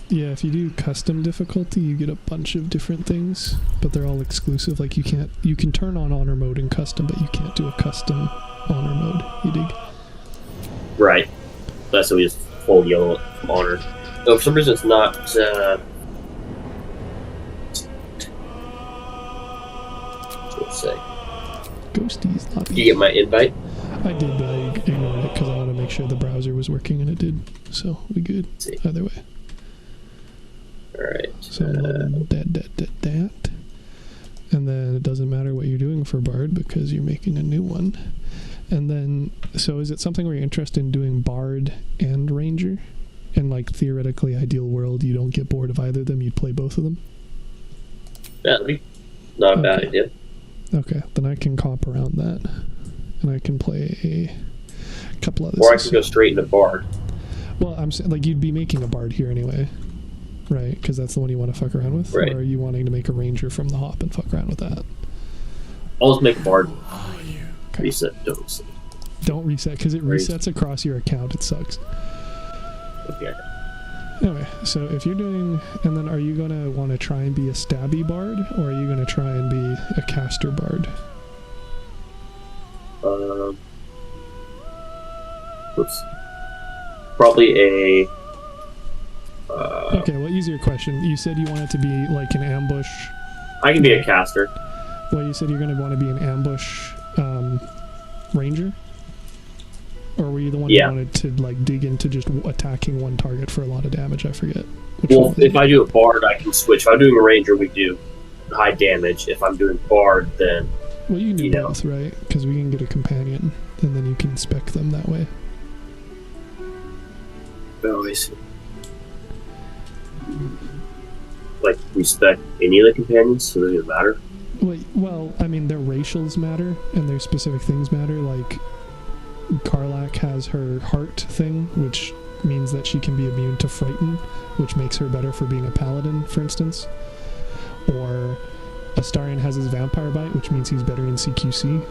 Yeah, if you do custom difficulty, you get a bunch of different things, but they're all exclusive. Like you can turn on honor mode in custom, but you can't do a custom honor mode. You dig? Right. That's what we just full yellow honor. No, for some reason it's not. Let's say. Ghosties lobby. Did you get my invite? I did, but I ignored it because I want to make sure the browser was working, and it did. So we good either way. Alright. So that. And then it doesn't matter what you're doing for Bard because you're making a new one. And then, so is it something where you're interested in doing Bard and Ranger? And like theoretically, ideal world, you don't get bored of either of them, you'd play both of them? Yeah, that'd be not a bad idea. Okay, then I can comp around that. And I can play a couple others. Or I can go straight into Bard. Well, I'm saying, like, you'd be making a Bard here anyway. Right, because that's the one you want to fuck around with? Right. Or are you wanting to make a Ranger from the hop and fuck around with that? I'll just make a Bard. Okay. Reset, don't reset. Don't reset, because it resets across your account. It sucks. Okay. Anyway, so if you're doing... And then are you going to want to try and be a stabby Bard? Or are you going to try and be a caster Bard? Whoops. Probably a... okay, well, easier question. You said you wanted to be like an ambush... I can be a caster. Well, you said you're going to want to be an ambush ranger? Or were you the one who wanted to like dig into just attacking one target for a lot of damage? I forget. Well, if I do a Bard, I can switch. If I'm doing a Ranger, we do high damage. If I'm doing Bard, then... Well, you can do both, right? Because we can get a companion, and then you can spec them that way. Oh, I see. Like, respect any of the companions, so it doesn't matter? Well, I mean, their racials matter, and their specific things matter. Like, Karlak has her heart thing, which means that she can be immune to frighten, which makes her better for being a paladin, for instance. Or Astarion has his vampire bite, which means he's better in CQC,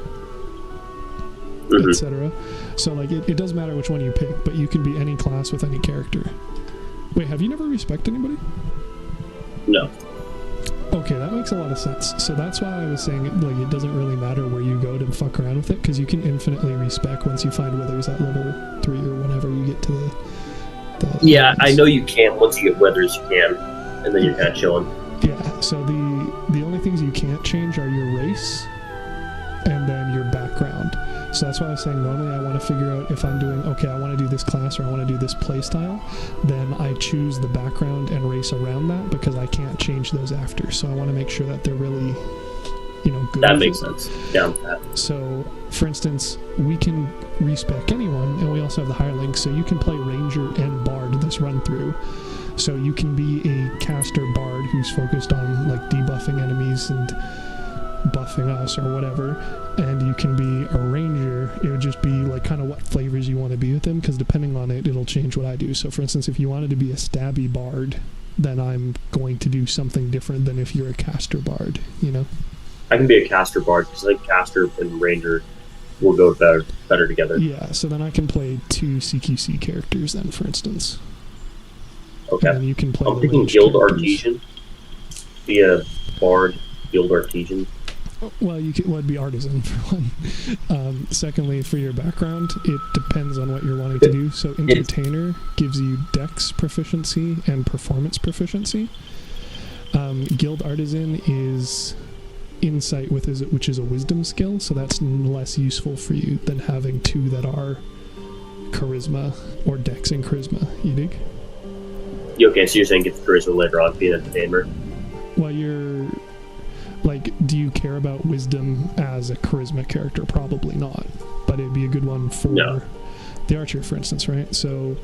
etc. So, like, it does matter which one you pick, but you can be any class with any character. Wait, have you never respect anybody? No. Okay, that makes a lot of sense. So that's why I was saying, like, it doesn't really matter where you go to fuck around with it, because you can infinitely respec once you find withers at level 3 or whenever you get to the yeah, I know you can. Once you get withers, you can. And then you're kind of chilling. Yeah, so the only things you can't change are your race and then your background. So that's why I was saying normally I want to figure out if I'm doing, okay, I want to do this class or I want to do this playstyle, then I choose the background and race around that because I can't change those after. So I want to make sure that they're really, good. That makes sense. Down with that. So, for instance, we can respec anyone, and we also have the hirelings, so you can play Ranger and Bard this run through. So you can be a caster Bard who's focused on like debuffing enemies and buffing us or whatever, and you can be a Ranger. It would just be like kind of what flavors you want to be with them, because depending on it, it'll change what I do. So for instance, if you wanted to be a stabby Bard, then I'm going to do something different than if you're a caster Bard, I can be a caster Bard, because I think caster and Ranger will go better together. Yeah, so then I can play 2 CQC characters then, for instance. Okay. And then you can play I'm thinking Guild Artesian. Be a Bard, Guild Artesian. Well, it'd be Artisan for one. Secondly, for your background, it depends on what you're wanting to do. So Entertainer gives you Dex proficiency and Performance proficiency. Guild Artisan is Insight, which is a Wisdom skill, so that's less useful for you than having 2 that are Charisma or Dex and Charisma. You dig? Okay, so you're saying get the Charisma later on, be an Entertainer. Well, you're... Like, do you care about Wisdom as a Charisma character? Probably not. But it'd be a good one for the Archer, for instance, right? So,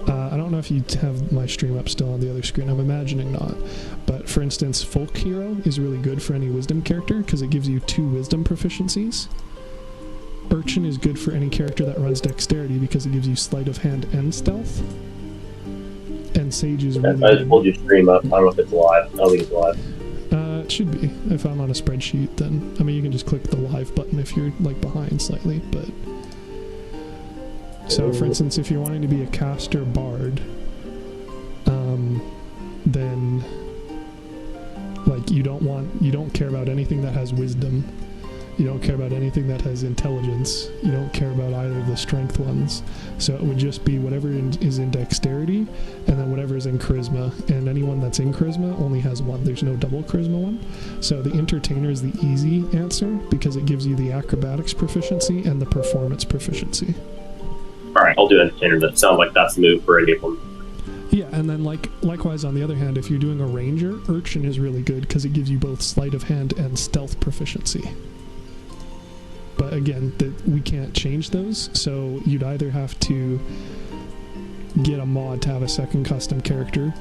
I don't know if you have my stream up still on the other screen. I'm imagining not. But, for instance, Folk Hero is really good for any Wisdom character, because it gives you 2 Wisdom proficiencies. Urchin is good for any character that runs Dexterity, because it gives you Sleight of Hand and Stealth. And Sage is really I just pulled your stream up. I don't know if it's live. I don't think it's live. It should be. If I'm on a spreadsheet, then... I mean, you can just click the live button if you're, like, behind slightly, but... So, for instance, if you're wanting to be a caster Bard, then like you don't care about anything that has wisdom. You don't care about anything that has intelligence. You don't care about either of the strength ones. So it would just be whatever is in dexterity, and then whatever is in charisma. And anyone that's in charisma only has one. There's no double charisma one. So the entertainer is the easy answer because it gives you the acrobatics proficiency and the performance proficiency. All right, I'll do entertainer. That sounds like that's the move for any of them. Yeah, and then likewise on the other hand, if you're doing a ranger, urchin is really good because it gives you both sleight of hand and stealth proficiency. But again, we can't change those, so you'd either have to get a mod to have a second custom character,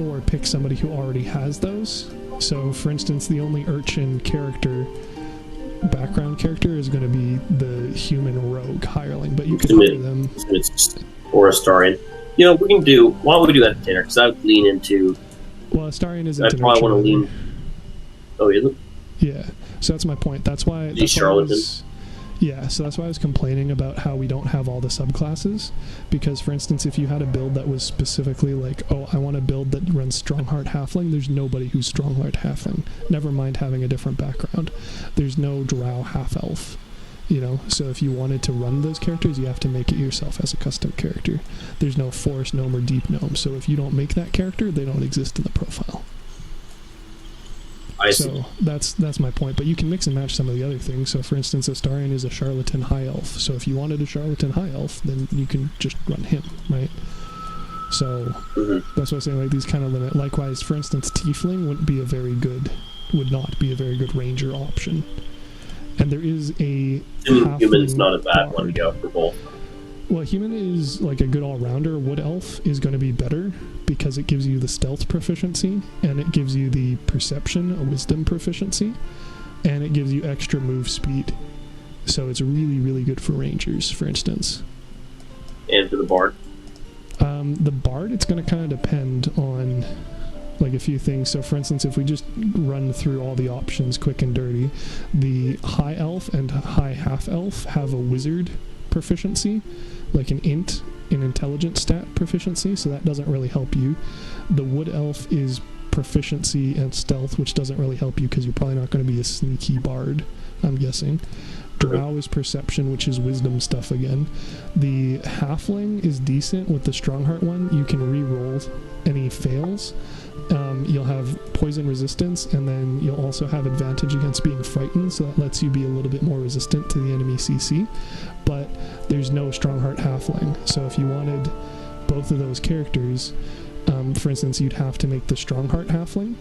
or pick somebody who already has those. So, for instance, the only urchin background character is going to be the human rogue hireling, but you can hire them. Or Astarion. We can do. Why don't we do entertainer? Because I would lean into. Well, Astarion isn't. I probably want to lean. Oh, is it? Yeah. So that's my point. That's why. Charlatan. Yeah, so that's why I was complaining about how we don't have all the subclasses, because, for instance, if you had a build that was specifically like, oh, I want a build that runs Strongheart Halfling, there's nobody who's Strongheart Halfling. Never mind having a different background. There's no Drow Half-Elf, so if you wanted to run those characters, you have to make it yourself as a custom character. There's no Forest Gnome or Deep Gnome, so if you don't make that character, they don't exist in the profile. So that's my point, but you can mix and match some of the other things. So for instance, Astarion is a Charlatan High Elf, so if you wanted a Charlatan High Elf, then you can just run him, right? So that's why I say like these kind of limit. Likewise, for instance, Tiefling would not be a very good ranger option. And there is a human is not a bad one to go for both. Well, human is like a good all-rounder. Wood elf is going to be better because it gives you the stealth proficiency, and it gives you the perception, a wisdom proficiency, and it gives you extra move speed. So it's really, really good for rangers, for instance. And for the bard? The bard, it's going to kind of depend on like a few things. So for instance, if we just run through all the options quick and dirty, the high elf and high half elf have a wizard proficiency, like an intelligence stat proficiency, so that doesn't really help you. The wood elf is proficiency and stealth, which doesn't really help you because you're probably not going to be a sneaky bard, I'm guessing. Drow is perception, which is wisdom stuff again. The halfling is decent with the strongheart one. You can re-roll any fails. You'll have poison resistance, and then you'll also have advantage against being frightened, so that lets you be a little bit more resistant to the enemy CC. But there's no Strongheart Halfling, so if you wanted both of those characters, for instance, you'd have to make the Strongheart Halfling,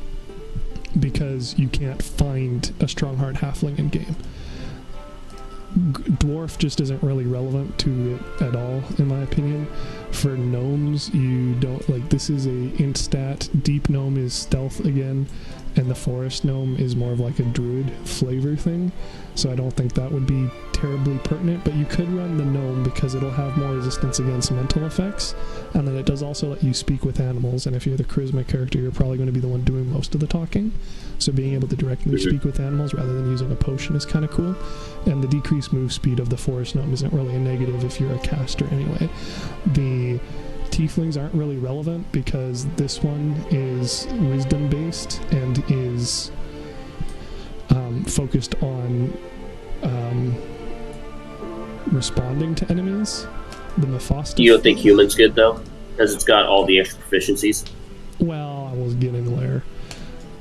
because you can't find a Strongheart Halfling in game. Dwarf just isn't really relevant to it at all, in my opinion. For gnomes, you don't like, this is a int stat. Deep gnome is stealth again, and the forest gnome is more of like a druid flavor thing, so I don't think that would be terribly pertinent. But you could run the gnome because it'll have more resistance against mental effects, and then it does also let you speak with animals, and if you're the charisma character, you're probably going to be the one doing most of the talking, so being able to directly speak with animals rather than using a potion is kind of cool. And the decreased move speed of the forest gnome isn't really a negative if you're a caster anyway. The tieflings aren't really relevant because this one is wisdom based and is focused on responding to enemies. The Mephostophel. You don't think human's good though, because it's got all the extra proficiencies? Well, I was getting there.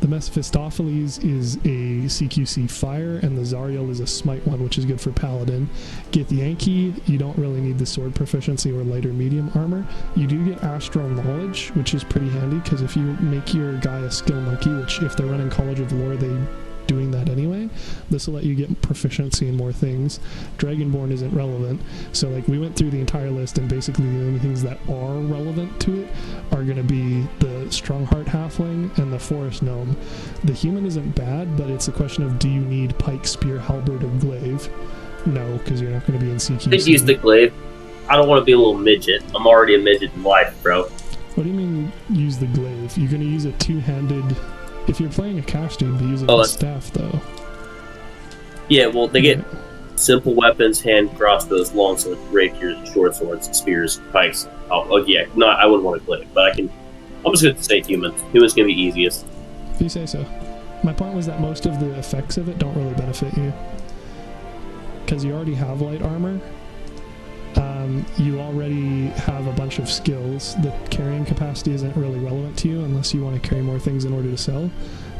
The Mephistopheles is a CQC fire, and the Zariel is a smite one, which is good for paladin. Get the Yankee, you don't really need the sword proficiency or light or medium armor. You do get astral knowledge, which is pretty handy, because if you make your guy a skill monkey, which if they're running College of Lore, they doing that anyway, this will let you get proficiency in more things. Dragonborn isn't relevant, so like we went through the entire list, and basically the only things that are relevant to it are going to be the Strongheart Halfling and the Forest Gnome. The human isn't bad, but it's a question of, do you need Pike, Spear, Halberd, or Glaive? No, because you're not going to be in CQC. I'd use the Glaive. I don't want to be a little midget. I'm already a midget in life, bro. What do you mean use the Glaive? You're going to use a two-handed... If you're playing a caster, you'd be using the staff, though. Yeah, well, they get simple weapons, hand crossbows, long swords, rapiers, short swords, spears, pikes. Oh yeah. No, I wouldn't want to glaive, but I can I'm just going to say human. Human's going to be easiest. If you say so. My point was that most of the effects of it don't really benefit you. Because you already have light armor. You already have a bunch of skills. The carrying capacity isn't really relevant to you unless you want to carry more things in order to sell.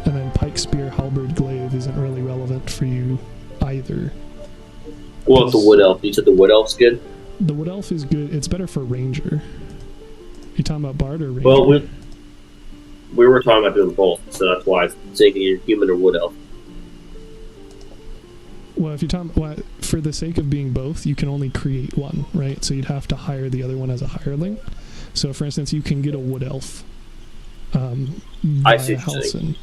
And then pike, spear, halberd, glaive isn't really relevant for you either. What about the wood elf? You said the wood elf's good? The wood elf is good. It's better for ranger. You talking about bard or ranger? Well, we were talking about doing both, so that's why I was thinking you're human or wood elf. Well, if you're talking for the sake of being both, you can only create one, right? So you'd have to hire the other one as a hireling. So, for instance, you can get a wood elf. I see what you're saying.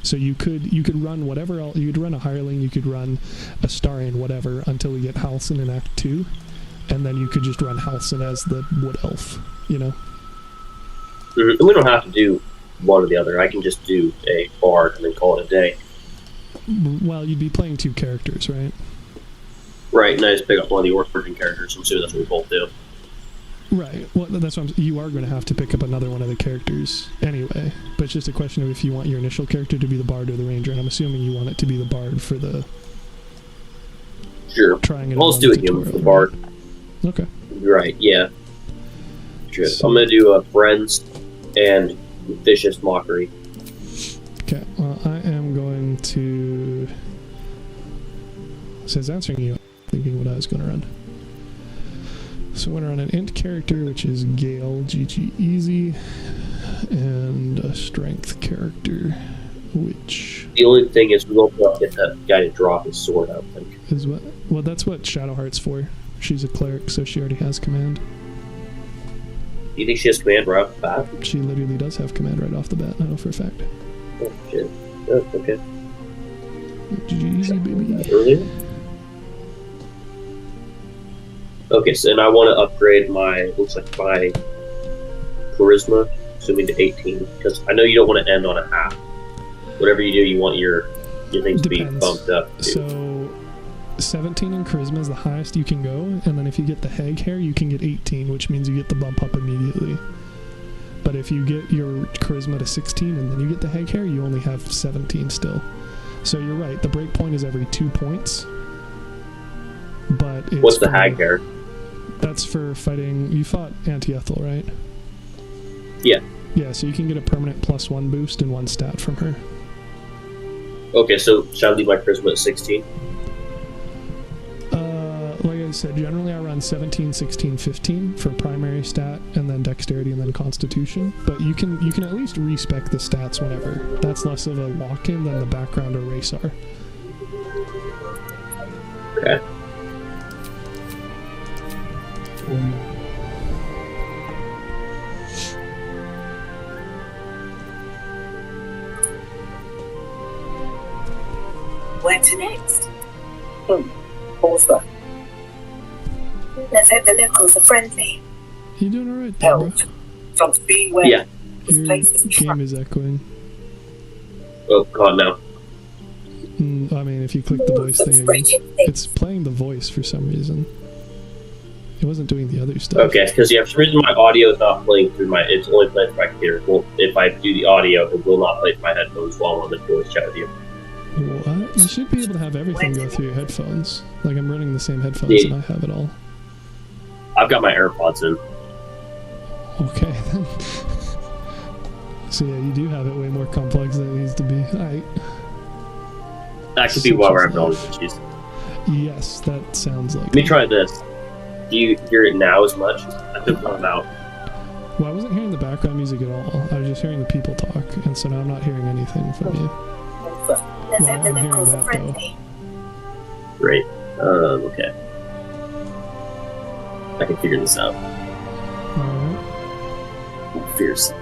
So you could run whatever else. You could run a hireling. You could run a Starian, whatever, until we get Halcyon in Act 2, and then you could just run Halcyon as the wood elf. You know. Mm-hmm. And we don't have to do one or the other. I can just do a bard and then call it a day. Well, you'd be playing two characters, right? Right, and I just pick up one of the orphan characters. I'm assuming that's what we both do. Right. Well, that's what you are going to have to pick up another one of the characters anyway. But it's just a question of if you want your initial character to be the bard or the ranger, and I'm assuming you want it to be the bard for the. Sure. Trying it. Well, let's do a human for the bard. Okay. Right. Yeah. Sure. So, I'm going to do a friends and vicious mockery. Okay. Well, I am going to. It says answering you. Thinking what I was going to run. So we're on an int character, which is Gale, GG easy, and a strength character, which... The only thing is we won't be able to get that guy to drop his sword, I don't think. Is what? Well, that's what Shadowheart's for. She's a cleric, so she already has command. Do you think she has command right off the bat? She literally does have command right off the bat, I know for a fact. Oh, shit. Oh, okay. GG easy, baby. Earlier? Okay, so and I want to upgrade my charisma, assuming to 18, because I know you don't want to end on a half. Whatever you do, you want your things to be bumped up. Too. So 17 in charisma is the highest you can go, and then if you get the hag hair, you can get 18, which means you get the bump up immediately. But if you get your charisma to 16 and then you get the hag hair, you only have 17 still. So you're right, the break point is every 2 points. But it's what's the hag hair? That's for fighting. You fought Anti-Ethel, right? Yeah. Yeah, so you can get a permanent +1 boost and 1 stat from her. Okay, so should I leave my charisma at 16? Like I said, generally I run 17, 16, 15 for primary stat, and then dexterity, and then constitution. But you can at least respec the stats whenever. That's less of a lock-in than the background or race are. Okay. Where to next? What's that? Let's hope the locals are friendly. You doing alright there, bro? Just beware. Yeah. This Your place is game is echoing. Oh, God, no. I mean, if you click the voice thing again, it's playing the voice for some reason. It wasn't doing the other stuff. Okay, because for some reason my audio is not playing through it's only playing through my computer. Well, if I do the audio, it will not play through my headphones while I'm on the voice chat with you. What? You should be able to have everything go through your headphones. Like, I'm running the same headphones and I have it all. I've got my AirPods in. Okay, then. So yeah, you do have it way more complex than it needs to be. Alright. That could be why we're having all these issues. Yes, that sounds like Let me try this. Do you hear it now as much? I took one out. Well, I wasn't hearing the background music at all. I was just hearing the people talk, and so now I'm not hearing anything from you. Let's Well, hope the I'm hearing locals are that, friendly. Great. Okay. I can figure this out. Alright. Fierce.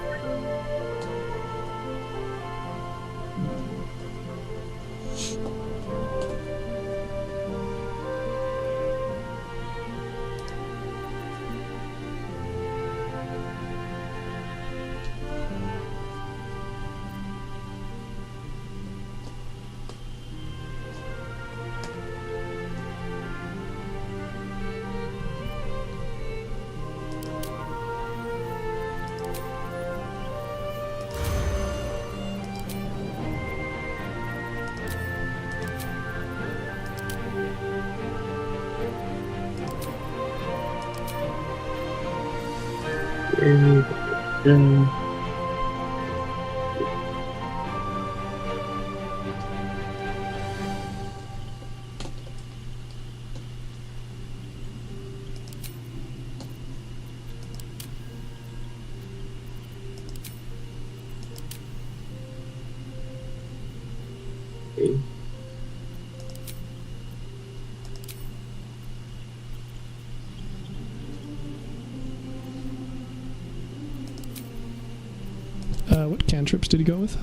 What cantrips did he go with?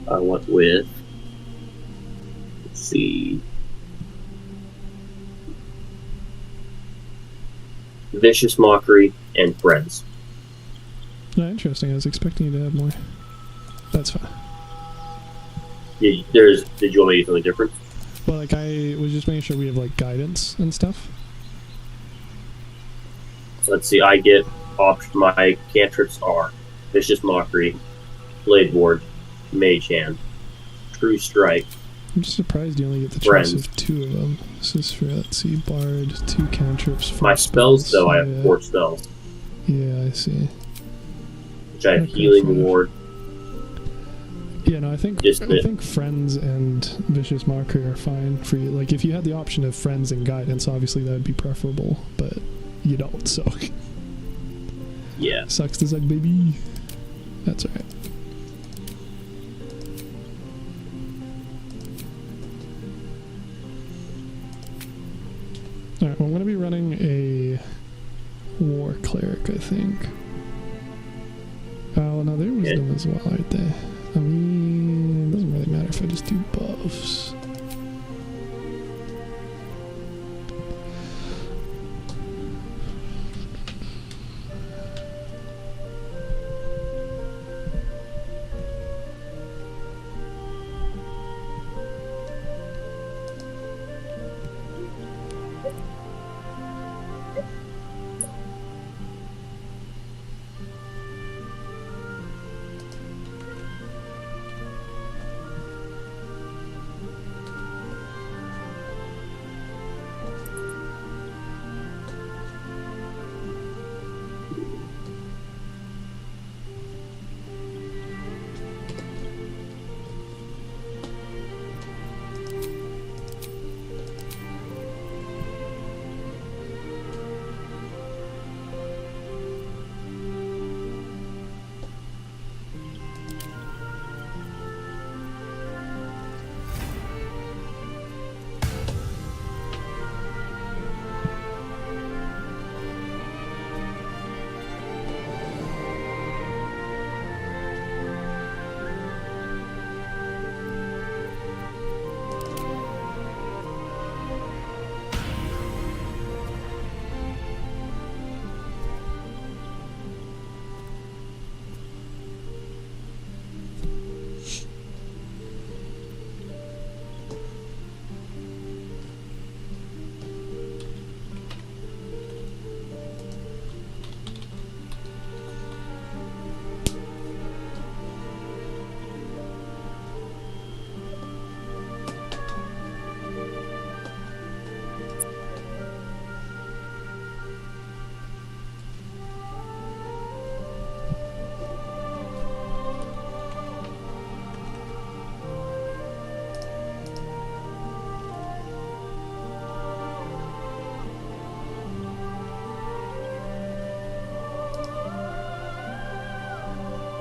I went with, let's see, Vicious Mockery and Friends. Oh, interesting. I was expecting you to have more. That's fine. Did you want me to do something different? Well, like, I was just making sure we have, like, guidance and stuff. So let's see, I get my cantrips are Vicious Mockery, Blade Ward, Mage Hand, True Strike. I'm just surprised you only get the choice of 2 of them. This is for, let's see, Bard, 2 cantrips, 4 My spells, though, I have 4 spells. Yeah, I see. Which I have Healing Ward. Yeah, no, I think Friends and Vicious Mockery are fine for you. Like, if you had the option of Friends and Guidance, obviously that would be preferable, but you don't, so... Yeah. Sucks to suck, baby. That's alright. Alright, well, I'm going to be running a War Cleric, I think. Oh, no, they're Wisdom as well, aren't they? I mean, it doesn't really matter if I just do buffs.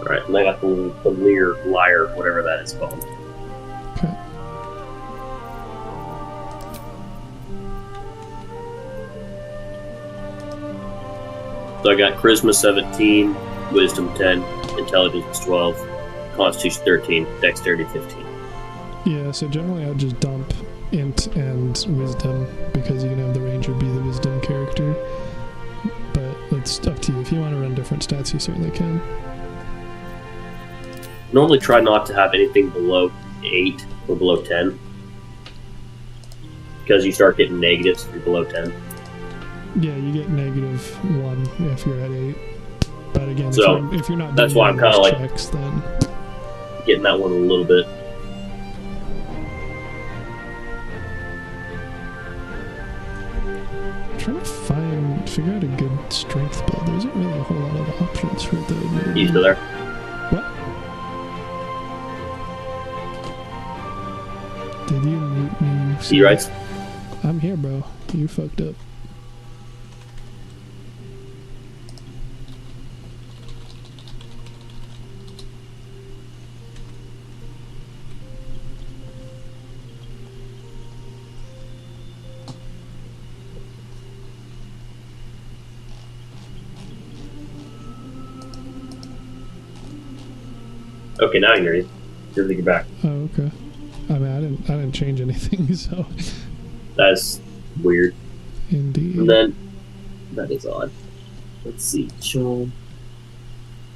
Alright, and I got the Lyre, whatever that is called. Okay. So I got Charisma 17, Wisdom 10, Intelligence 12, Constitution 13, Dexterity 15. Yeah, so generally I'd just dump Int and Wisdom, because you can have the Ranger be the Wisdom character. But it's up to you. If you want to run different stats, you certainly can. Normally try not to have anything below 8 or below 10. Because you start getting negatives if you're below 10. Yeah, you get -1 if you're at 8. But again, so if you're not that's doing why I'm kind of like checks, then getting that one a little bit. trying to figure out a good strength build. There isn't really a whole lot of options for the. You still there? What? Did you mute me? See you right? I'm here, bro. You fucked up. Okay, now you're ready. Good to get back. Oh, okay. I mean, I didn't change anything, so. That's weird. Indeed. And then that is odd. Let's see.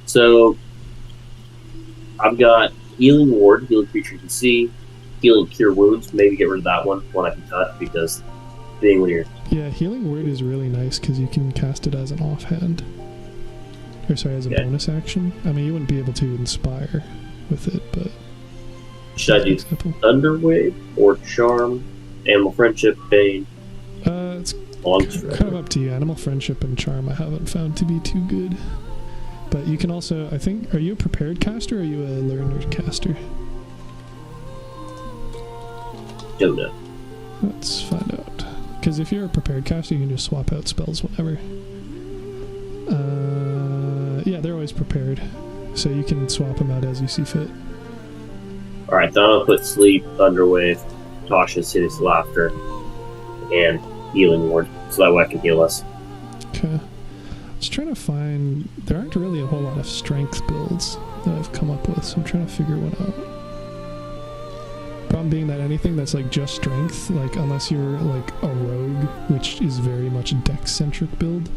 So I've got healing ward, healing creature you can see, healing cure wounds. Maybe get rid of that one I can cut because being weird. Yeah, healing word is really nice because you can cast it as an offhand. Or sorry, as a bonus action. I mean, you wouldn't be able to inspire with it, but. Should I do Thunder Wave or Charm, Animal Friendship, Bane? It's kind of up to you. Animal Friendship and Charm I haven't found to be too good. But you can also, I think, are you a prepared caster or are you a learner caster? Don't know. Let's find out. Because if you're a prepared caster, you can just swap out spells whenever. Yeah, they're always prepared. So you can swap them out as you see fit. Alright, then I'm going to put Sleep, Thunder Wave, Tasha's Hideous Laughter, and Healing Ward, so that way I can heal us. Okay. I was trying to find... There aren't really a whole lot of strength builds that I've come up with, so I'm trying to figure one out. Problem being that anything that's like just strength, like unless you're like a rogue, which is very much a dex-centric build...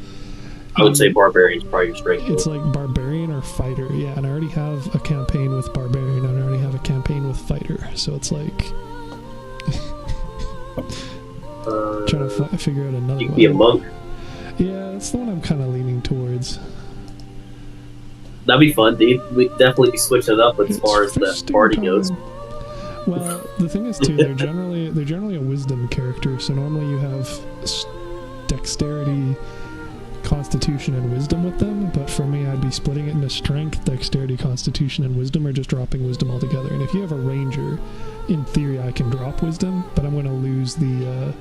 I would say Barbarian's probably your strength. It's like Barbarian or Fighter, yeah, and I already have a campaign with Barbarian, and I already have a campaign with Fighter, so it's like... trying to figure out another one. You can be a monk. Yeah, that's the one I'm kind of leaning towards. That'd be fun, dude. We'd definitely be switching it up as far as the party goes. Well, the thing is, too, they're generally a wisdom character, so normally you have dexterity, constitution, and wisdom with them, but for me I'd be splitting it into strength, dexterity, constitution, and wisdom, or just dropping wisdom altogether. And if you have a ranger, in theory I can drop wisdom, but I'm going to lose the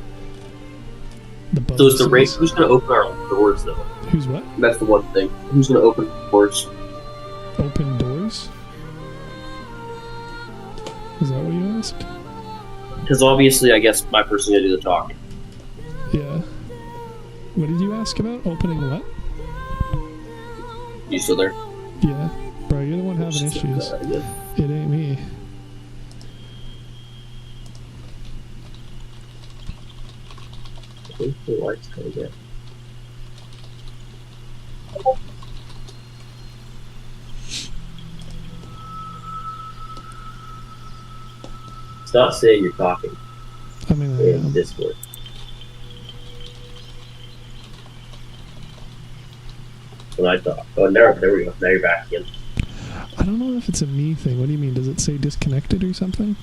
bonuses. So is the ranger, who's going to open our doors, though? Who's what? That's the one thing. Who's going to open doors? Open doors? Is that what you asked? Because obviously, I guess my person's going to do the talking. Yeah. What did you ask about? Opening what? You still there? Yeah. Bro, you're the one having issues. It ain't me. I think the light's going to get. It's not saying you're talking. I mean, I in am. Discord. When I talk. Oh, there we go. Now you're back again. I don't know if it's a me thing. What do you mean? Does it say disconnected or something?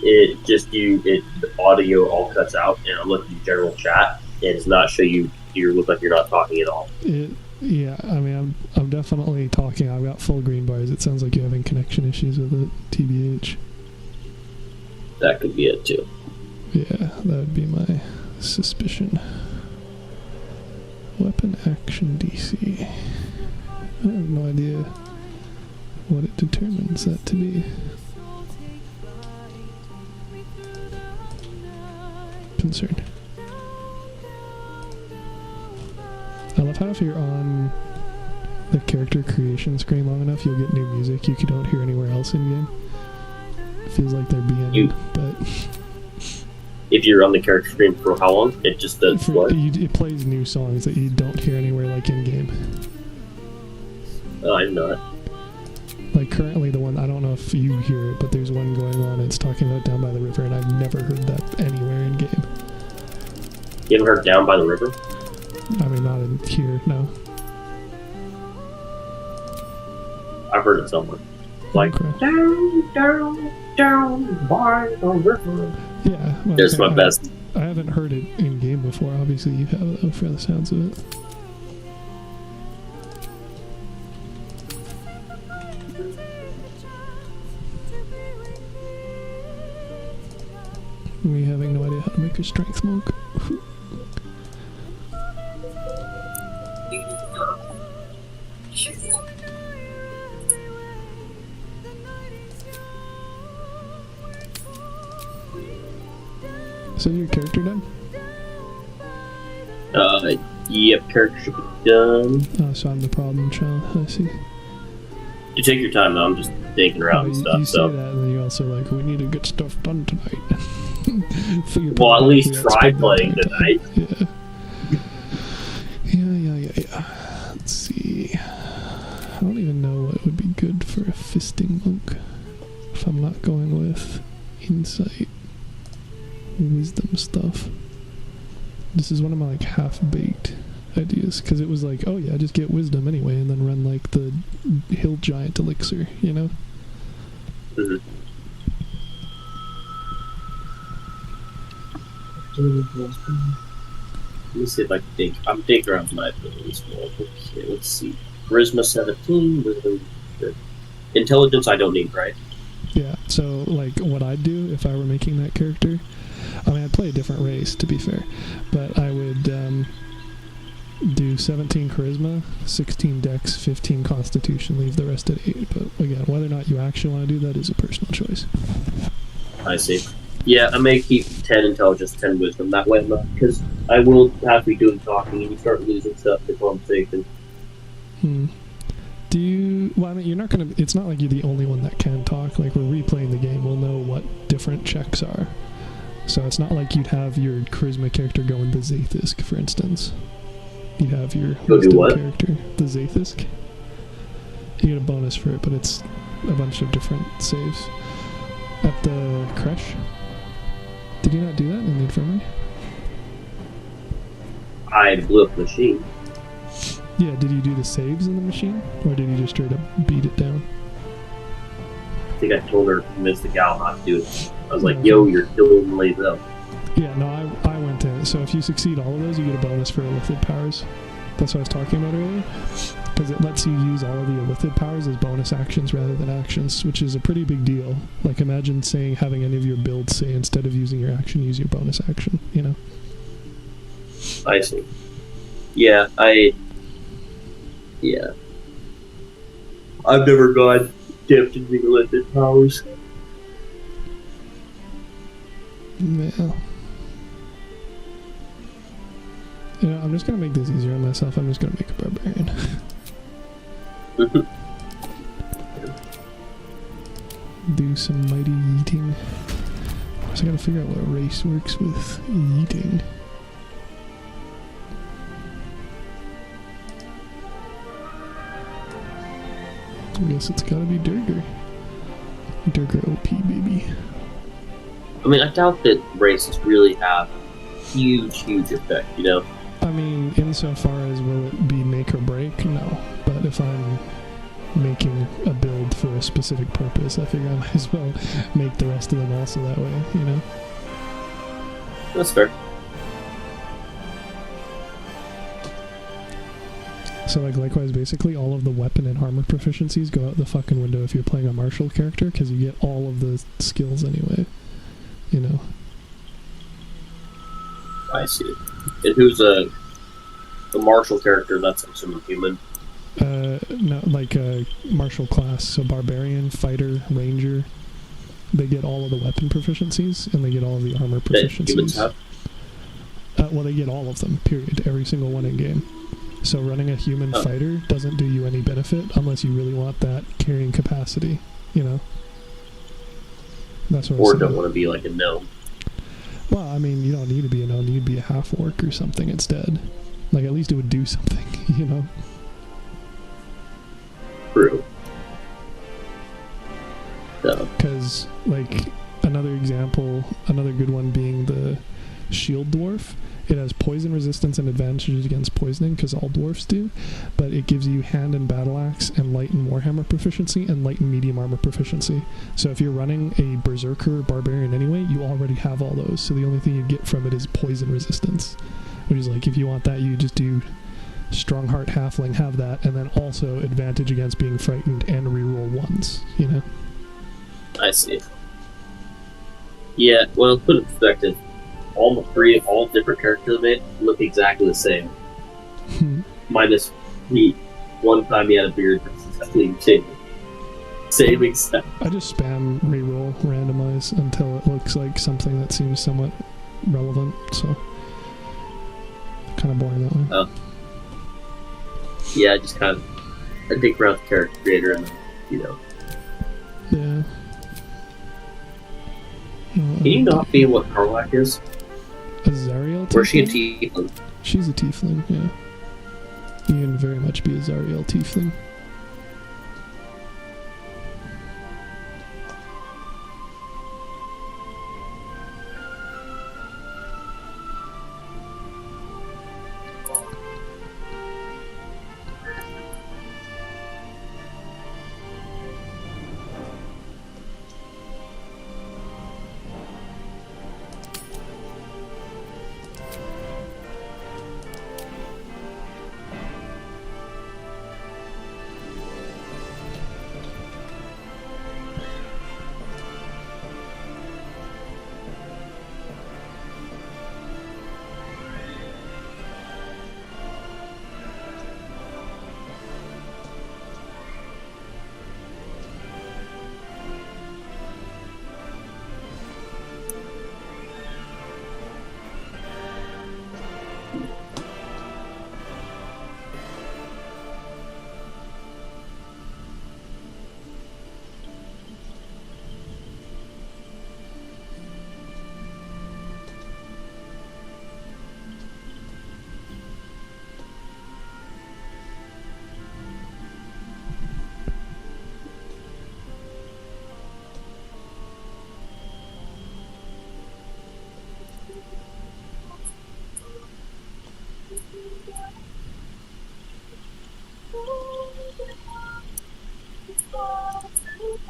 It just the audio all cuts out, and I'm looking at general chat, and it's not show you. You look like you're not talking at all. Yeah. I mean, I'm definitely talking. I've got full green bars. It sounds like you're having connection issues with it. TBH. That could be it too. Yeah, that would be my suspicion. Weapon action DC. I have no idea what it determines that to be. Concern. I love how if you're on the character creation screen long enough, you'll get new music you don't hear anywhere else in game. It feels like they're being, but if you're on the character screen for how long, it just does what? It plays new songs that you don't hear anywhere, like in game. Oh, I'm not. Like currently, the one I don't know if you hear it, but there's one going on. It's talking about Down by the River, and I've never heard that anywhere in game. You haven't heard Down by the River? I mean, not in here, no. I've heard it somewhere. Like Okay. down by the river. Yeah, well, There's my best I haven't heard it in game before. Obviously, you have though, for the sounds of it. Me having no idea how to make a strength monk. So your character done? Yep, character should be done. Oh, so I'm the problem child. I see. You take your time though, I'm just thinking around and stuff, you so. say that, and then you also like, we need to get stuff done tonight. Well, at least try playing tonight. Yeah. Let's see. I don't even know what would be good for a fisting monk. If I'm not going with insight, wisdom stuff. This is one of my like half-baked ideas, because it was like, oh yeah, just get wisdom anyway, and then run like the hill giant elixir, you know? Mm-hmm. Let me see if I can think. I'm thinking around my abilities more. Okay, let's see. Charisma 17, wisdom. Intelligence I don't need, right? Yeah, so like what I'd do if I were making that character, I mean I'd play a different race to be fair, but I would do 17 charisma, 16 dex, 15 constitution, leave the rest at 8. But again, whether or not you actually want to do that is a personal choice. I see. Yeah, I may keep 10 intelligence, 10 wisdom. That way I'm not, because I will have to be doing talking and you start losing stuff to conversation. Do you, well I mean you're not going to, it's not like you're the only one that can talk, like we're replaying the game, we'll know what different checks are. So it's not like you'd have your charisma character go in the Zathisk, for instance. You'd have your wisdom character, the Zathisk. You get a bonus for it, but it's a bunch of different saves. At the creche, did you not do that in the infirmary? I blew up the machine. Yeah, did you do the saves in the machine? Or did you just straight up beat it down? I think I told her to convince the gal not to do it. I was like, yo, you're killing lays up. Yeah, no, I went in. So if you succeed all of those, you get a bonus for illithid powers. That's what I was talking about earlier. Because it lets you use all of the illithid powers as bonus actions rather than actions, which is a pretty big deal. Like imagine saying, having any of your builds say, instead of using your action, use your bonus action, you know? I see. Yeah, I've never gone dipped in the illithid powers. Yeah. You know, I'm just gonna make this easier on myself. I'm just gonna make a barbarian. Do some mighty yeeting. So I gotta figure out what race works with yeeting. I guess it's gotta be Durger. Durger OP, baby. I mean, I doubt that races really have huge effect, you know? I mean, insofar as will it be make or break? No. But if I'm making a build for a specific purpose, I figure I might as well make the rest of them also that way, you know? That's fair. So, like, likewise, basically, all of the weapon and armor proficiencies go out the fucking window if you're playing a martial character, because you get all of the skills anyway, you know? I see. And who's the martial character? That's assuming human. No, like a martial class, so barbarian, fighter, ranger. They get all of the weapon proficiencies, and they get all of the armor proficiencies. That humans have? Well, they get all of them, period. Every single one in game. So running a human fighter doesn't do you any benefit unless you really want that carrying capacity, you know? That's what Or don't want to be like a gnome. Well, I mean, you don't need to be a gnome, you'd be a half-orc or something instead. Like, at least it would do something, you know? True. Because, like, another example, another good one being the shield dwarf. it has poison resistance and advantages against poisoning, because all dwarfs do, but it gives you hand and battle axe and light and warhammer proficiency and light and medium armor proficiency. So if you're running a berserker barbarian anyway, you already have all those, so the only thing you get from it is poison resistance, which is like, if you want that, you just do strong heart halfling, have that, and then also advantage against being frightened and reroll ones, you know? I see. Yeah, well, put it in perspective, all different characters I made look exactly the same. Minus the one time he had a beard versus clean shaven. Same exact. I just spam reroll randomize until it looks like something that seems somewhat relevant, so kind of boring that way. Oh. Yeah, I just kind of dig around the character creator and, Yeah. Can you not be what Prologue is? A Zariel tiefling? Or is she a tiefling? She's a tiefling, yeah. You can very much be a Zariel tiefling.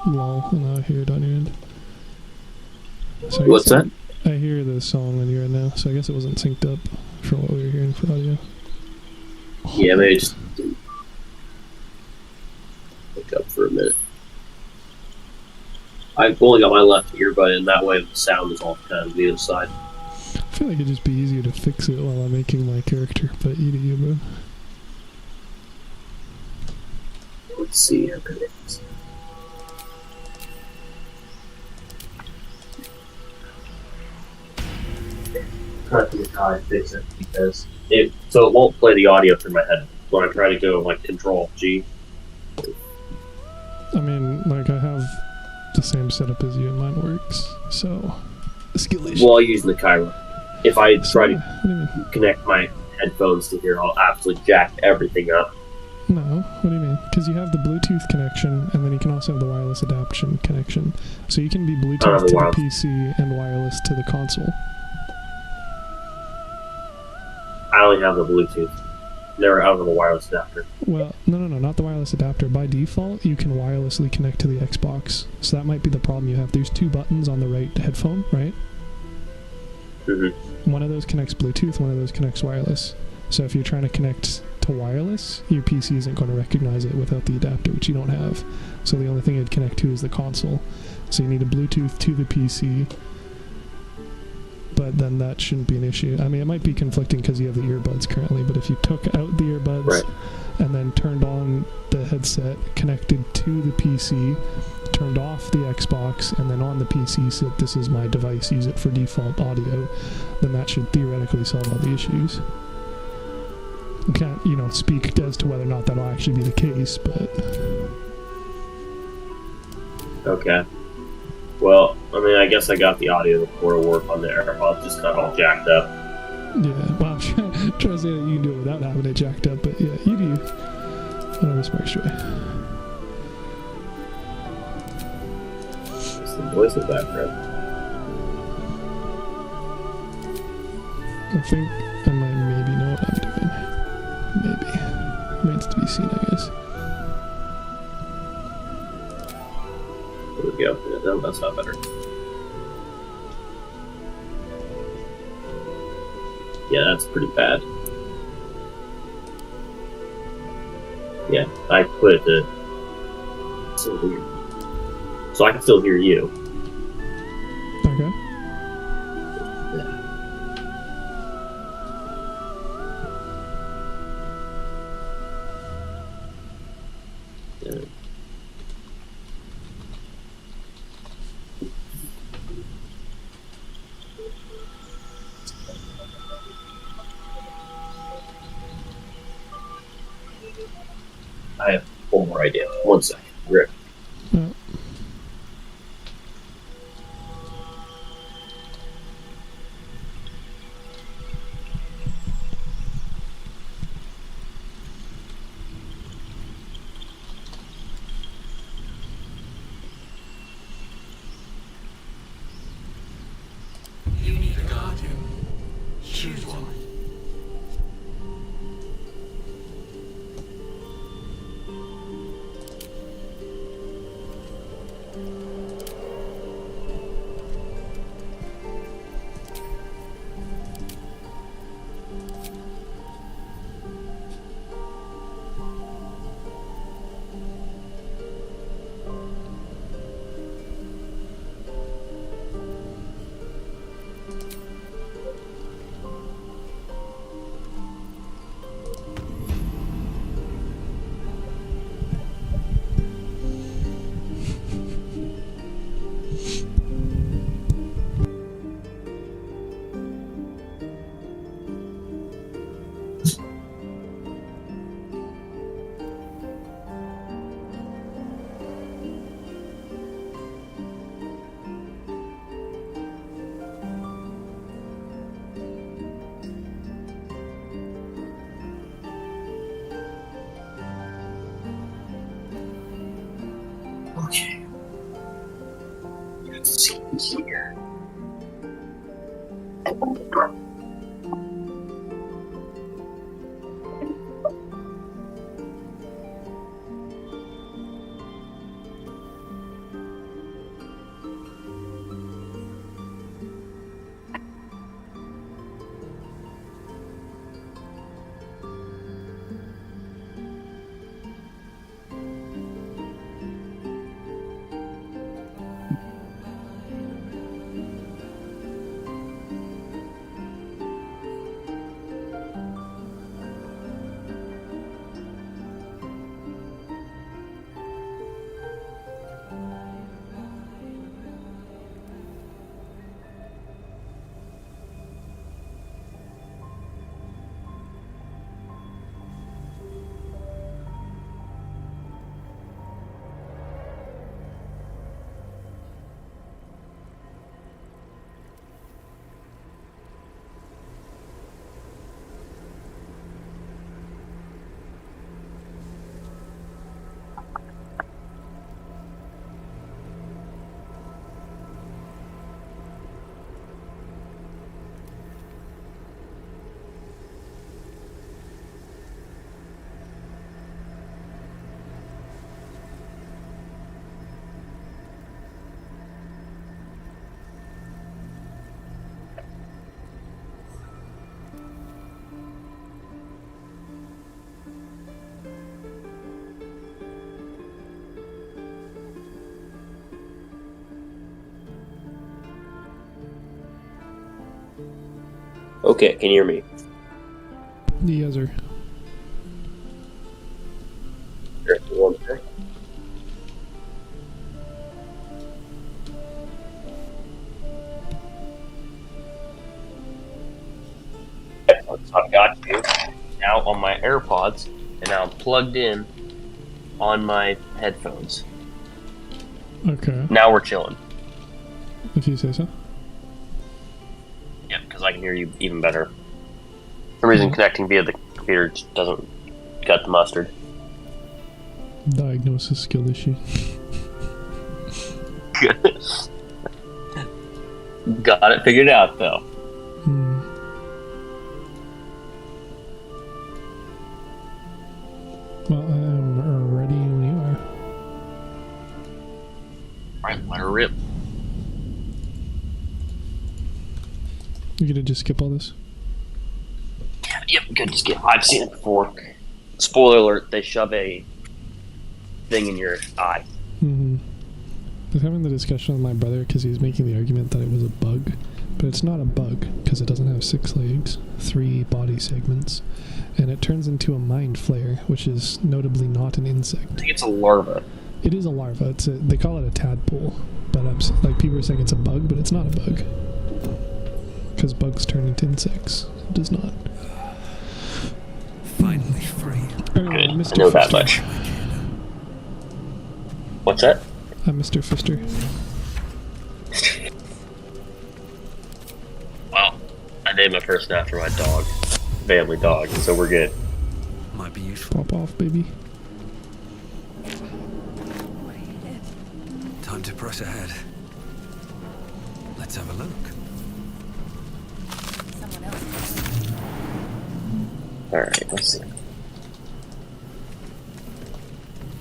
Lol, and I hear it on your end. So What's that? I hear the song on your end now, so I guess it wasn't synced up from what we were hearing for audio. Yeah, maybe just look up for a minute. I've only got my left earbud in, that way the sound is all kind of the other side. I feel like it'd just be easier to fix it while I'm making my character, but you do you, bro. Let's see. Trying to figure out how I fix it because it won't play the audio through my head when I try to go like Control G. I mean, like, I have the same setup as you and mine works, so skill issue. Well, I use the Kyra. If I try What do you mean? to connect my headphones to here, I'll absolutely jack everything up. No, what do you mean? Because you have the Bluetooth connection, and then you can also have the wireless adaptation connection. So you can be Bluetooth to the PC and wireless to the console. I only have the Bluetooth. Never out of the wireless adapter. Well, no, not the wireless adapter. By default, you can wirelessly connect to the Xbox. So that might be the problem you have. There's two buttons on the right headphone, right? Mm-hmm. One of those connects Bluetooth, one of those connects wireless. So if you're trying to connect to wireless, your PC isn't going to recognize it without the adapter, which you don't have. So the only thing it'd connect to is the console. So you need a Bluetooth to the PC, but then that shouldn't be an issue. I mean, it might be conflicting because you have the earbuds currently, but if you took out the earbuds right, and then turned on the headset, connected to the PC, turned off the Xbox, and then on the PC said, this is my device, use it for default audio, then that should theoretically solve all the issues. I can't, speak as to whether or not that'll actually be the case, but... Okay. Well, I mean, I guess I got the audio before to work on the AirPods, just kind of all jacked up. Yeah, well, I'm trying to say that you can do it without having it jacked up, but yeah, you do. Whatever sparks joy. It's the voice in the background. I think There we go. Yeah, that's not better. Yeah, that's pretty bad. Yeah, I put it to... So weird. So I can still hear you. Okay. Yeah. I have one more idea. 1 second. Rip. Yeah. You need a guardian. Choose one. Okay. Let's see here. Okay, can you hear me? Yes, sir. Sure, 1 second. So I've got you now on my AirPods, and now I'm plugged in on my headphones. Okay. Now we're chilling. If you say so. Yeah, because I can hear you even better. For some reason, connecting via the computer just doesn't cut the mustard. Diagnosis skill issue. Got it figured out, though. Hmm. Well, I am ready when you are. Right, let her rip. You gonna just skip all this? Yep, good to skip. I've seen it before. Spoiler alert, they shove a thing in your eye. Mm-hmm. I was having the discussion with my brother because he was making the argument that it was a bug. But it's not a bug, because it doesn't have 6 legs, 3 body segments, and it turns into a mind flayer, which is notably not an insect. I think it's a larva. It is a larva. They call it a tadpole, but like people are saying it's a bug, but it's not a bug. Because bugs turn into insects. It does not. Finally free. Anyway, Good, Mr. I know that Fister. much. What's that? I'm Mr. Fister. Well, I named my person after my dog. Family dog, so we're good. Might be useful. Pop off, baby. Time to press ahead. Let's have a look. Alright, let's see.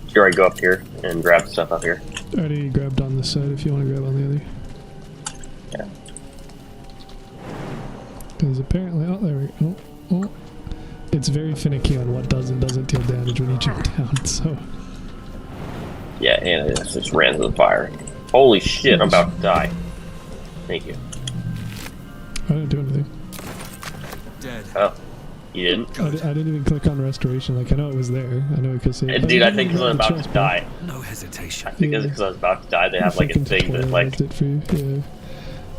Should I go up here and grab stuff up here? I already grabbed on this side if you want to grab on the other. Yeah. Because apparently, oh, there we go. Oh. It's very finicky on what does and doesn't deal damage when you jump down, so. Yeah, and it just ran to the fire. Holy shit, I'm about to die. Thank you. I didn't do anything. Dead. Oh, you didn't? I didn't even click on restoration. Like, I know it was there. I know it could say. Dude, I think because I'm about to die. No hesitation. I think it's because I was about to die, they have like a thing that like... It for you. Yeah.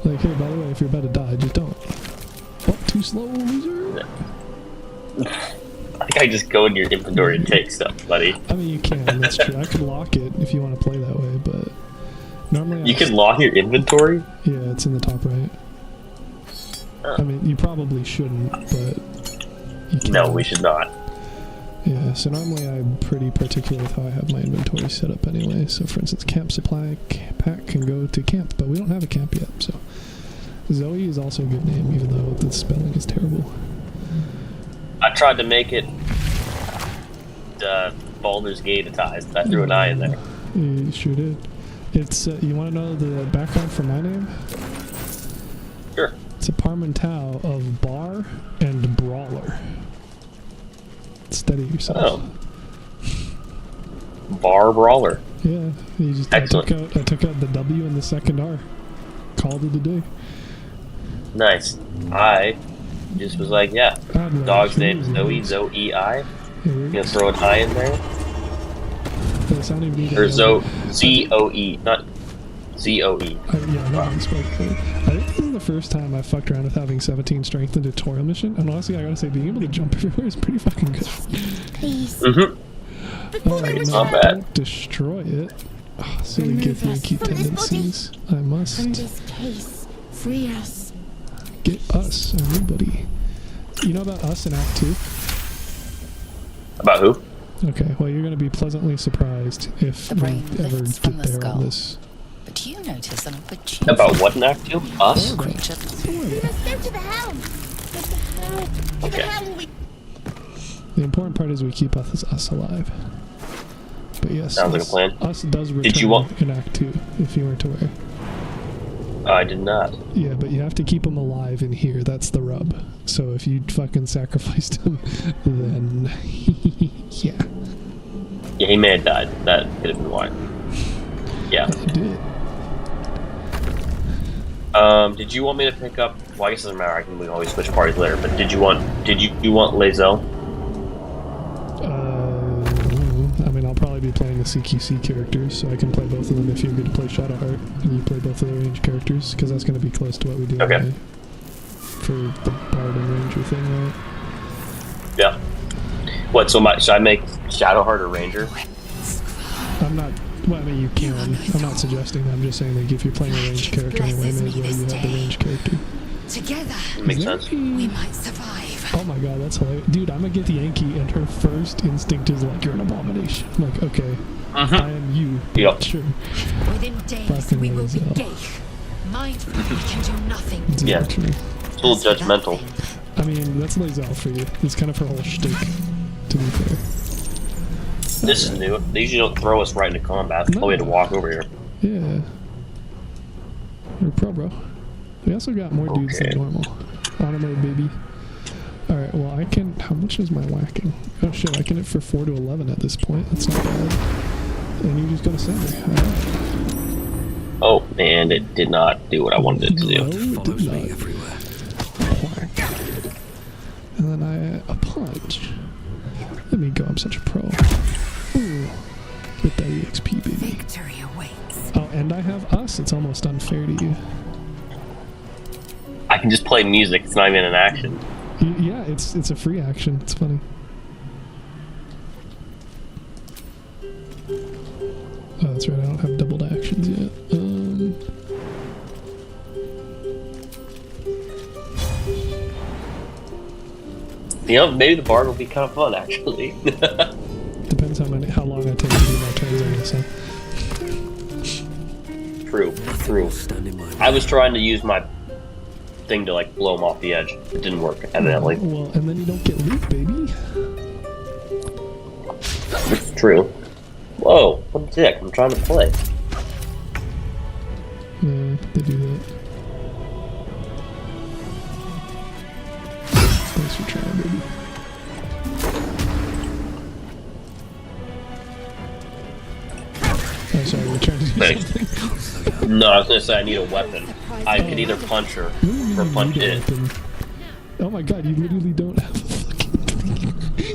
Like, hey, by the way, if you're about to die, just don't. Oh, too slow, loser. I think I just go in your inventory and take stuff, buddy. I mean, you can. That's true. I could lock it if you want to play that way, but normally You can lock your inventory? Yeah, it's in the top right. Oh. I mean, you probably shouldn't, but you can. No, we should not. Yeah, so normally I'm pretty particular with how I have my inventory set up anyway. So for instance, camp supply pack can go to camp, but we don't have a camp yet, so. Zoe is also a good name, even though the spelling is terrible. I tried to make it Baldur's Gate-atized. I threw an eye in there. You sure did. It's, you want to know the background for my name? Sure. It's a Parmentau of bar and brawler. Steady yourself. Oh. Bar Brawler. Yeah, you just Excellent. I took out the W and the second R. Called it a day. Nice. I just was like, yeah. I'd Dog's like name is to- Zoe-I. Yeah, You gonna throw an I in there? that's not even Or Z-O-E, not Z-O-E. Yeah, no, I spoke for it. I think this is the first time I fucked around with having 17 strength in tutorial mission, and honestly, I gotta say, being able to jump everywhere is pretty fucking good. Please. Mm-hmm. It's not bad. Don't destroy it. Oh, silly Remove Gith us Yankee from this body. tendencies. I From must this case, free us. get us, everybody. You know about us in Act 2? About who? Okay, well, you're gonna be pleasantly surprised if The we brain ever lifts from get the there skull. on this. But you notice an opportunity. About what in Act 2? Us? Creature. We must go to the helm. To the helm. To Okay. the helm. We The important part is we keep us alive. But yes, Sounds like a plan. Us does return Did you want- in Act 2, if you weren't aware. I did not. Yeah, but you have to keep them alive in here. That's the rub. So if you fucking sacrificed them, then yeah, Yeah, he may have died. That could have been why. Yeah. I did. Did you want me to pick up? Well, I guess it doesn't matter. We can always switch parties later. But did you want Lae'zel? I mean, I'll probably be playing the CQC characters, so I can play both of them if you're good to play Shadowheart, and you play both of the range characters, because that's going to be close to what we do Okay. anyway. For the Bard and Ranger thing, right? Yeah. What? So should I make Shadowheart a ranger? I'm not. Well, I mean, you can. I'm not suggesting that. I'm just saying that if you're playing a range character anyway, may as well you have the range character. Together, Makes Is there sense. we any- might survive. Oh my god, that's hilarious. Dude, I'm gonna get the Yankee, and her first instinct is like, you're an abomination. I'm like, okay, I am you. but Yep. Sure. Within days, Fucking we will be Lae'zel. Gaith. Mindful, we can do nothing. Yeah. Actually. It's a little As for that judgmental. thing, I mean, that's Lae'zel for you. It's kind of her whole shtick, to be fair. This is new. They usually don't throw us right into combat. Oh, we had to walk over here. Yeah. You're pro, bro. We also got more dudes than normal. Auto mode, baby. Alright, well, I can... How much is my whacking? Oh, shit, I can hit for 4 to 11 at this point. That's not bad. And you just got to center. Alright. Oh, and it did not do what I wanted it to do. No, it Follows did me not. everywhere. Whack. And then a punch. Let me go, I'm such a pro. Ooh. Get that EXP, baby. Victory awaits. Oh, and I have us. It's almost unfair to you. I can just play music. It's not even an action. Yeah, it's a free action. It's funny. Oh, that's right. I don't have doubled actions yet. You know, maybe the bard will be kind of fun, actually. Depends how long I take to do my turns, I guess. True, true. Stand in my way. I was trying to use my thing to like blow him off the edge. It didn't work, evidently. Well, and then you don't get loot, baby. True. Whoa, what the heck? I'm trying to play. Yeah, they do that. Thanks for trying, baby. Oh, sorry, we're trying to do Thanks. something. No, I was gonna say I need a weapon. I could either punch her What do you mean or you punch need a it. weapon? Oh my god, you literally don't have a fucking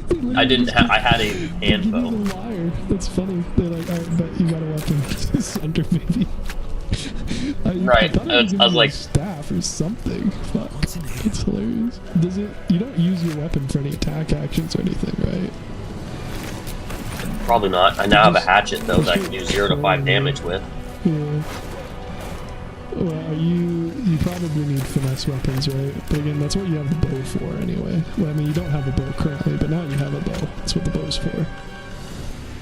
thing. I didn't have. I had a They hand give bow. you the wire. That's funny. They're like, alright, but you got a weapon. Center, baby. Right, thought I was giving you like- a staff or something. Fuck. What's in here? It's hilarious. Does it? You don't use your weapon for any attack actions or anything, right? Probably not. I now have a hatchet though that I can do 0 to 5 damage with. Yeah. Well, you probably need finesse weapons, right? But again, that's what you have the bow for anyway. Well, I mean, you don't have a bow currently, but now you have a bow. That's what the bow's for.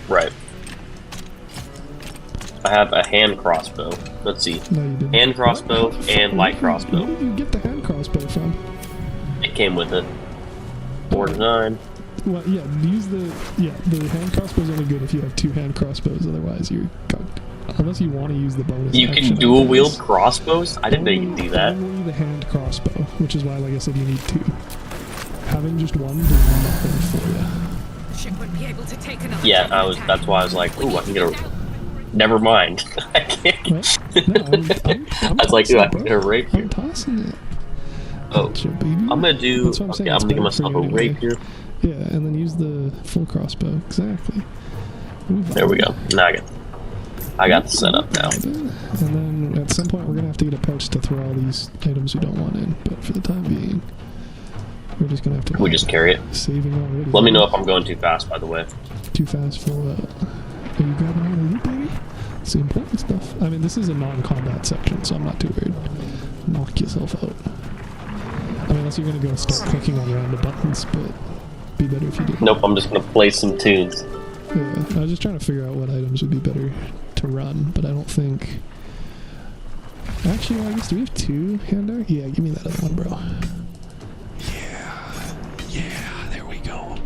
Right. I have a hand crossbow. Let's see. No, you didn't. Hand crossbow What? and light Where crossbow. did you get the hand crossbow from? It came with it. 4 to 9. Well, yeah, the hand crossbow's only good if you have 2 hand crossbows, otherwise you're cocked. Unless you want to use the bonus You action, can I dual wield guess. crossbows? I didn't know you could do that. Only the hand crossbow, which is why, like I said, you need 2. Having just one does nothing for you. Ship won't be able to take another. Yeah, that's why I was like, ooh, I can get a... Never mind. I can't. What? No, I'm I was like, tossing ooh, I it, can bro. get a rapier. I'm tossing it. Oh, Gotcha, baby. I'm gonna do... That's what I'm saying, Okay, I'm it's gonna give better for myself you a anyway. rapier. Yeah, and then use the full crossbow. Exactly. There we go. Now I got the setup now. And then at some point we're gonna have to get a pouch to throw all these items we don't want in. But for the time being, we're just gonna have to. We just carry it. Saving already. Let me know if I'm going too fast, by the way. Too fast for what? Are you grabbing all the loot, baby? It's the important stuff. I mean, this is a non-combat section, so I'm not too worried. Knock yourself out. I mean, unless you're gonna go start clicking on random buttons, but be better if you did. Nope, I'm just gonna play some tunes. Yeah, I was just trying to figure out what items would be better to run, but I don't think... Actually, I guess, do we have 2 hand art? Yeah, give me that other one, bro. Yeah, there we go.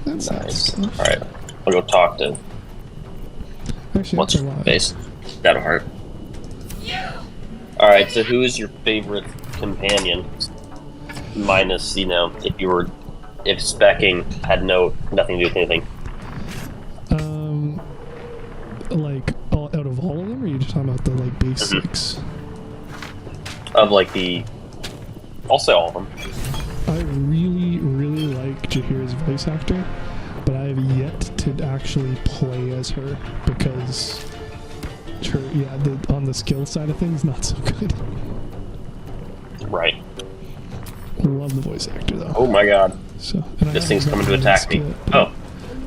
That's Nice. nice. Alright, I'll go talk to... Actually, What's that's a her lot. face? That heart. Alright, so who is your favorite companion? Minus, you know, if specking had nothing to do with anything. Like, out of all of them, or are you just talking about the, like, basics? Of like I'll say all of them. I really, really like Jahir's voice actor, but I have yet to actually play as her because on the skill side of things, not so good. Right. Love the voice actor though. Oh my god. So and I This thing's haven't coming to gotten attack me. to it. Oh.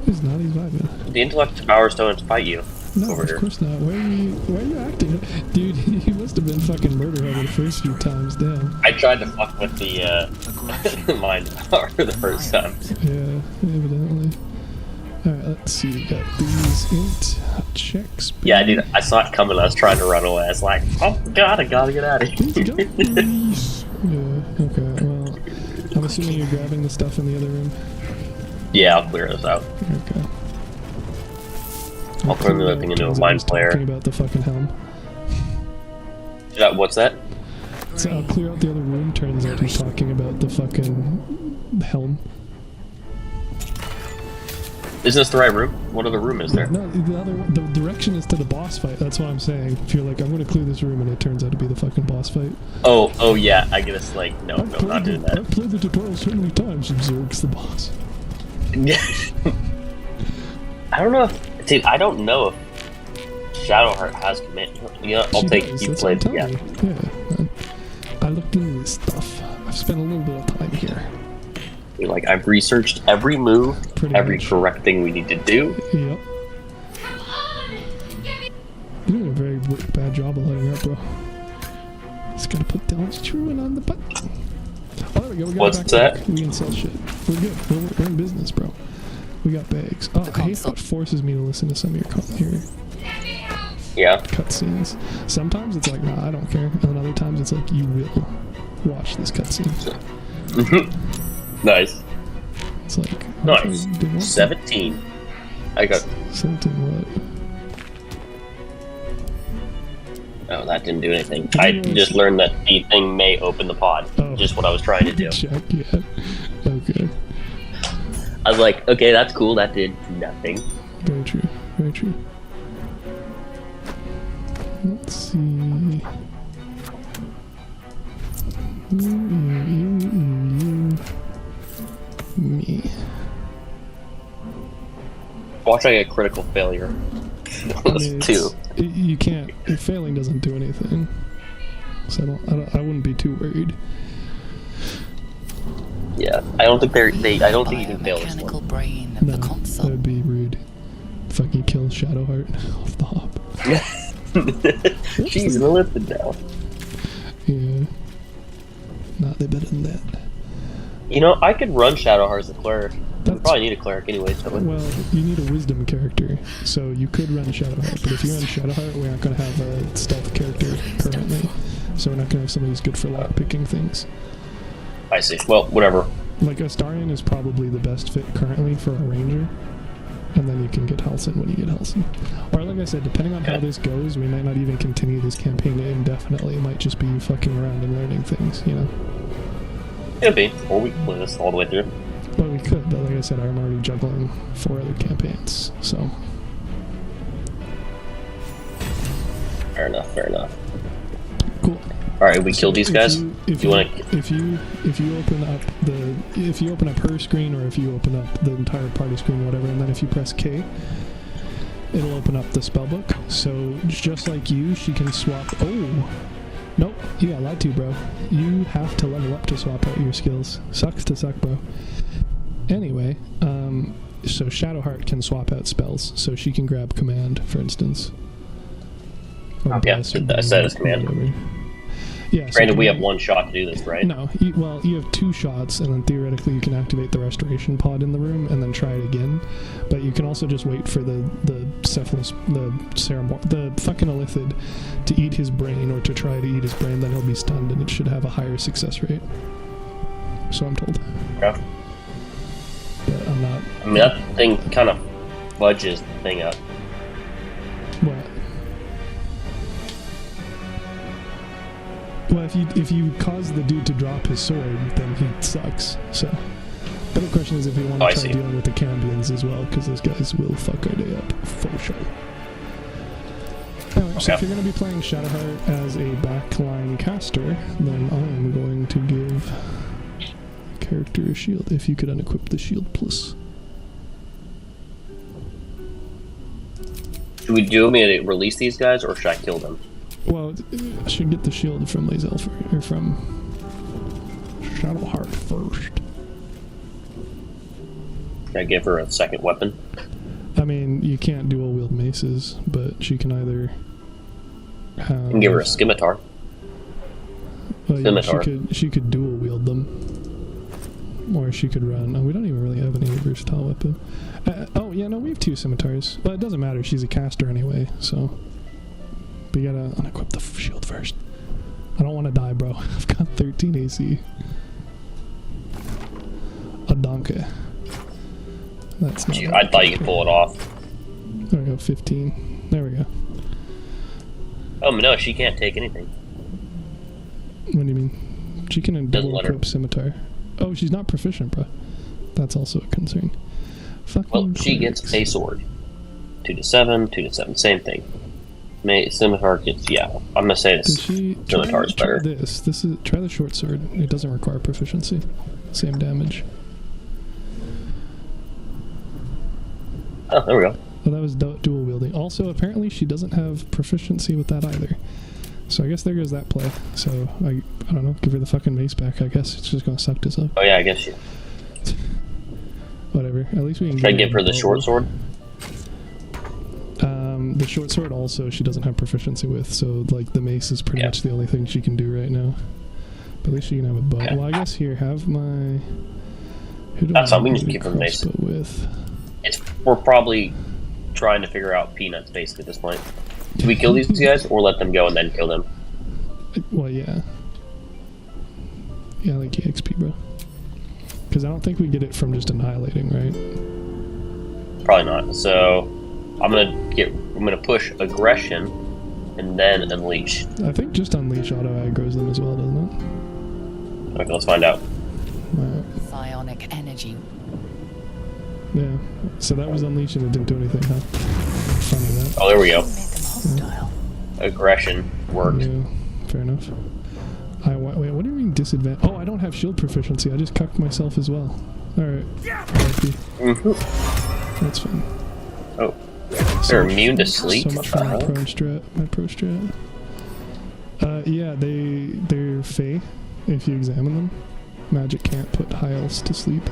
He's not. He's vibing. The intellect devours don't fight you. No, over of here. course not. Why are you acting? Dude, you must have been fucking murder over the first few times. Damn. I tried to fuck with the mind power the first time. Yeah, evidently. Alright, let's see. We got these int checks. Yeah, dude, I saw it coming. I was trying to run away. I was like, oh god, I gotta get out of here. Yeah, okay, well, I'm assuming you're grabbing the stuff in the other room. Yeah, I'll clear this out. Okay. I'll turn the other thing into a mind Talking player. about the fucking helm. What's that? So I'll clear out the other room. Turns out he's talking about the fucking helm. Isn't this the right room? What other room is there? No, the direction is to the boss fight. That's what I'm saying. If you're like, I'm gonna clear this room, and it turns out to be the fucking boss fight. Oh yeah. I guess like no, not doing that. I've played the tutorial so many times. And Zerg's the boss. I don't know if, dude, I don't know if Shadowheart has command. You know, I'll She take does, you that's played. what I'm Yeah. telling you. Yeah, man. I looked into this stuff. I've spent a little bit of time here. Like I've researched every move, Pretty every much. correct thing we need to do. Yep. You're doing a very bad job of lighting up, bro. Just gotta put down screwing on the button. Oh, there we go. We got What's back that? We can sell shit. We're good. We're in business, bro. We got bags. Oh, I hate how it forces me to listen to some of your Yeah. cutscenes. Sometimes it's like, nah, I don't care. And then other times it's like, you will watch this cutscene. Nice. It's like, Nice. 7. 17. I got. 17 what? Oh, that didn't do anything. I just learned that the thing may open the pod. Oh. Just what I was trying to do. Check, yeah. Okay. I was like, okay, that's cool. That did nothing. Very true. Very true. Let's see. Me. Watch I get critical failure. It's- Two. You can't. Failing doesn't do anything. So I wouldn't be too worried. Yeah, I don't think I don't think you can fail this Mechanical one. brain of No, the console. that'd be rude. Fucking kill Shadowheart off the hop. She's lifted now. Yeah. Nah, they're better than that. You know, I could run Shadowheart as a cleric. We That's- probably need a cleric anyway, so Well, you need a wisdom character, so you could run Shadowheart, but if you run Shadowheart, we aren't going to have a stealth character currently, so we're not going to have somebody who's good for lockpicking things. I see. Well, whatever. Like, Astarion is probably the best fit currently for a ranger, and then you can get Halsin when you get Halsin. Or, like I said, depending on how this goes, we might not even continue this campaign indefinitely. It might just be fucking around and learning things, you know? Could be. Or we can play this all the way through. Well, we could, but like I said, I'm already juggling 4 other campaigns, so... Fair enough, fair enough. Cool. Alright, we killed these guys? If you open up her screen, or if you open up the entire party screen, whatever, and then if you press K, it'll open up the spellbook. So just like you, she can swap. Oh, nope, you got lied to, bro. You have to level up to swap out your skills. Sucks to suck, bro. Anyway, so Shadowheart can swap out spells, so she can grab command, for instance. Or Okay, bless, or I said it's command. whatever. Yeah, so Granted, we have command- one shot to do this, right? No, you have 2 shots, and then theoretically you can activate the restoration pod in the room and then try it again. But you can also just wait for the fucking Elithid to eat his brain, or to try to eat his brain. Then he'll be stunned, and it should have a higher success rate. So I'm told. Yeah. But I'm not. I mean, that thing kind of fudges the thing up. What? Well, if you cause the dude to drop his sword, then he sucks. So, but the question is if you want Oh, to I try see. dealing with the Cambions as well, because those guys will fuck our day up for sure. Anyway, so if Okay. you're going to be playing Shadowheart as a backline caster, then I am going to give character a shield. If you could unequip the shield plus. Do you want me to release these guys, or should I kill them? Well, I should get the shield from Lae'zel or from Shadowheart first. Can I give her a second weapon? I mean, you can't dual wield maces, but she can either have... I can give her a scimitar. Well, yeah, scimitar. she could dual wield them, or she could run. Oh, we don't even really have any versatile weapon. Oh yeah, no, we have 2 scimitars. But it doesn't matter. She's a caster anyway, so. But you gotta unequip the shield first. I don't want to die, bro. I've got 13 AC. A donkey. That's not. Gee, I thought you could pull it off. There we go, 15. There we go. Oh no, she can't take anything. What do you mean? She can double equip scimitar. Oh, she's not proficient, bro. That's also a concern. Fucking Well, she clerics. gets a sword. 2 to 7, 2 to 7, same thing. Scimitar gets, yeah. I'm gonna say Does she scimitar is better. try this? Try the short sword. It doesn't require proficiency. Same damage. Oh, there we go. Well, that was dual wielding. Also, apparently, she doesn't have proficiency with that either. So I guess there goes that play. So I don't know. Give her the fucking mace back. I guess it's just gonna suck this up. Oh yeah, I guess she. Whatever. At least we can. Should I give her the short sword? The short sword also she doesn't have proficiency with. So like the mace is pretty much the only thing she can do right now. But at least she can have a bow. Okay. Well, I guess here have my. That's fine. We can just keep her the mace. With. We're probably trying to figure out peanuts basically at this point. Do we kill these guys or let them go and then kill them? Well, yeah. Yeah, like EXP, bro. Because I don't think we get it from just annihilating, right? Probably not. So I'm gonna push aggression and then unleash. I think just unleash auto aggroes them as well, doesn't Okay, let's find out. it? Psionic energy. Yeah. So that was unleash and it didn't do anything, huh? Funny that. Oh, there we go. Made them hostile. Aggression worked. Yeah, fair enough. Wait, what do you mean disadvantage? Oh, I don't have shield proficiency. I just cucked myself as well. Alright. That's fine. Oh, they're immune to sleep. So much for my pro strat. Yeah, they're fey. If you examine them, magic can't put high elves to sleep.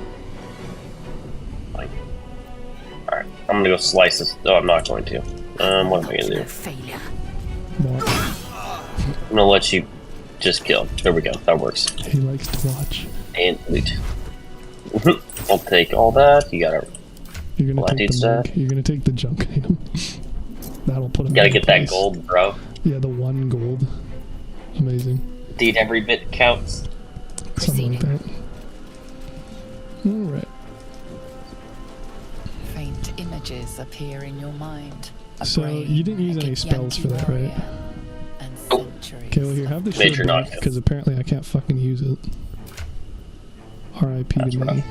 Alright, I'm gonna go slice this. Oh, I'm not going to. What am I gonna do? Failure. I'm gonna let you just kill. There we go. That works. He likes to watch. And loot. I'll take all that. You gotta. You're gonna Well, take dude's the monk. You're gonna take the junk item. That'll put him. You gotta in get place. that gold, bro. Yeah, the 1 gold. Amazing. Indeed, every bit counts. Something like that. Alright. Faint images appear in your mind. A So, brain, you didn't use a any spells for that, warrior, right? And Oh. centuries Okay, well here, have the Made shield sure not back, to. because apparently I can't fucking use it. R.I.P. That's to me. rough.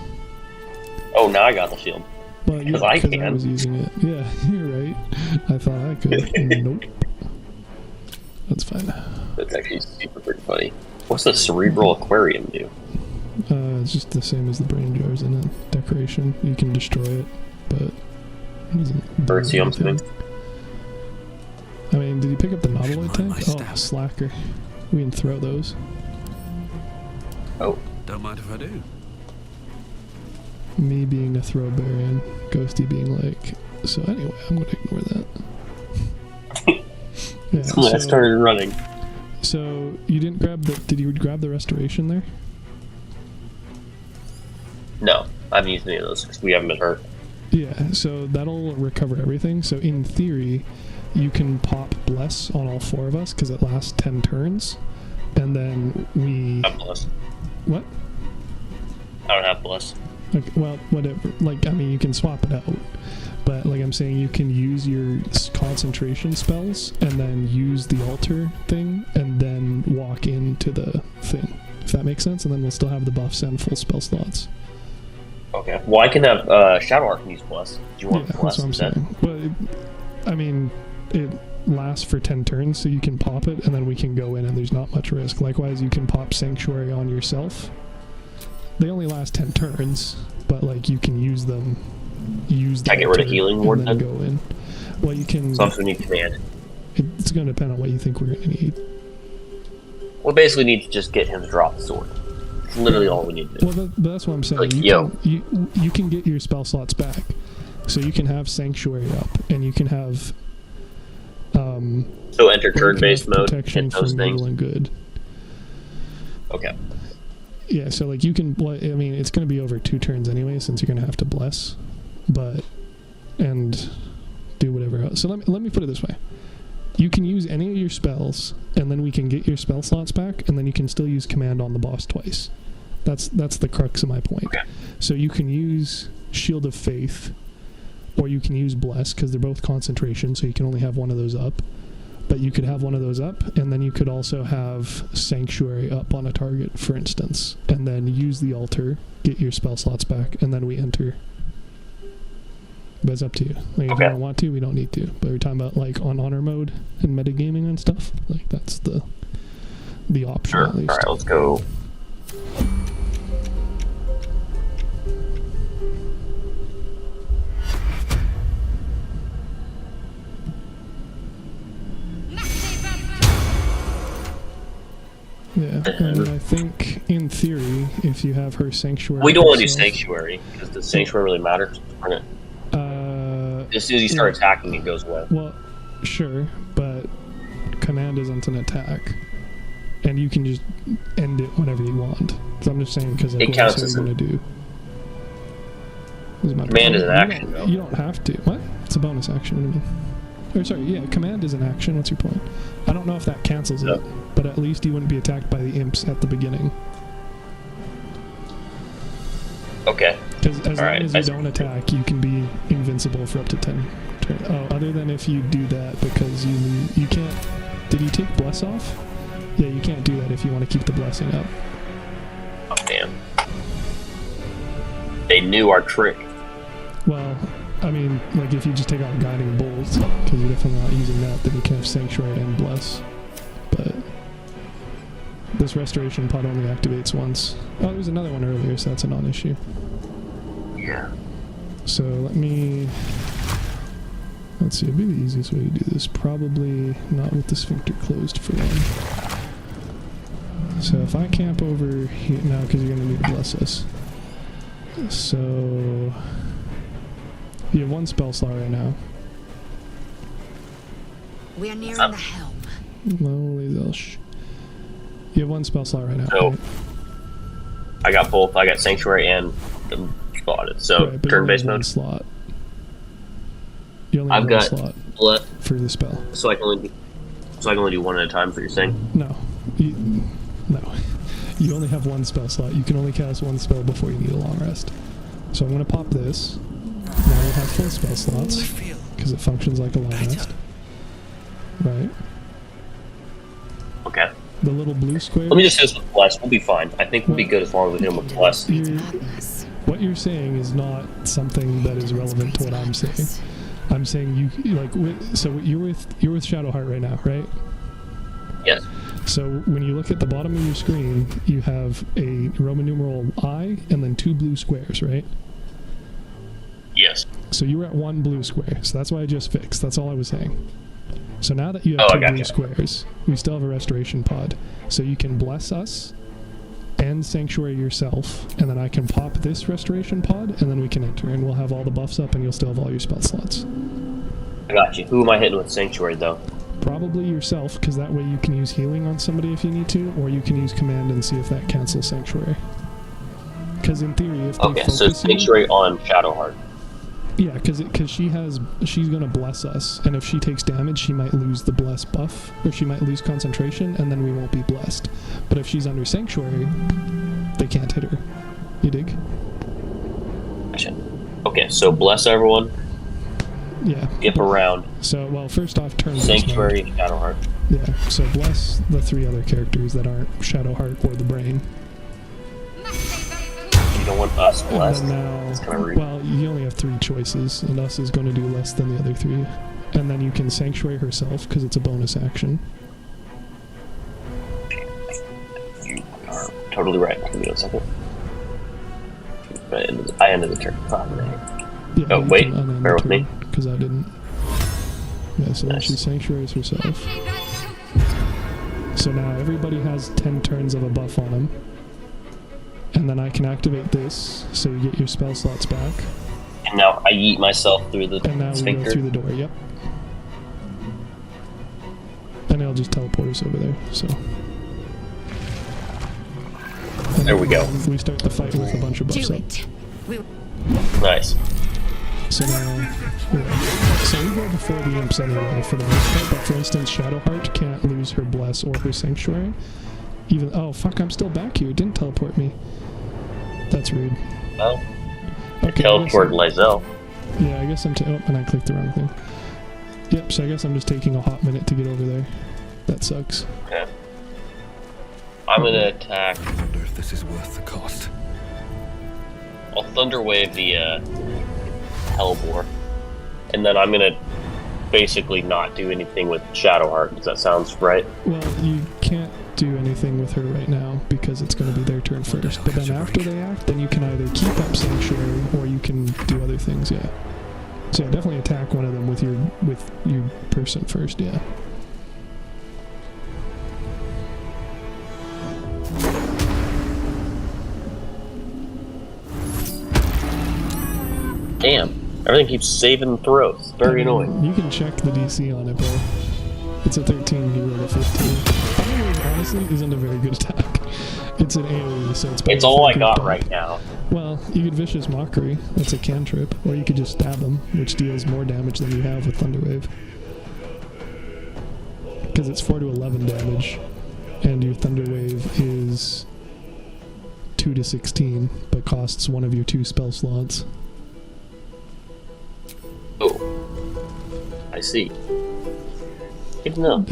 Oh, now I got the shield. Well, yeah, 'Cause I because I can. was using it. Yeah, you're right. I thought I could. Nope. That's fine. That's actually super pretty funny. What's the cerebral aquarium do? It's just the same as the brain jars in it. Decoration. You can destroy it, but it doesn't do Earthsea, I'm anything. assuming. I mean, did you pick up the Nautiloid Find my tank? Oh, staff. slacker. We can throw those. Oh, Don't mind if I do. Me being a throwbarian, Ghosty being like, so anyway, I'm gonna ignore that. Yeah, I started running. so you didn't grab the, did you grab the restoration there? No, I haven't used any of those because we haven't been hurt. Yeah, so that'll recover everything. So in theory, you can pop Bless on all 4 of us because it lasts 10 turns. And then we... I have bless. What? I don't have bless. Okay, well, whatever. Like, I mean, you can swap it out. But, like I'm saying, you can use your concentration spells and then use the altar thing and then walk into the thing. If that makes sense. And then we'll still have the buffs and full spell slots. Okay. Well, I can have Shadow Arc use bless. Do you want Yeah, bless that's what I'm instead? saying. But, I mean, it lasts for 10 turns, so you can pop it, and then we can go in, and there's not much risk. Likewise, you can pop Sanctuary on yourself. They only last 10 turns, but, like, you can use them. Use the I get rid of altar healing and ward then then? go in. Well, you can... So I'm just gonna need command. It's going to depend on what you think we're going to need. We basically need to just get him to drop the sword. It's literally all we need to do. Well, that's what I'm saying. Like, You can get your spell slots back. So you can have Sanctuary up, and you can have... So enter you can turn-based have mode, protection hit those from things. evil and good. Okay. Yeah, so like you can, I mean, it's going to be over 2 turns anyway, since you're going to have to bless, and do whatever else. So let me put it this way: you can use any of your spells, and then we can get your spell slots back, and then you can still use command on the boss twice. That's the crux of my point. Okay. So you can use Shield of Faith or you can use Bless, because they're both concentration, so you can only have one of those up. But you could have one of those up, and then you could also have Sanctuary up on a target, for instance, and then use the altar, get your spell slots back, and then we enter. But it's up to you. Like, if you don't want to, we don't need to. But we're talking about like on honor mode and metagaming and stuff. Like that's the option. Sure. At least. All right, let's go. Yeah, and I think in theory, if you have her Sanctuary, We don't want to do Sanctuary because does Sanctuary really matter? As soon as you start attacking, it goes away. Well, sure, but Command isn't an attack, and you can just end it whenever you want. So I'm just saying because It counts as going to do. Command is an action, though. You don't have to. What? It's a bonus action. What do you mean? Or sorry, yeah, Command is an action. What's your point? I don't know if that cancels it, but at least you wouldn't be attacked by the imps at the beginning. Okay. Because as long as you don't attack, you can be invincible for up to 10 turns. Oh, other than if you do that because you can't... Did you take Bless off? Yeah, you can't do that if you want to keep the blessing up. Oh, damn. They knew our trick. Well, I mean, like if you just take out Guiding Bolt, because you're definitely not using that, then you can have Sanctuary and Bless. But this Restoration pod only activates once. Oh, there was another one earlier, so that's a non-issue. Yeah. So let's see, it'd be the easiest way to do this. Probably not with the Sphincter closed for one. So if I camp over here now, because you're going to need to bless us. So you have one spell slot right now. We are nearing the helm. Holy Zelsh. You have one spell slot right now. So right? I got both. I got Sanctuary and the spotted. So Right, but turn-based you only have one mode. slot. You only I've have got one slot Bless, for the spell. so I can only do one at a time. For your saying? No. No. You only have one spell slot. You can only cast one spell before you need a long rest. So I'm going to pop this. Now we'll have full spell slots, because it functions like a long rest. Right. Okay. The little blue square. Let me just hit us with Bless. We'll be fine. I think we'll be good as long as we hit him with Bless. What you're saying is not something that is relevant to what I'm saying. I'm saying you like so you're with Shadowheart right now, right? Yes. So when you look at the bottom of your screen, you have a Roman numeral I and then 2 blue squares, right? Yes. So you were at 1 blue square, so that's why I just fixed. That's all I was saying. So now that you have 2 blue squares, we still have a restoration pod. So you can bless us and Sanctuary yourself, and then I can pop this restoration pod, and then we can enter, and we'll have all the buffs up, and you'll still have all your spell slots. I got you. Who am I hitting with Sanctuary, though? Probably yourself, because that way you can use healing on somebody if you need to, or you can use command and see if that cancels Sanctuary. Because in theory, if they focus so Sanctuary on Shadowheart. Yeah, because she's gonna bless us, and if she takes damage, she might lose the bless buff, or she might lose concentration, and then we won't be blessed. But if she's under Sanctuary, they can't hit her. You dig? Gotcha. Okay, so bless everyone. Yeah. Skip around. So, well, first off, turn Sanctuary, Shadowheart. Yeah, so bless the 3 other characters that aren't Shadowheart or the Brain. You don't want us blessed. And now, That's kind of rude. well, you only have 3 choices, and us is going to do less than the other 3. And then you can Sanctuary herself, because it's a bonus action. You are totally right. Give me a second. I ended the turn. Oh, man. Yeah, Oh, wait. Bear with me. Because I didn't. Yeah, so then she Sanctuaries herself. So now everybody has 10 turns of a buff on them. And then I can activate this, so you get your spell slots back. And now I yeet myself through the And now we sphincter. go through the door, yep. And I'll just teleport us over there, so. And There we go. We start the fight with a bunch of buffs up. Nice. So now, so we go before the imps anyway for the most part, but for instance, Shadowheart can't lose her bless or her Sanctuary. Even, oh fuck, I'm still back here, it didn't teleport me. That's rude. Well, Okay, teleport Lizelle. Yeah, I guess I'm. Oh, and I clicked the wrong thing. Yep. So I guess I'm just taking a hot minute to get over there. That sucks. Okay. I'm gonna attack. I wonder if this is worth the cost. I'll Thunder Wave the Hellbore, and then I'm gonna basically not do anything with Shadowheart. Does that sound right? Well, you can't do anything with her right now because it's going to be their turn first. But then after they act, then you can either keep up Sanctuary or you can do other things. Yeah. So yeah, definitely attack one of them with your person first. Yeah. Damn. Everything keeps saving throws. Very annoying. You can check the DC on it, bro. It's a 13, you roll a 15. Thunderwave, honestly, isn't a very good attack. It's an AoE, so it's better. It's all I for got grouped up. right now. Well, you could Vicious Mockery. That's a cantrip. Or you could just stab him, which deals more damage than you have with Thunderwave. Because it's 4 to 11 damage, and your Thunderwave is 2 to 16, but costs one of your 2 spell slots. Oh. I see. Good to know.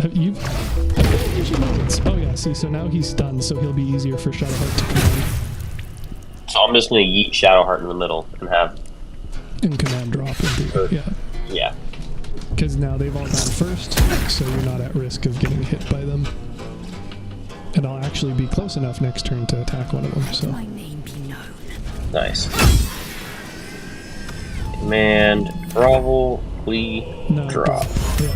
Oh yeah, see, so now he's stunned, so he'll be easier for Shadowheart to command. So I'm just gonna yeet Shadowheart in the middle and have... And command drop into yeah. Yeah. Because now they've all gone first, so you're not at risk of getting hit by them. And I'll actually be close enough next turn to attack one of them, so... My name be known. Nice. Command, probably drop. Yeah.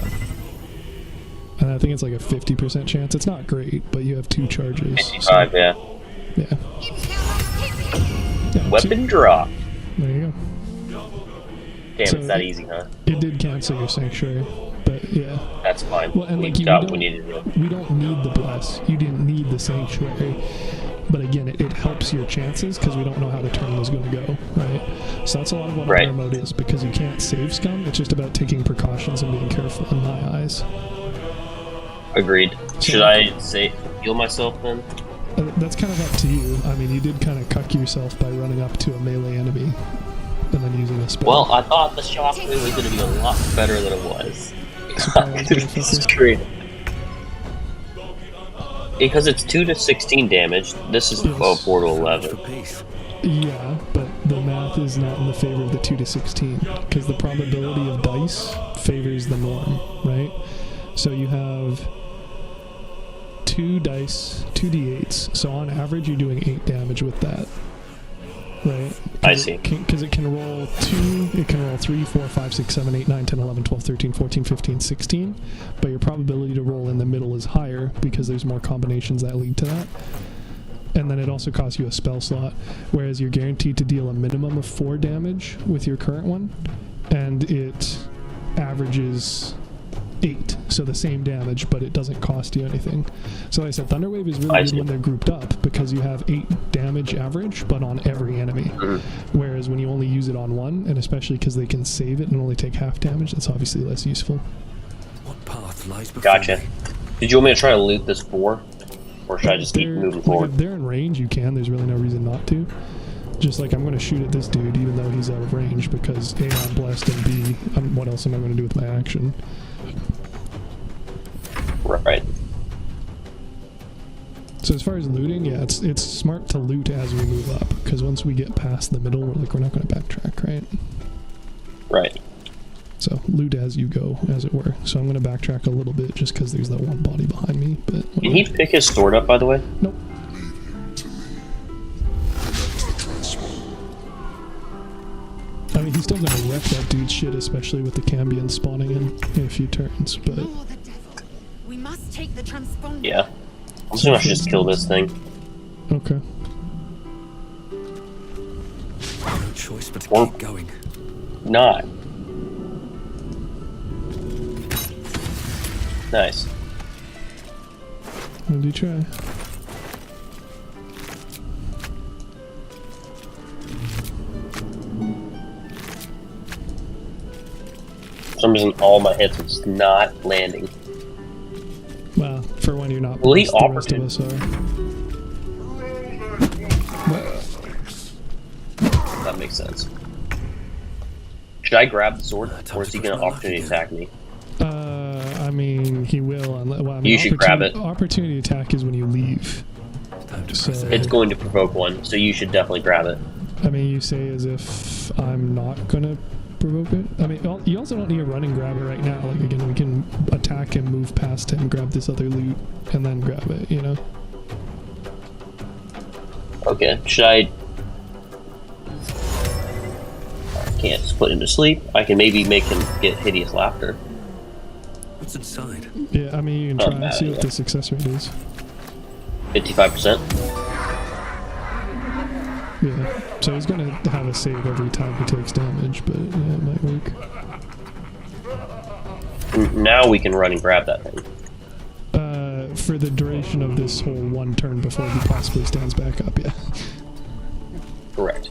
And I think it's like a 50% chance. It's not great, but you have 2 charges. 55, yeah. Yeah. Yeah, Weapon drop. There you go. Damn, So it's that easy, huh? It did cancel your Sanctuary, but yeah. That's fine. Well, and we like you got don't, what we needed to do. we don't need the Bless. You didn't need the Sanctuary. But again, it helps your chances because we don't know how the turn was going to go, right? So that's a lot of what our mode is, because you can't save scum. It's just about taking precautions and being careful in my eyes. Agreed. Should I heal myself then? That's kind of up to you. I mean, you did kind of cuck yourself by running up to a melee enemy and then using a spell. Well, I thought the shockwave was going to be a lot better than it was. Straight. Because it's 2 to 16 damage, this is 4 to 11. Yeah, but the math is not in the favor of the 2 to 16, because the probability of dice favors the norm, right? So you have 2 dice, 2 d8s, so on average you're doing 8 damage with that, right? I see. Because it can roll 2, it can roll 3, 4, 5, 6, 7, 8, 9, 10, 11, 12, 13, 14, 15, 16, but your probability to roll in the middle is higher because there's more combinations that lead to that. And then it also costs you a spell slot, whereas you're guaranteed to deal a minimum of 4 damage with your current one, and it averages 8, so the same damage, but it doesn't cost you anything. So like I said, Thunderwave is really good when they're grouped up, because you have 8 damage average, but on every enemy. Whereas when you only use it on one, and especially because they can save it and only take half damage, that's obviously less useful. What path lies before Gotcha. me? Did you want me to try to loot this 4? Or should I just keep moving forward? If they're in range, you can. There's really no reason not to. Just like, I'm going to shoot at this dude, even though he's out of range, because A, I'm blessed, and B, what else am I going to do with my action? Right. So as far as looting, yeah, it's smart to loot as we move up, because once we get past the middle, we're not going to backtrack, right? Right. So loot as you go, as it were. So I'm going to backtrack a little bit, just because there's that one body behind me. But can he pick his sword up, by the way? Nope. I mean, he's still going to wreck that dude's shit, especially with the Cambion spawning in a few turns, but... Oh, the devil. We must take the transponder. Yeah. I'm assuming I should just kill this thing. Okay. No choice but to Or keep going. not. Nice. What did you try? For some reason, all my hits are just not landing. Well, for when you're not, Well, he the rest of us are. That makes sense. Should I grab the sword, or is he going to opportunity attack me? I mean, he will. Well, I mean, You should grab it. Opportunity attack is when you leave. So, It's going to provoke one, so you should definitely grab it. I mean, you say as if I'm not gonna provoke it. I mean, you also don't need a running grab it right now. Like, again, we can attack him, move past him, grab this other loot, and then grab it, you know? Okay, should I can't just put him to sleep. I can maybe make him get hideous laughter. What's inside? Yeah, I mean, you can try and see what the success rate is. 55%. Yeah, so he's gonna have a save every time he takes damage, but yeah, it might work. Now we can run and grab that thing. For the duration of this whole one turn before he possibly stands back up, yeah. Correct.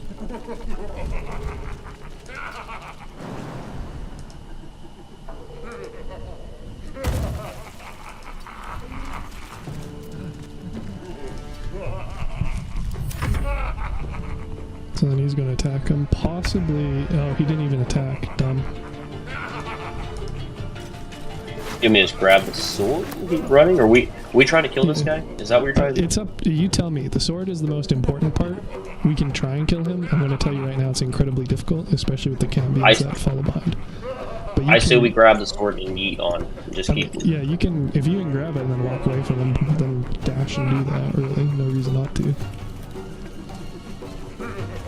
So then he's gonna attack him, possibly... Oh, he didn't even attack, dumb. You may just grab the sword and keep running, or we trying to kill this guy? Is that what you're trying to do? It's up, you tell me. The sword is the most important part. We can try and kill him. I'm gonna tell you right now it's incredibly difficult, especially with the Cambions that follow behind. But I say we grab the sword and yeet on, and just keep... Yeah, you can, if you can grab it and then walk away from him, then dash and do that, really. No reason not to.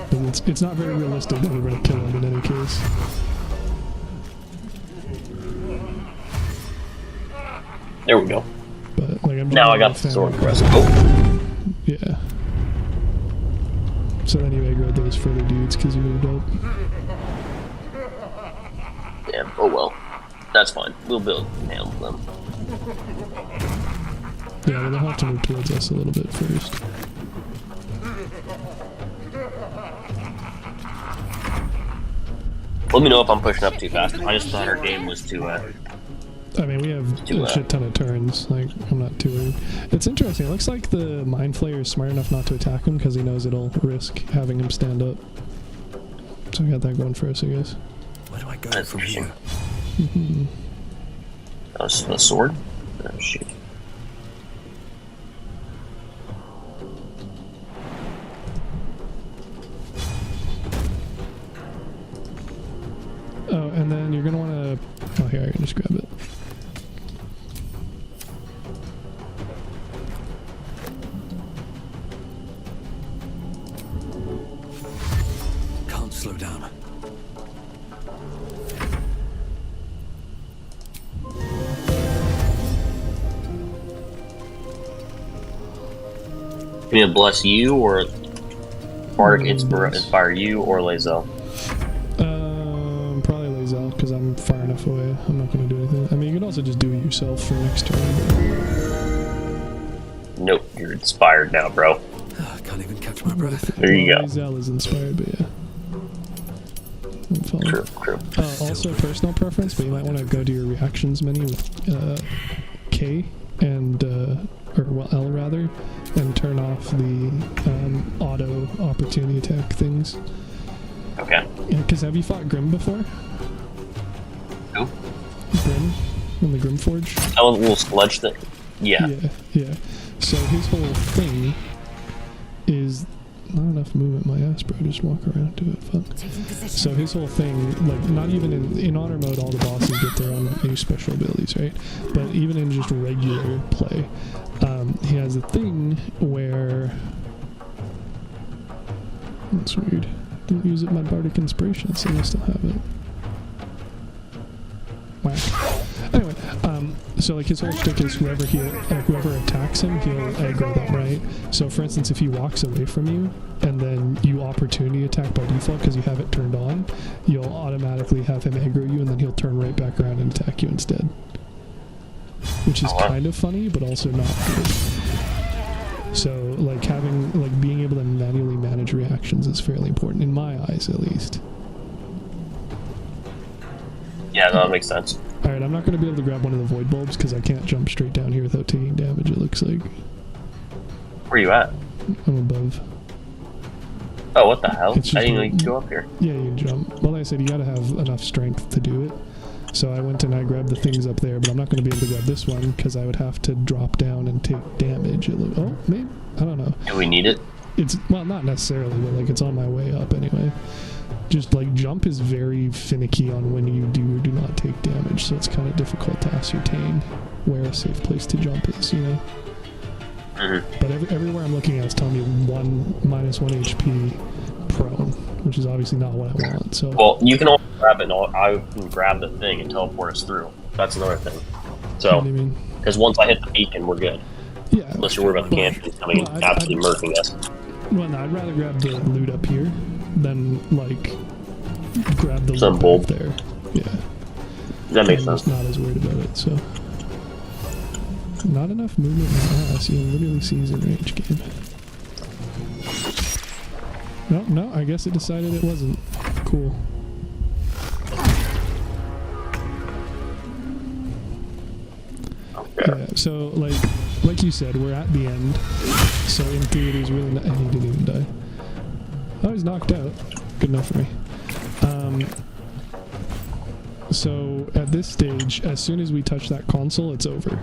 But it's not very realistic that we're gonna kill him in any case. There we go. But, like, now I got the sword and rest. Oh. Yeah. So then you aggroed those further dudes because you moved up. Yeah, oh well. That's fine. We'll build and handle them. Yeah, they'll have to move towards us a little bit first. Let me know if I'm pushing up too fast. I just thought our game was too, I mean, we have a shit ton of turns. Like, I'm not too worried. It's interesting. It looks like the Mind Flayer is smart enough not to attack him because he knows it'll risk having him stand up. So we got that going for us, I guess. Where do I go That's from here? a sword? Oh, shit. Oh, and then you're going to want to... Oh, here, I can just grab it. Can't slow down. Can you bless you, or Bardic inspire you, or Lae'zel? Probably Lae'zel, because I'm far enough away. I'm not going to do anything. I mean, you can also just do it yourself for next turn. Nope, you're inspired now, bro. I can't even catch my breath. There you go. Lae'zel is inspired, but yeah. True. Also, personal preference, but you might want to go to your reactions menu with K and or well, L rather, and turn off the auto opportunity attack things. Okay. Yeah, because have you fought Grim before? Who? Grim in the Grim Forge. That one little sludge thing. Yeah. Yeah. So his whole thing is not enough movement. My ass, bro. Just walk around, do it. Fuck. So his whole thing, like, not even in honor mode, all the bosses get their own new special abilities, right? But even in just regular play, he has a thing where that's weird. Didn't use it my Bardic Inspiration, so I still have it. Whack. Anyway, so like his whole shtick is whoever attacks him, he'll aggro them, right? So for instance, if he walks away from you and then you opportunity attack by default because you have it turned on, you'll automatically have him aggro you and then he'll turn right back around and attack you instead. Which is kind of funny, but also not good. So like being able to manually manage reactions is fairly important, in my eyes at least. Yeah, no, that makes sense. Alright, I'm not going to be able to grab one of the void bulbs because I can't jump straight down here without taking damage, it looks like. Where you at? I'm above. Oh, what the hell? I It's just didn't know a- you could go up here. Yeah, you can jump. Well, like I said, you gotta have enough strength to do it. So I went and I grabbed the things up there, but I'm not going to be able to grab this one because I would have to drop down and take damage. Oh, maybe? I don't know. Do we need it? It's, well, not necessarily, but like it's on my way up anyway. Just like jump is very finicky on when you do or do not take damage, so it's kind of difficult to ascertain where a safe place to jump is, you know? But everywhere I'm looking at is telling me -1 HP prone, which is obviously not what I want. So Well, you can also grab it, and I can grab the thing and teleport us through. That's another thing. what So, do you mean? because once I hit the beacon, we're good. Yeah. Unless you're worried about the Well, campions coming and well, absolutely murking us. Well, no, I'd rather grab the loot up here than like grab the Some loot bulb. up there. Yeah. That makes I'm sense. just not as worried about it. So, not enough movement in my ass. You can literally see he's in range game. No, I guess it decided it wasn't. Cool. Okay. Yeah, so like you said, we're at the end. So in theory, there's really not. And he didn't even die. Oh, he's knocked out. Good enough for me. So at this stage, as soon as we touch that console, it's over.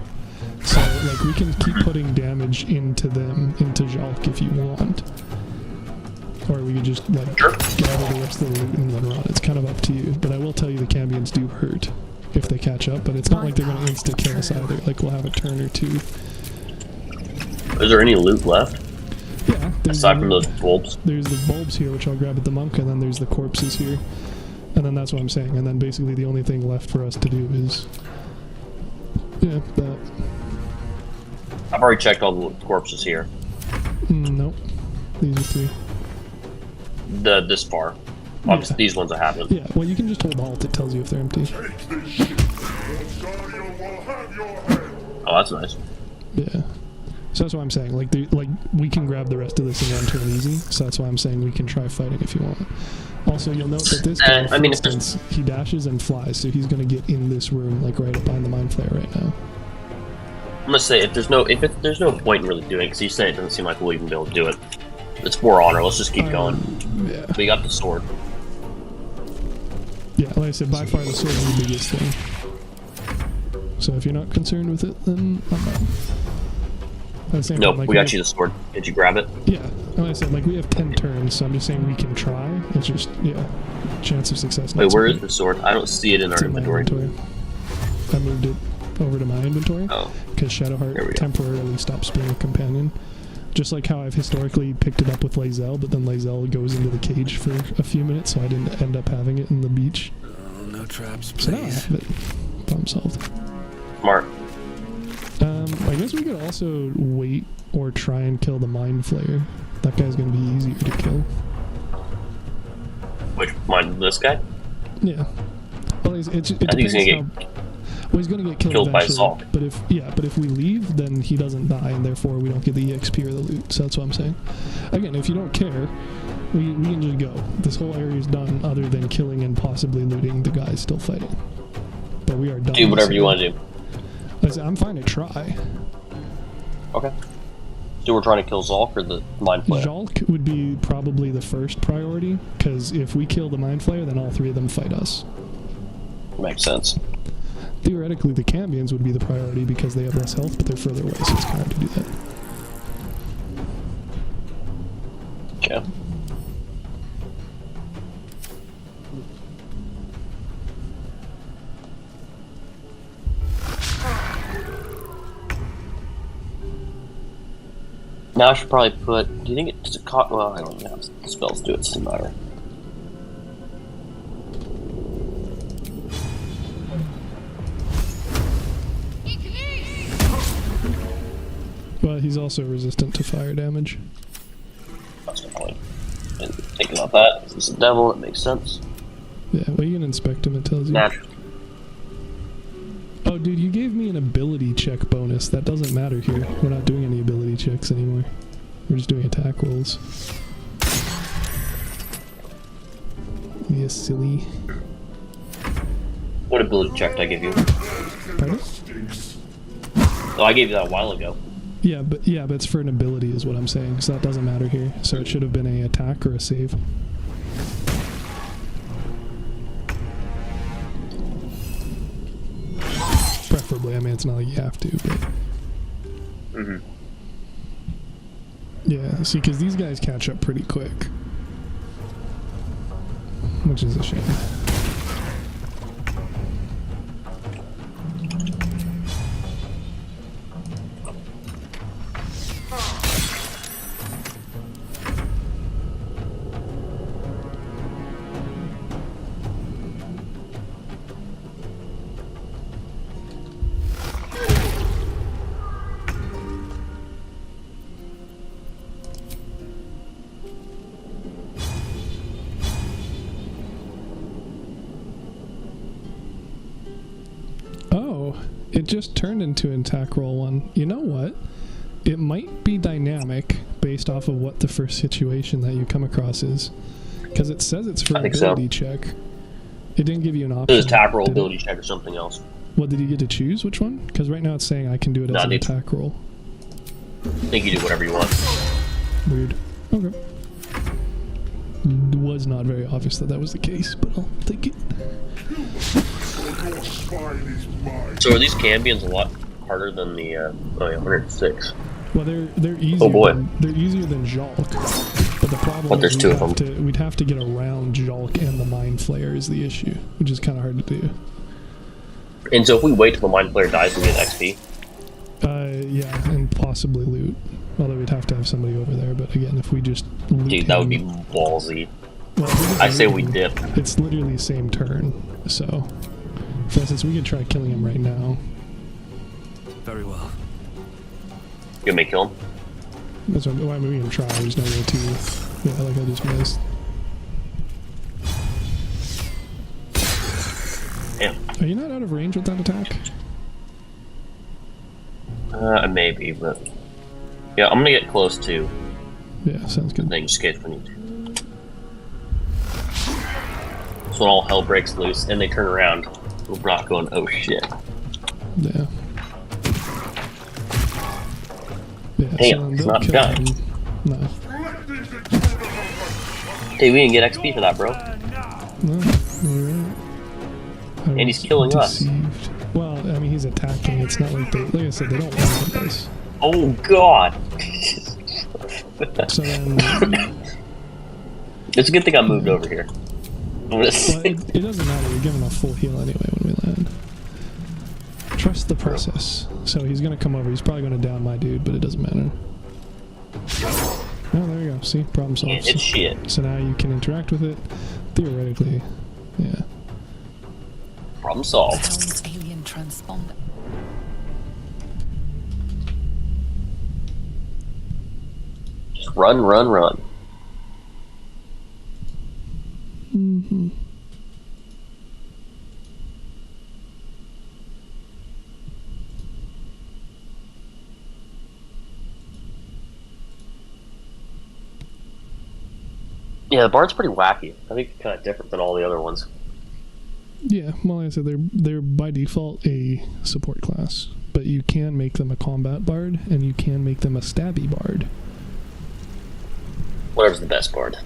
So like we can keep putting damage into them, into Jalk if you want. Or we could just like gather the rest of the loot and then run. It's kind of up to you. But I will tell you the Cambions do hurt if they catch up, but it's not like they're going to insta-kill us either. Like we'll have a turn or two. Is there any loot left? Yeah. Aside from those bulbs? There's the bulbs here, which I'll grab at the monk, and then there's the corpses here. And then that's what I'm saying. And then basically the only thing left for us to do is... Yeah, that. I've already checked all the corpses here. Nope. These are 3. This far. Obviously, these ones I haven't. Yeah, well you can just hold Alt, it tells you if they're empty. Oh, that's nice. Yeah. So that's what I'm saying. Like, we can grab the rest of this in one turn easy. So that's why I'm saying we can try fighting if you want. Also, you'll note that this guy, for instance, he dashes and flies, so he's going to get in this room, like right up behind the Mind Flayer right now. I'm gonna say there's no point in really doing it because you say it doesn't seem like we'll even be able to do it. It's for honor. Let's just keep going. Yeah. We got the sword. Yeah, like I said, by far the sword is the biggest thing. So if you're not concerned with it, then I'm not. At the same Nope, time, like, we got you the sword. Did you grab it? Yeah, like I said, like we have 10 turns, so I'm just saying we can try. It's just, yeah, chance of success. Wait, where is the sword? I don't see it in our It's in my inventory. I moved it over to my inventory Oh. because Shadowheart temporarily stops being a companion. Just like how I've historically picked it up with Lae'zel, but then Lae'zel goes into the cage for a few minutes, so I didn't end up having it in the beach. Oh, no traps, please. So now I have it. Problem solved. Smart. I guess we could also wait or try and kill the Mind Flayer. That guy's gonna be easier to kill. Which one? This guy? Yeah. Well, it I think he's depends gonna how... Well, he's gonna get killed by eventually. Zalk. But if we leave, then he doesn't die, and therefore we don't get the EXP or the loot. So that's what I'm saying. Again, if you don't care, we can just go. This whole area is done, other than killing and possibly looting the guys still fighting. But we are done. Do whatever you want to do. Like I said, I'm fine to try. Okay. So we're trying to kill Zalk or the Mind Flayer? Jalk would be probably the first priority, because if we kill the Mind Flayer, then all 3 of them fight us. Makes sense. Theoretically, the Cambions would be the priority because they have less health, but they're further away, so it's kind of hard to do that. Okay. Now I should probably put. Do you think it does it cost? Well, I don't know. The spells do it. Doesn't matter. But he's also resistant to fire damage. That's my point. Didn't think about that. If he's a devil, it makes sense. Yeah, well, you can inspect him, it tells you. Natural. Oh, dude, you gave me an ability check bonus. That doesn't matter here. We're not doing any ability checks anymore. We're just doing attack rolls. Yes, silly. What ability check did I give you? Pardon? Oh, I gave you that a while ago. Yeah, but it's for an ability is what I'm saying, so that doesn't matter here. So it should have been a attack or a save. Preferably, I mean, it's not like you have to, but... Mm-hmm. Yeah, see, because these guys catch up pretty quick. Which is a shame. It just turned into an attack roll one. You know what? It might be dynamic based off of what the first situation that you come across is. Because it says it's for an ability check. It didn't give you an option. It was attack roll, ability check, or something else. What, did you get to choose which one? Because right now it's saying I can do it as an attack roll. I think you do whatever you want. Weird. Okay. It was not very obvious that was the case, but I'll take it. So are these Cambions a lot harder than the 106? Well, they're easier. Oh boy. They're easier than Jolk. But the problem But there's is two of them. we'd have to get around Jolk and the Mind Flayer is the issue, which is kind of hard to do. And so if we wait till the Mind Flayer dies, we get XP? Yeah, and possibly loot. Although we'd have to have somebody over there, but again, if we just loot Dude, that would be ballsy. Well, I say we dip. It's literally the same turn, so... For instance, we could try killing him right now. Very well. You want me to kill him? That's what, well, I mean, we can try, there's no way to... Yeah, like I just missed. Damn. Are you not out of range with that attack? Maybe, but... Yeah, I'm gonna get close to... Yeah, sounds good. Then just get if we need to. So when all hell breaks loose and they turn around, we're not going, oh shit. Yeah. Yeah, damn, it's not dying. No. Hey, we didn't get XP for that, bro. No, you're right. And he's killing us. Well, I mean, he's attacking. It's not like they, like I said, they don't want this. Oh god. So then, it's a good thing I moved over here. well, it doesn't matter. You're giving a full heal anyway when we land. Trust the process. So he's gonna come over. He's probably gonna down my dude, but it doesn't matter. Oh, there you go. See, problem solved. It's shit. So now you can interact with it. Theoretically, yeah. Problem solved. Helm's alien transponder. Just run, run, run. Mm-hmm. Yeah, the Bard's pretty wacky. I think it's kind of different than all the other ones. Yeah, well, like I said, they're by default a support class, but you can make them a combat bard, and you can make them a stabby bard. Whatever's the best Bard.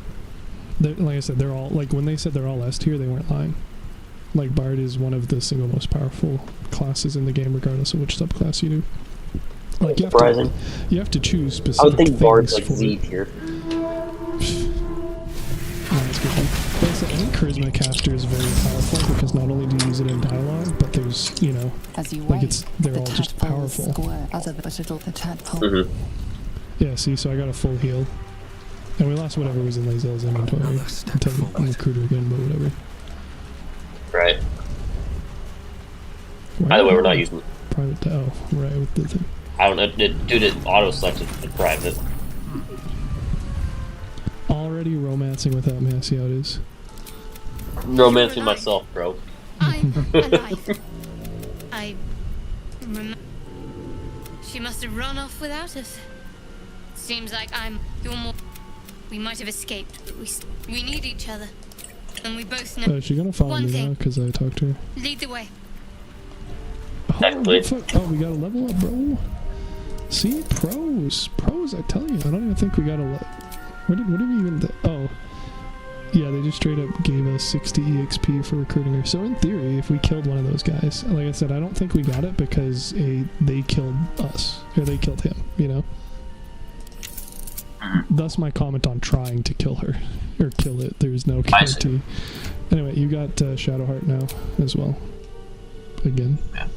Like I said, they're all, like, when they said they're all S tier, they weren't lying. Like, bard is one of the single most powerful classes in the game, regardless of which subclass you do. Like, Surprising. You have to choose specific I would think Bard's things like for Z it. tier. That's good. Like I said, any charisma caster is very powerful because not only do you use it in dialogue, but there's, you know, As you like wait, they're the all just tadpoles powerful. squirt other but little the tadpole. Mm-hmm. Yeah, see, so I got a full heal. And we lost whatever was in Lazel's inventory Another step until forward. recruiter again, but whatever. Right. Why By the way, not we're not using... private. Oh, right, with the thing. I don't know. Dude, it auto-selected the private. Already romancing without me, I see how it is. Romancing myself, bro. I'm alive. She must have run off without us. Seems like you're more. We might have escaped, but we need each other, and we both know. Is she gonna follow One me thing. now because I talked to her? Lead the way. Oh, Technically. what the fuck? Oh, we got a level up, bro. See, pros, I tell you, I don't even think we got a lot. What did we even? Oh, yeah, they just straight up gave us 60 EXP for recruiting her. So in theory, if we killed one of those guys, like I said, I don't think we got it because they killed us or they killed him. You know. Thus my comment on trying to kill her or kill it. There's no guarantee. Anyway, you got Shadowheart now as well. Again. Yeah.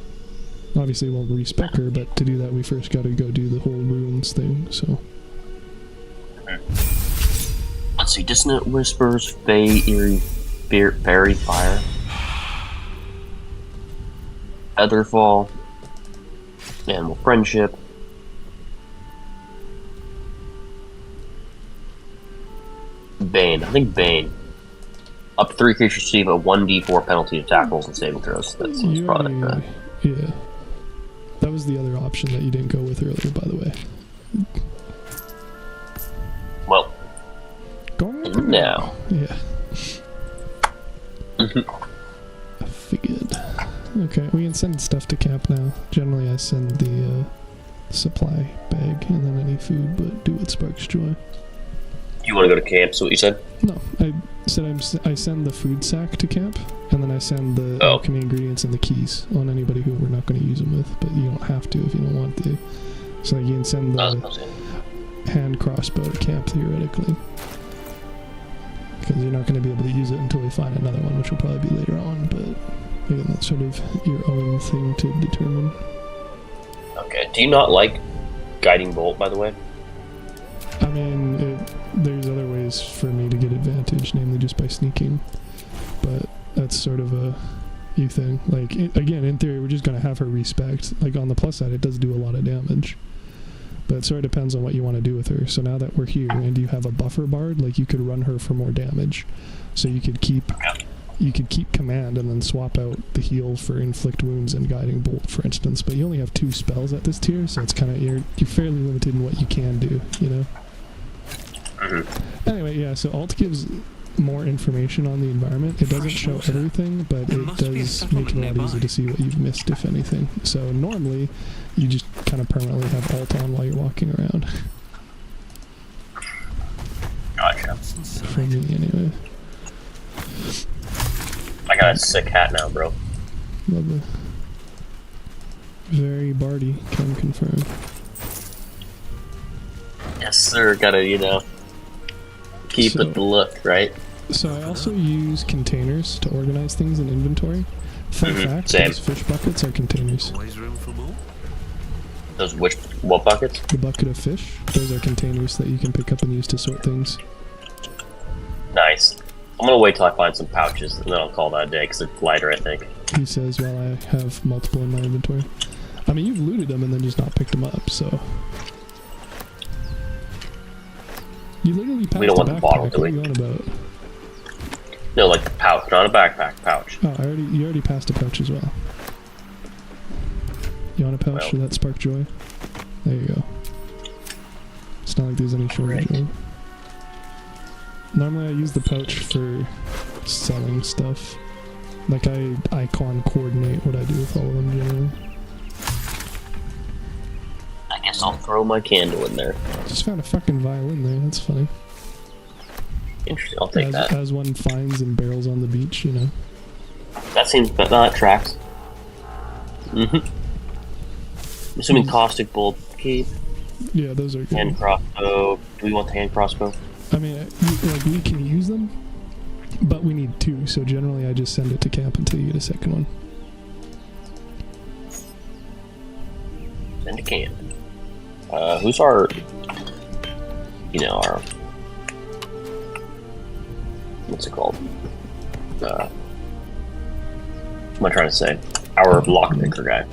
Obviously, we'll respec her, but to do that, we first got to go do the whole runes thing, so... Let's see, Dissonant Whispers, Fey, Eerie, Fairy Fire, Featherfall, Animal Friendship, Bane. I think Bane. Up to 3 creatures receive a 1d4 penalty to attack rolls and saving throws. That seems probably like that. Yeah. That was the other option that you didn't go with earlier, by the way. Well, going now. Yeah. I figured. Okay, we can send stuff to camp now. Generally, I send the supply bag and then any food, but do what sparks joy. You want to go to camp, so what you said? No, I said I send the food sack to camp, and then I send the alchemy ingredients and the keys on anybody who we're not going to use them with, but you don't have to if you don't want to. So you can send the hand crossbow to camp, theoretically. Because you're not going to be able to use it until we find another one, which will probably be later on, but again, that's sort of your own thing to determine. Okay, do you not like Guiding Bolt, by the way? I mean, there's other ways for me to get advantage, namely just by sneaking, but that's sort of a you thing. Like, again, in theory, we're just going to have her respect. Like, on the plus side, it does do a lot of damage, but it sort of depends on what you want to do with her. So now that we're here, and you have a buffer bard, like, you could run her for more damage, so you could keep command and then swap out the heal for inflict wounds and guiding bolt, for instance, but you only have 2 spells at this tier, so it's kind of, you're fairly limited in what you can do, you know? Anyway, yeah, so alt gives more information on the environment. It doesn't show everything, but it does make it a lot easier to see what you've missed, if anything. So normally, you just kind of permanently have alt on while you're walking around. Gotcha. For me, anyway. I got a sick hat now, bro. Lovely. Very bardy, can confirm. Yes, sir. Gotta, keep it the look, right? So I also use containers to organize things in inventory. Fun fact, same. those fish buckets are containers. Always room for more. What buckets? The bucket of fish, those are containers that you can pick up and use to sort things. Nice. I'm gonna wait till I find some pouches, and then I'll call that a day, because it's lighter, I think. He says while I have multiple in my inventory. I mean, you've looted them and then just not picked them up, so... You literally passed We don't a want the backpack. bottle, do What are we? you on about? No, like the pouch, not a backpack, pouch. Oh, you already passed a pouch as well. You want a pouch for that spark joy? There you go. It's not like there's any shortage of them. Normally I use the pouch for selling stuff. Like I icon coordinate what I do with all of them generally. I guess I'll throw my candle in there. Just found a fucking violin there, that's funny. Interesting, I'll take that. As one finds in barrels on the beach, you know. That seems, that tracks. I'm assuming caustic bolt keep. Yeah, those are good. Hand crossbow. Do we want the hand crossbow? I mean, like, we can use them, but we need 2, so generally I just send it to camp until you get a second one. Send to camp. Who's our... our... What's it called? What am I trying to say? Our lockpicker guy.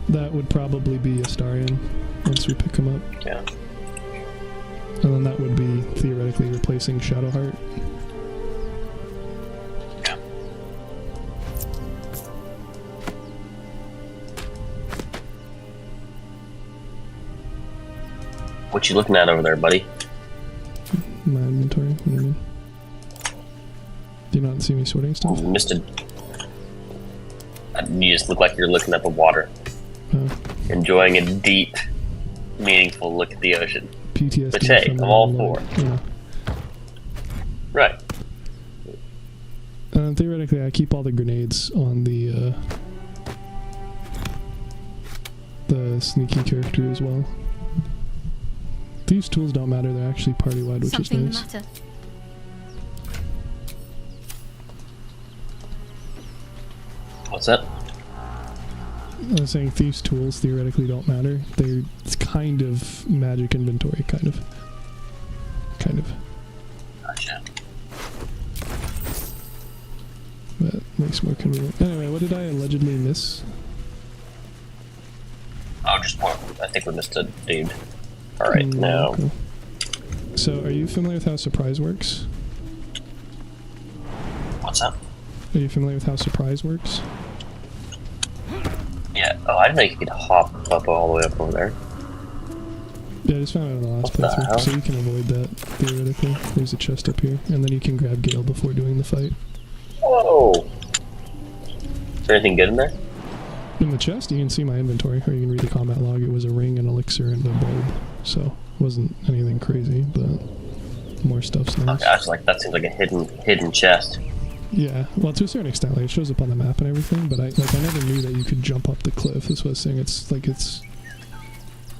That would probably be Astarion, once we pick him up. Yeah. And then that would be theoretically replacing Shadowheart. Yeah. What you looking at over there, buddy? My inventory, what do you mean? Do you not see me sorting stuff? You just look like you're looking at the water. Oh. Enjoying a deep meaningful look at the ocean. PTSD. Which, hey, from I'm all Lord, for. you know. Right. Theoretically, I keep all the grenades on the sneaky character as well. These tools don't matter, they're actually party-wide, which Something is nice. the matter? What's that? I was saying thieves' tools theoretically don't matter. It's kind of magic inventory, kind of. Gotcha. That makes more convenient. Anyway, what did I allegedly miss? Oh, just one. I think we missed a dude. Alright, now. Cool. So, are you familiar with how surprise works? What's that? Are you familiar with how surprise works? Yeah. Oh, I didn't know you could hop up all the way up over there. Yeah, I just found it in the last What the hell? playthrough, so you can avoid that, theoretically. There's a chest up here, and then you can grab Gale before doing the fight. Whoa! Is there anything good in there? In the chest, you can see my inventory, or you can read the combat log. It was a ring, an elixir, and a bulb. So, it wasn't anything crazy, but more stuff's nice. Okay, I was like, that seems like a hidden chest. Yeah, well, to a certain extent, like, it shows up on the map and everything, but I never knew that you could jump up the cliff. This was saying it's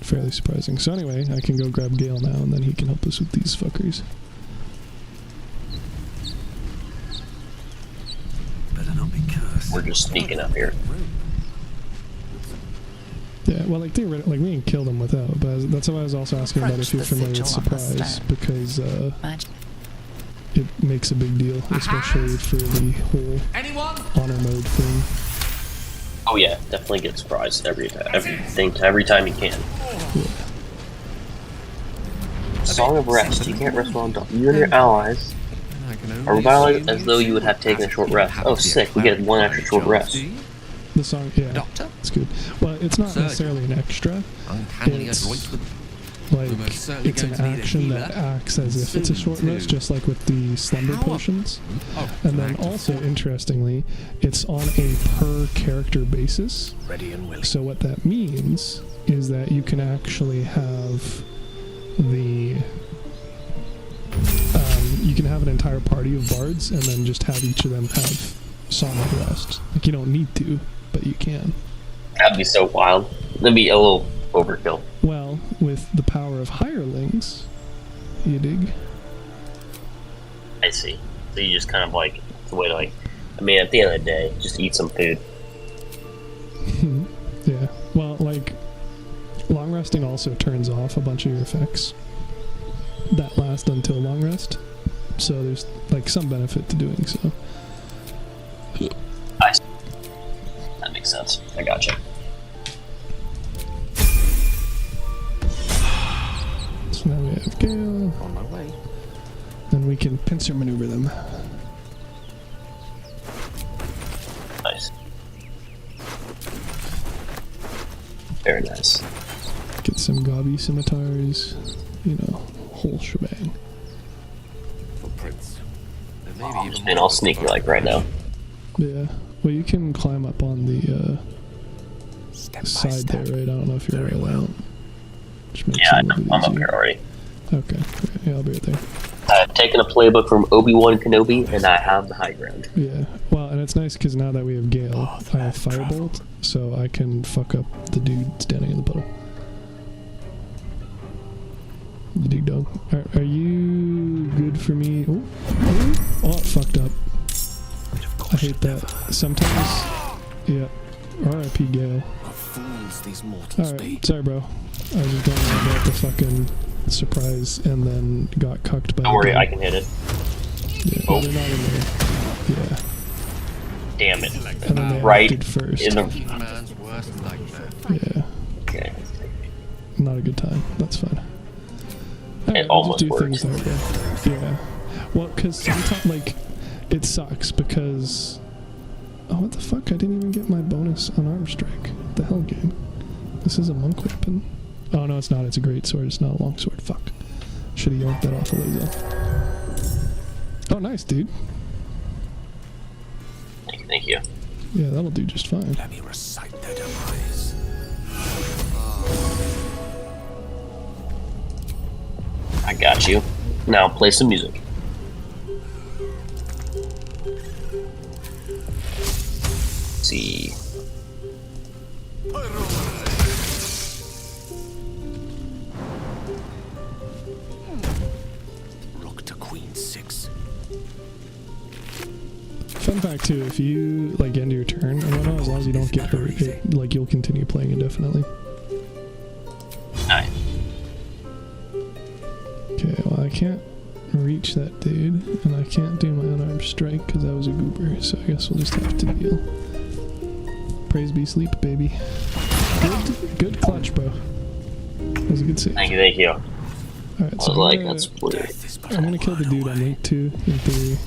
fairly surprising. So anyway, I can go grab Gale now, and then he can help us with these fuckers. Better not be cursed. We're just sneaking up here. Yeah, well, like, theoretically, like, we can kill them without, but that's why I was also asking about if you're familiar with surprise, because, it makes a big deal, especially for the whole honor mode thing. Oh yeah, definitely get surprised every time you can. Yeah. Song of Rest. You can't rest while on top. You and your allies are revived as though you would have taken a short rest. Oh, sick. We get one extra short rest. The song, yeah, it's good. Well, it's not necessarily an extra. It's like, it's an action that acts as if it's a short rest, just like with the slumber potions. And then also, interestingly, it's on a per character basis. So what that means is that you can actually have you can have an entire party of bards and then just have each of them have Song of Rest. Like, you don't need to, but you can. That'd be so wild. That'd be a little overkill. Well, with the power of hirelings, you dig? I see. So you just kind of like, it's a way to like, I mean, at the end of the day, just eat some food. Yeah. Well, like, long resting also turns off a bunch of your effects that last until long rest. So there's, like, some benefit to doing so. I see. That makes sense. I gotcha. So now we have Gale. On my way. Then we can pincer maneuver them. Nice. Very nice. Get some gobby scimitars. You know, whole shebang. Footprints. There may be even And I'll sneak like right now. Yeah. Well, you can climb up on the step by side step. there, right? I don't know if you're Very right well. out. Which makes Yeah, it a little bit I'm up easier. here already. Okay. Great. Yeah, I'll be right there. I've taken a playbook from Obi-Wan Kenobi, and I have the high ground. Yeah. Well, and it's nice because now that we have Gale, I have Firebolt, so I can fuck up the dude standing in the puddle. You dig, dog? Are you good for me? Oh, it fucked up. I hate that. Sometimes, yeah. R.I.P. Gale. What fools these mortals be. Alright, sorry, bro. I was just going about the fucking surprise and then got cucked by Don't the worry, gun. I can hit it. Yeah, Oh. they're not in there. Yeah. Damn it. And then they Right acted first. in the... Man's worst nightmare. Yeah. Okay. Not a good time. That's fine. Alright, we'll almost just do works. things that way. Yeah. Well, because sometimes, like, it sucks because... Oh, what the fuck? I didn't even get my bonus on arm strike. What the hell, game? This is a monk weapon. Oh, no, it's not. It's a great sword. It's not a long sword. Fuck. Should have yanked that off a laser. Oh, nice, dude. Thank you. Yeah, that'll do just fine. Let me recite their demise. I got you. Now play some music. Let's see. Rook to queen 6. Fun fact too, if you like end your turn and whatnot, as long as you don't get hurt, like you'll continue playing indefinitely. Nice. Okay, well I can't reach that dude, and I can't do my unarmed strike because I was a goober, so I guess we'll just have to deal. Praise be sleep, baby. Good clutch, bro. That was a good save. Thank you, thank you. Alright, I so was like, that's weird. I'm gonna kill the dude on link 2 in theory.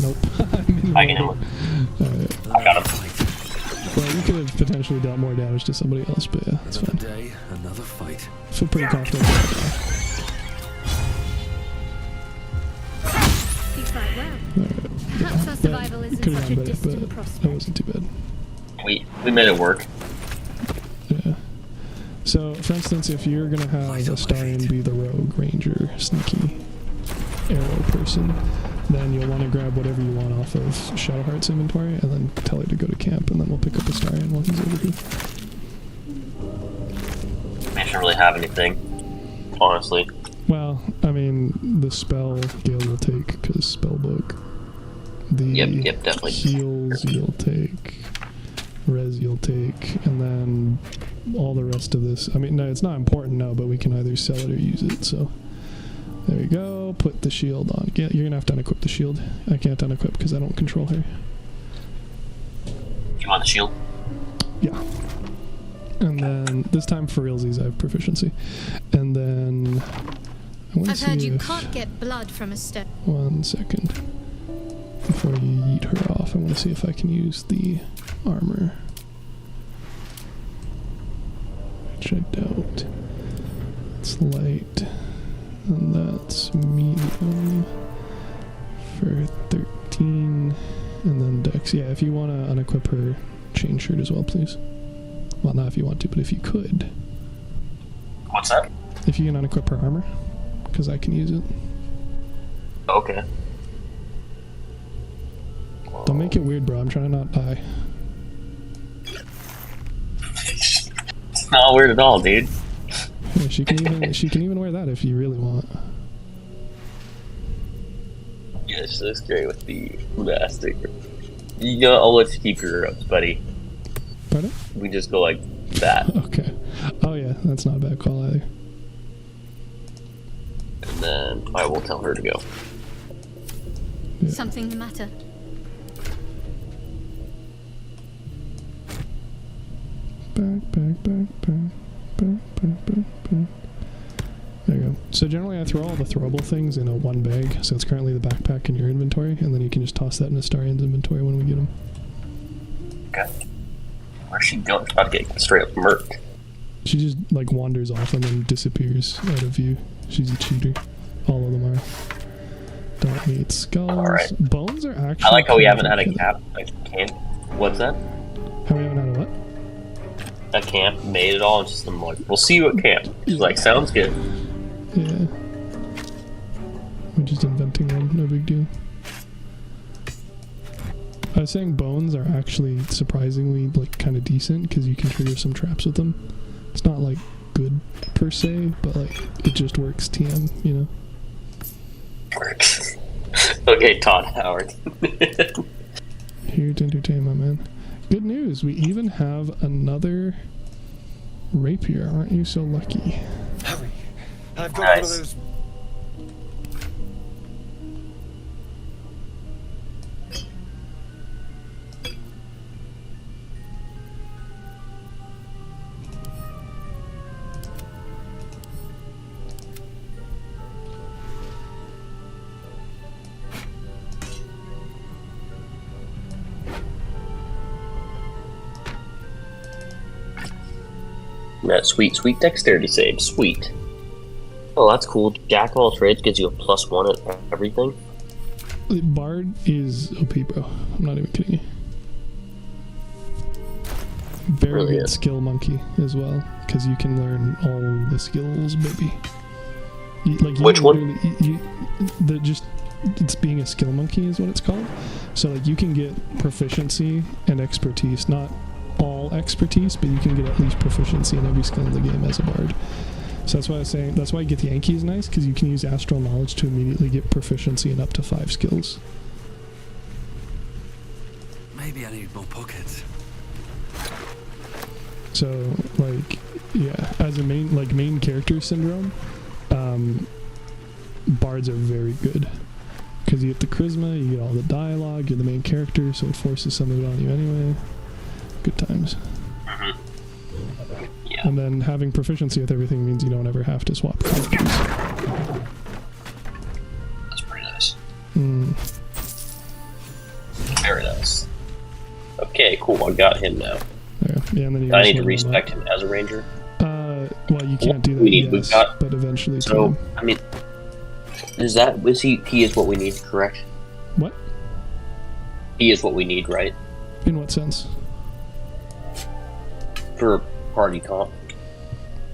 Nope. I can hit him. Alright. I got him. Well, you could have potentially dealt more damage to somebody else, but yeah, that's Another fine. day, another fight. I feel pretty confident about that. You fight well. Alright. Perhaps our survival isn't Could have such a gone better, distant but prospect. that wasn't too bad. We made it work. Yeah. So, for instance, if you're gonna have Astarion be the rogue, ranger, sneaky, arrow person, then you'll want to grab whatever you want off of Shadowheart's inventory, and then tell her to go to camp, and then we'll pick up Astarion while he's over here. I shouldn't really have anything, honestly. Well, I mean, the spell Gale will take, because spellbook. The Yep, definitely. heals you'll take, res you'll take, and then all the rest of this. I mean, no, it's not important now, but we can either sell it or use it, so. There we go, put the shield on. Yeah, you're gonna have to unequip the shield. I can't unequip because I don't control her. You want the shield? Yeah. And then, this time for realsies I have proficiency. And then, I want to I've see heard you if, can't get blood from a stone. 1 second. Before you yeet her off, I want to see if I can use the armor. Which I doubt. It's light. And that's medium for 13. And then dex. Yeah, if you want to unequip her chain shirt as well, please. Well, not if you want to, but if you could. What's that? If you can unequip her armor, because I can use it. Okay. Don't make it weird, bro. I'm trying to not die. It's not weird at all, dude. Yeah, she can even wear that if you really want. Yeah, she looks great with the elastic. You know, I'll let you keep your ropes, buddy. Pardon? We just go like that. Okay. Oh yeah, that's not a bad call either. And then I will tell her to go. Yeah. Something the matter? Back. There you go. So generally I throw all the throwable things in a one bag, so it's currently the backpack in your inventory, and then you can just toss that in Astarion's inventory when we get him. Okay. Where's she going? She's about to get straight up murked. She just like wanders off and then disappears out of view. She's a cheater. All of them are. Don't need skulls. Alright. Bones are actually... I like how we haven't had a camp. camp. What's that? How we haven't had a what? A camp made it all. And just I'm like, we'll see you at camp. She's like, sounds good. Yeah. We're just inventing one, no big deal. I was saying bones are actually surprisingly like kind of decent because you can trigger some traps with them. It's not like good per se, but like it just works TM, you know? Works. Okay, Todd Howard. Here to entertain my man. Good news, we even have another rapier. Aren't you so lucky? Hurry. I've got Nice. one of those. That sweet dexterity save. Sweet. Oh, that's cool. Jack of all trades gives you a +1 at everything. Bard is OP, bro. I'm not even kidding you. Very Really good is. skill monkey as well, because you can learn all the skills, baby. Which one? It's being a skill monkey is what it's called. So like you can get proficiency and expertise, not all expertise, but you can get at least proficiency in every skill in the game as a bard. So that's why I was saying, that's why Get the Yankee is nice, because you can use astral knowledge to immediately get proficiency in up to 5 skills. Maybe I need more pockets. So like, yeah, as a main character syndrome, bards are very good. Because you get the charisma, you get all the dialogue, you're the main character, so it forces some of it on you anyway. Good times. Yeah. And then having proficiency with everything means you don't ever have to swap characters. That's pretty nice. Very nice. Okay, cool. I got him now. Yeah, and then you I just need to level respect up. him as a ranger. Well, you can't do that. We need- Yes, we've got- but eventually. So, too. I mean, he is what we need, correct? What? He is what we need, right? In what sense? For party comp.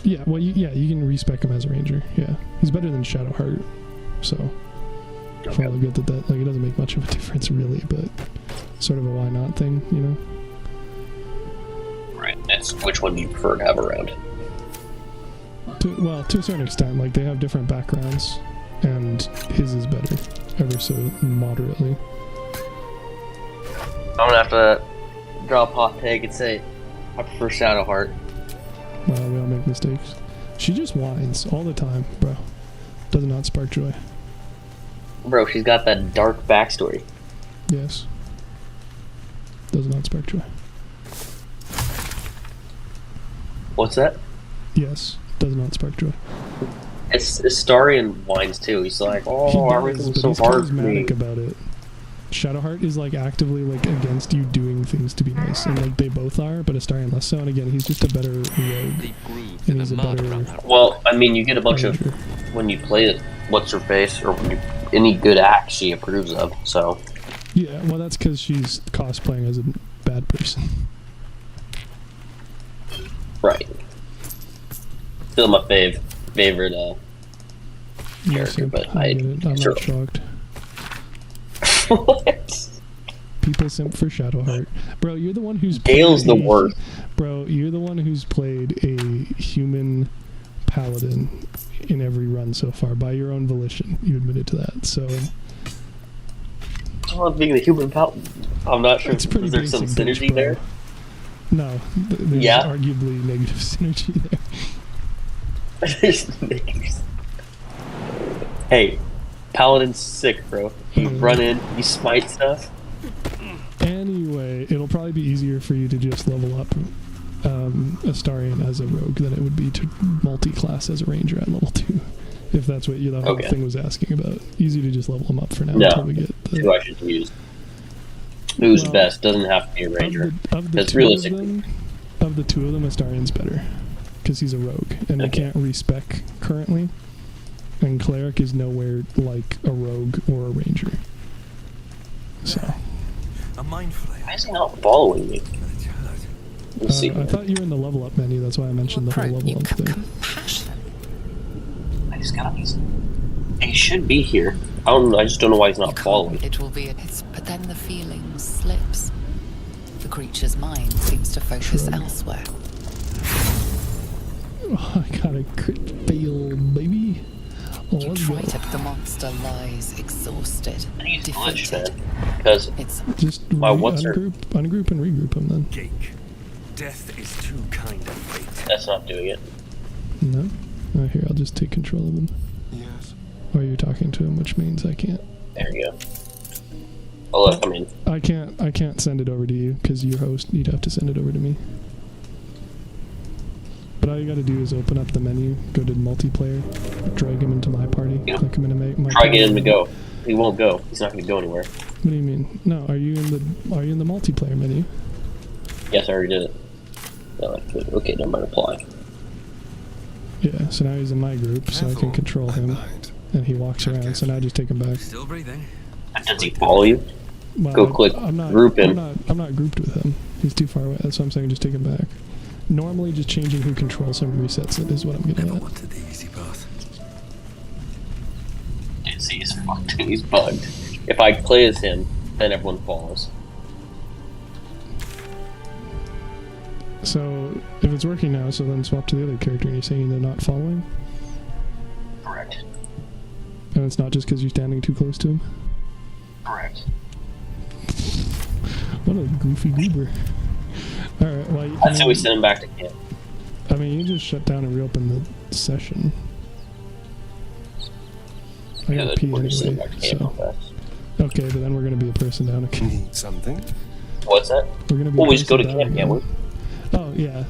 Yeah, well, you can respec him as a ranger. Yeah, he's better than Shadowheart, so for all the good that like it doesn't make much of a difference really, but sort of a why not thing, you know. Right. That's which one do you prefer to have around? To a certain extent, like they have different backgrounds, and his is better, ever so moderately. I'm gonna have to draw a hot take and say I prefer Shadowheart. Well, we all make mistakes. She just whines all the time, bro. Does not spark joy. Bro, she's got that dark backstory. Yes. Does not spark joy. What's that? Yes. Does not spark joy. It's Astarion whines too. He's like, He oh, does, everything's but so he's hard for me. charismatic about it. Shadowheart is like actively like against you doing things to be nice, and like they both are, but Astarion less so. And again, he's just a better rogue, Deep grooves and in he's the a mud better around that. Well, I mean, you get a bunch of ranger. when you play it. What's her face, or when you, any good act she approves of. So Yeah, well, that's because she's cosplaying as a bad person. right. Still my favorite Yes, character, but I get it. I'm sure. not shocked. What? People simp for Shadowheart. Bro, you're the one who's Gale's the played worst. Bro, you're the one who's played a human paladin in every run so far by your own volition. You admitted to that. So Well, being the human paladin, I'm not sure. it's pretty Is there some basic, synergy bro. there? No, there's Yeah. arguably negative synergy there. Hey, paladin's sick, bro. You run in, you smite stuff. Anyway, it'll probably be easier for you to just level up Astarion as a rogue than it would be to multi-class as a ranger at level 2. If that's what the whole Okay. thing was asking about. Easy to just level them up for now No. until we get the... Who I should use. Who's Well, best? Doesn't have to be a ranger. Of the Because two realistically, of the two of them, Astarion's better. Because he's a rogue, and I Okay. can't respec currently. And Cleric is nowhere like a rogue or a ranger. So... A mind flare. why is he not following me? It's hurt. Let's see. I thought you were in the level up menu, that's why I mentioned the whole level up thing. Compassion. He's got these. He should be here. I just don't know why he's not following. It will be it's but then the feeling slips. The creature's mind seems to focus Shrug. elsewhere. Oh, I got a crit fail, baby. Oh, You let's try go. to, the monster lies exhausted, I need to glitch, defeated. man. Because It's Just Wow, what's her- ungroup and regroup him then. Jake. Death is too kind of fate. that's not doing it. No? Oh, here, I'll just take control of him. Yes. Or you're talking to him, which means I can't. There you go. Oh, look, I mean, I can't send it over to you, because you're host. You'd have to send it over to me. But all you gotta do is open up the menu, go to multiplayer, drag him into my party, Yeah. click him into my try party. getting him to go. He won't go. He's not going to go anywhere. What do you mean? No, are you in the multiplayer menu? Yes, I already did it. No, okay, never mind. Apply. Yeah, so now he's in my group, so I can control him, and he walks around, so now I just take him back. Still breathing. Does he follow you? Well, Go click I'm not, group him. I'm not grouped with him. He's too far away. That's what I'm saying. Just take him back. Normally, just changing who controls him resets it is what I'm getting Never at. wanted the easy path. Dude, see, he's fucked. He's bugged. If I play as him, then everyone follows. So, if it's working now, so then swap to the other character and you're saying they're not following? Correct. And it's not just because you're standing too close to him? Correct. What a goofy goober. Alright, well... That's how we send him back to camp. I mean, you just shut down and reopen the session. I gotta pee we're just sending anyway, him back to camp so... real fast. Okay, but then we're gonna be a person down again. Need something? What's that? We're gonna be Well, a we just go to person down camp, can't we? again. Oh, yeah.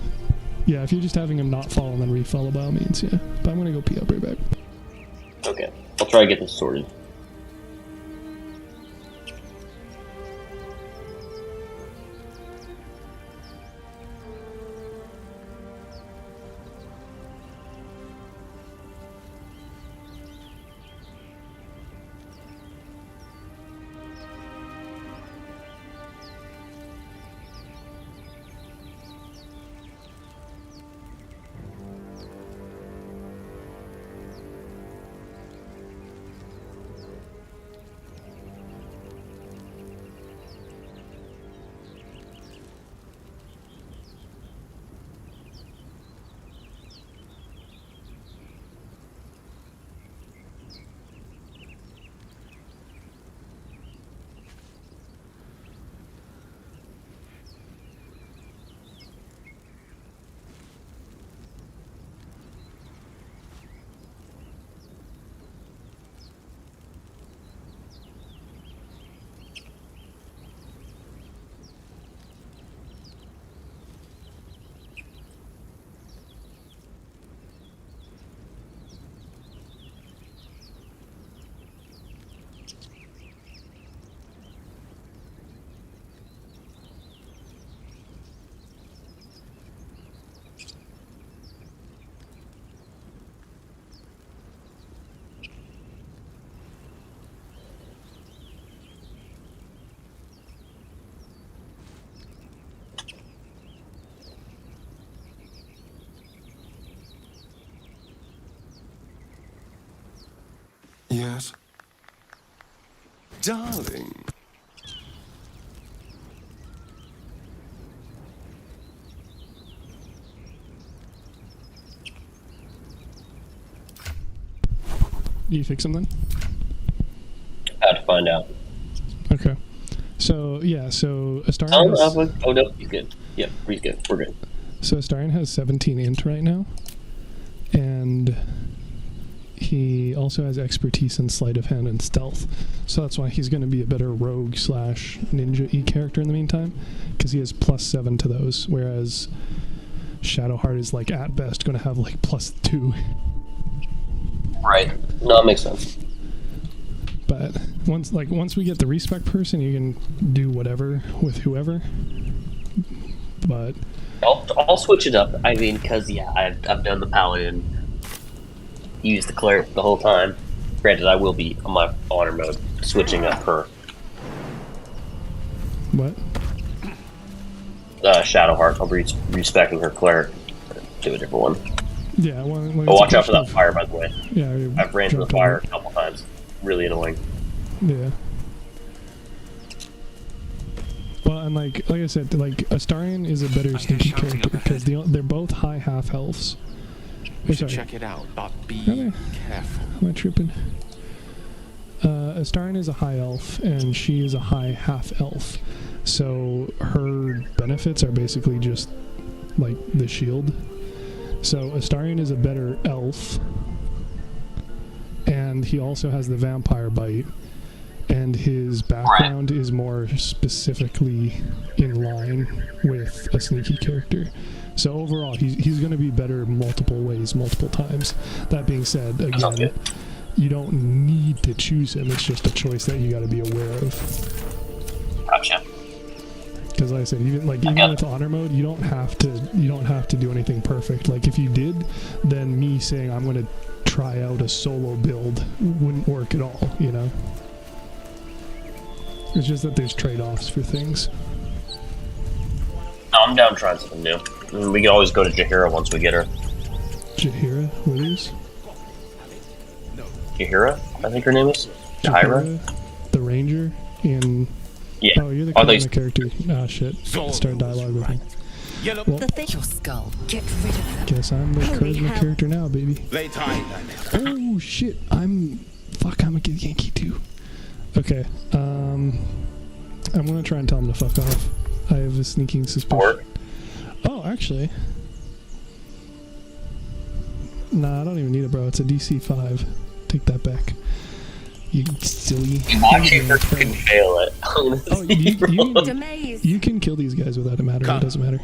Yeah, if you're just having him not follow, then refollow by all means, yeah. But I'm gonna go pee, I'll be right back. Okay. I'll try to get this sorted. Yes. Darling. You fix something? How to find out. Okay. So, yeah, so Astarion Oh, no, he's good. Yep, he's good. We're good. So Astarion has 17 int right now, and he also has expertise in sleight of hand and stealth, so that's why he's going to be a better rogue slash ninja E character in the meantime, because he has +7 to those, whereas Shadowheart is like at best going to have like +2. Right. No, that makes sense. But once we get the respec person, you can do whatever with whoever. But I'll switch it up. I mean, because yeah, I've done the paladin, used the cleric the whole time. Granted, I will be on my honor mode, switching up her what? Shadowheart. I'll be respecting her cleric. Do a different one. Yeah. Well, Oh, watch out for that fire, by the way. Yeah. I've ran into the fire a couple times. Really annoying. Yeah. Well, and like I said, like Astarion is a better sneaky character because they're both high half elves. We should check it out, but be careful. Am I tripping? Astarion is a high elf, and she is a high half elf. So her benefits are basically just like the shield. So Astarion is a better elf, and he also has the vampire bite, and his background is more specifically in line with a sneaky character. So overall, he's going to be better multiple ways, multiple times. That being said, again, you don't need to choose him. It's just a choice that you got to be aware of. Gotcha. Because like I said, even with honor mode, you don't have to do anything perfect. Like if you did, then me saying I'm going to try out a solo build wouldn't work at all. You know, it's just that there's trade-offs for things. I'm down trying something new. We can always go to Jaheira once we get her. Jaheira Withers? Jaheira, I think her name is. Jaheira? The ranger in... Yeah. Oh, you're the charisma character. Ah, shit. Start dialogue with me. Well, Your skull. Get rid of them. guess I'm the charisma character now, baby. Oh, shit. Fuck, I'm a Yankee too. Okay. I'm gonna try and tell him to fuck off. I have a sneaking suspicion. Oh, actually. Nah, I don't even need it, bro. It's a DC 5. Take that back. You silly. Watch you freaking fail it. Oh, you can kill these guys without it mattering. It doesn't matter.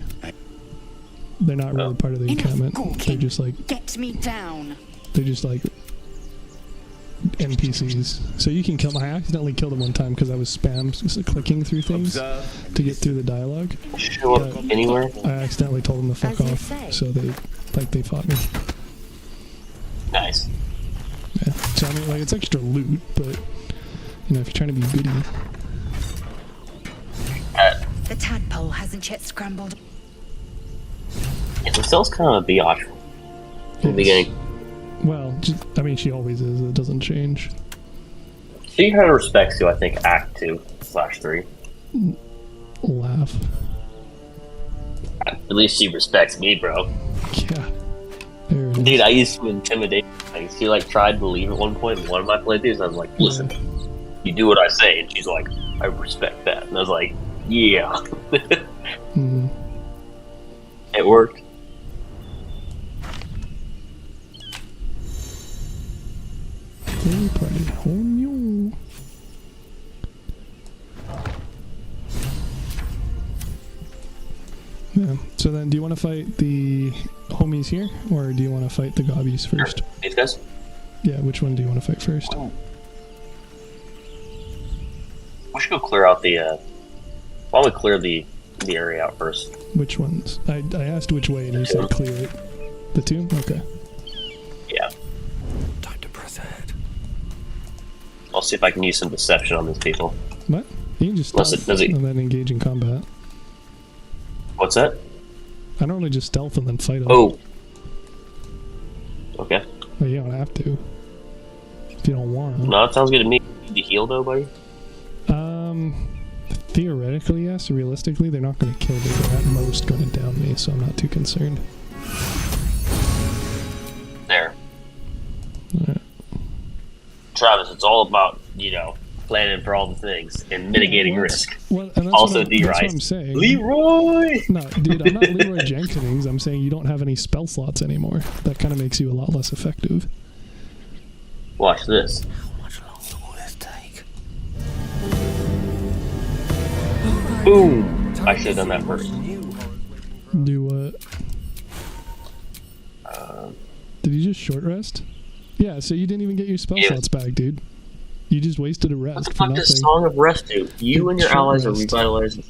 They're not really part of the encampment. They're just like... Get me down. They're just like... NPCs. So you can kill them. I accidentally killed them one time because I was clicking through things to get through the dialogue. Show up anywhere? I accidentally told them to fuck off. So they fought me. Nice. Yeah. So I mean, like, it's extra loot, but you know, if you're trying to be goody. The tadpole hasn't yet scrambled. Yeah, Lucille's kind of a biatch in the beginning. Well, I mean, she always is. It doesn't change. She kind of respects you, I think, Act 2/3. Laugh. At least she respects me, bro. Yeah. There it is. Dude, I used to intimidate. She like tried to leave at one point in one of my playthroughs, and I was like, "Listen, you do what I say," and she's like, "I respect that," and I was like, "Yeah." Mm-hmm. It worked. Party on you. Yeah. So then, do you want to fight the homies here, or do you want to fight the gobbies first? These guys? Yeah. Which one do you want to fight first? We should go clear out the. Why don't we clear the area out first? Which ones? I asked which way, and you said clear it. The two? Okay. Yeah. Time to press ahead. I'll see if I can use some deception on these people. What? You can just stealth and then engage in combat. What's that? I normally just stealth and then fight them. Oh. Okay. Well, you don't have to. If you don't want to. No, that sounds good to me. Need to heal though, buddy? Theoretically, yes. Realistically, they're not going to kill me. They're at most going to down me, so I'm not too concerned. There. Alright. Travis, it's all about, planning for all the things and mitigating risk. Well, and also, that's what I'm saying. Leroy! No, dude, I'm not Leroy Jenkins. I'm saying you don't have any spell slots anymore. That kind of makes you a lot less effective. Watch this. How much longer will this take? Boom! I should have done that first. Do what? Did you just short rest? Yeah, so you didn't even get your spell slots back, dude. You just wasted a rest for nothing. What the fuck does Song of Rest do? You and your allies are revitalizing.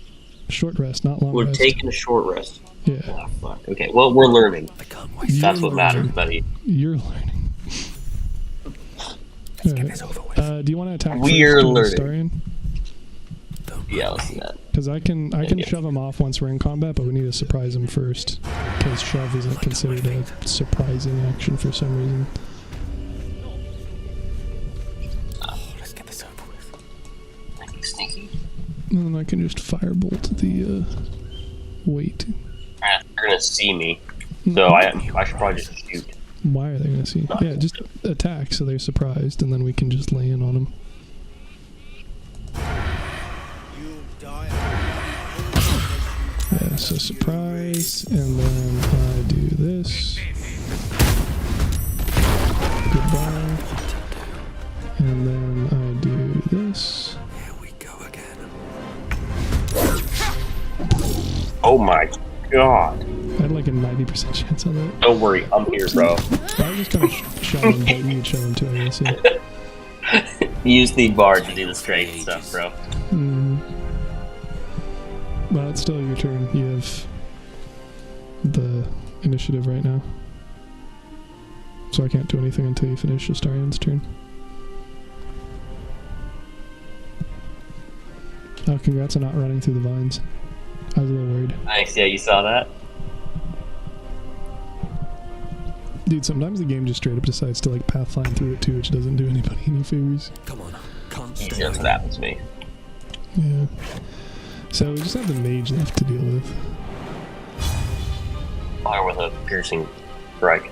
Short rest, not long We're rest. taking a short rest. Yeah. Oh, fuck. Okay, well, we're learning. I can't wait. That's what matters, buddy. You're learning. Let's get this over with. Do you want to attack We're first learning. Starion? Yeah, let's do that. Because I can shove him off once we're in combat, but we need to surprise him first. Because shove isn't considered a surprising action for some reason. Let's get this over with. Sneaky. And then I can just firebolt the weight. They're gonna see me, so I should probably just shoot. Why are they gonna see? Yeah, just attack so they're surprised, and then we can just lay in on them. Yeah, so surprise, and then I do this. Goodbye. And then I do this. Here we go again. Oh my god. I had like a 90% chance on that. Don't worry, I'm here, bro. I was just kind of shoving, but you could shove him too, I guess. Yeah. Use the bar to do the straight stuff, bro. Well, it's still your turn. You have the initiative right now. So I can't do anything until you finish Astarion's turn. Oh, congrats on not running through the vines. I was a little worried. Thanks, yeah, you saw that? Dude, sometimes the game just straight up decides to like pathfind through it too, which doesn't do anybody any favors. Come on, can't stay. That's what happens to me. Yeah. So we just have the mage left to deal with. Fire with a piercing strike.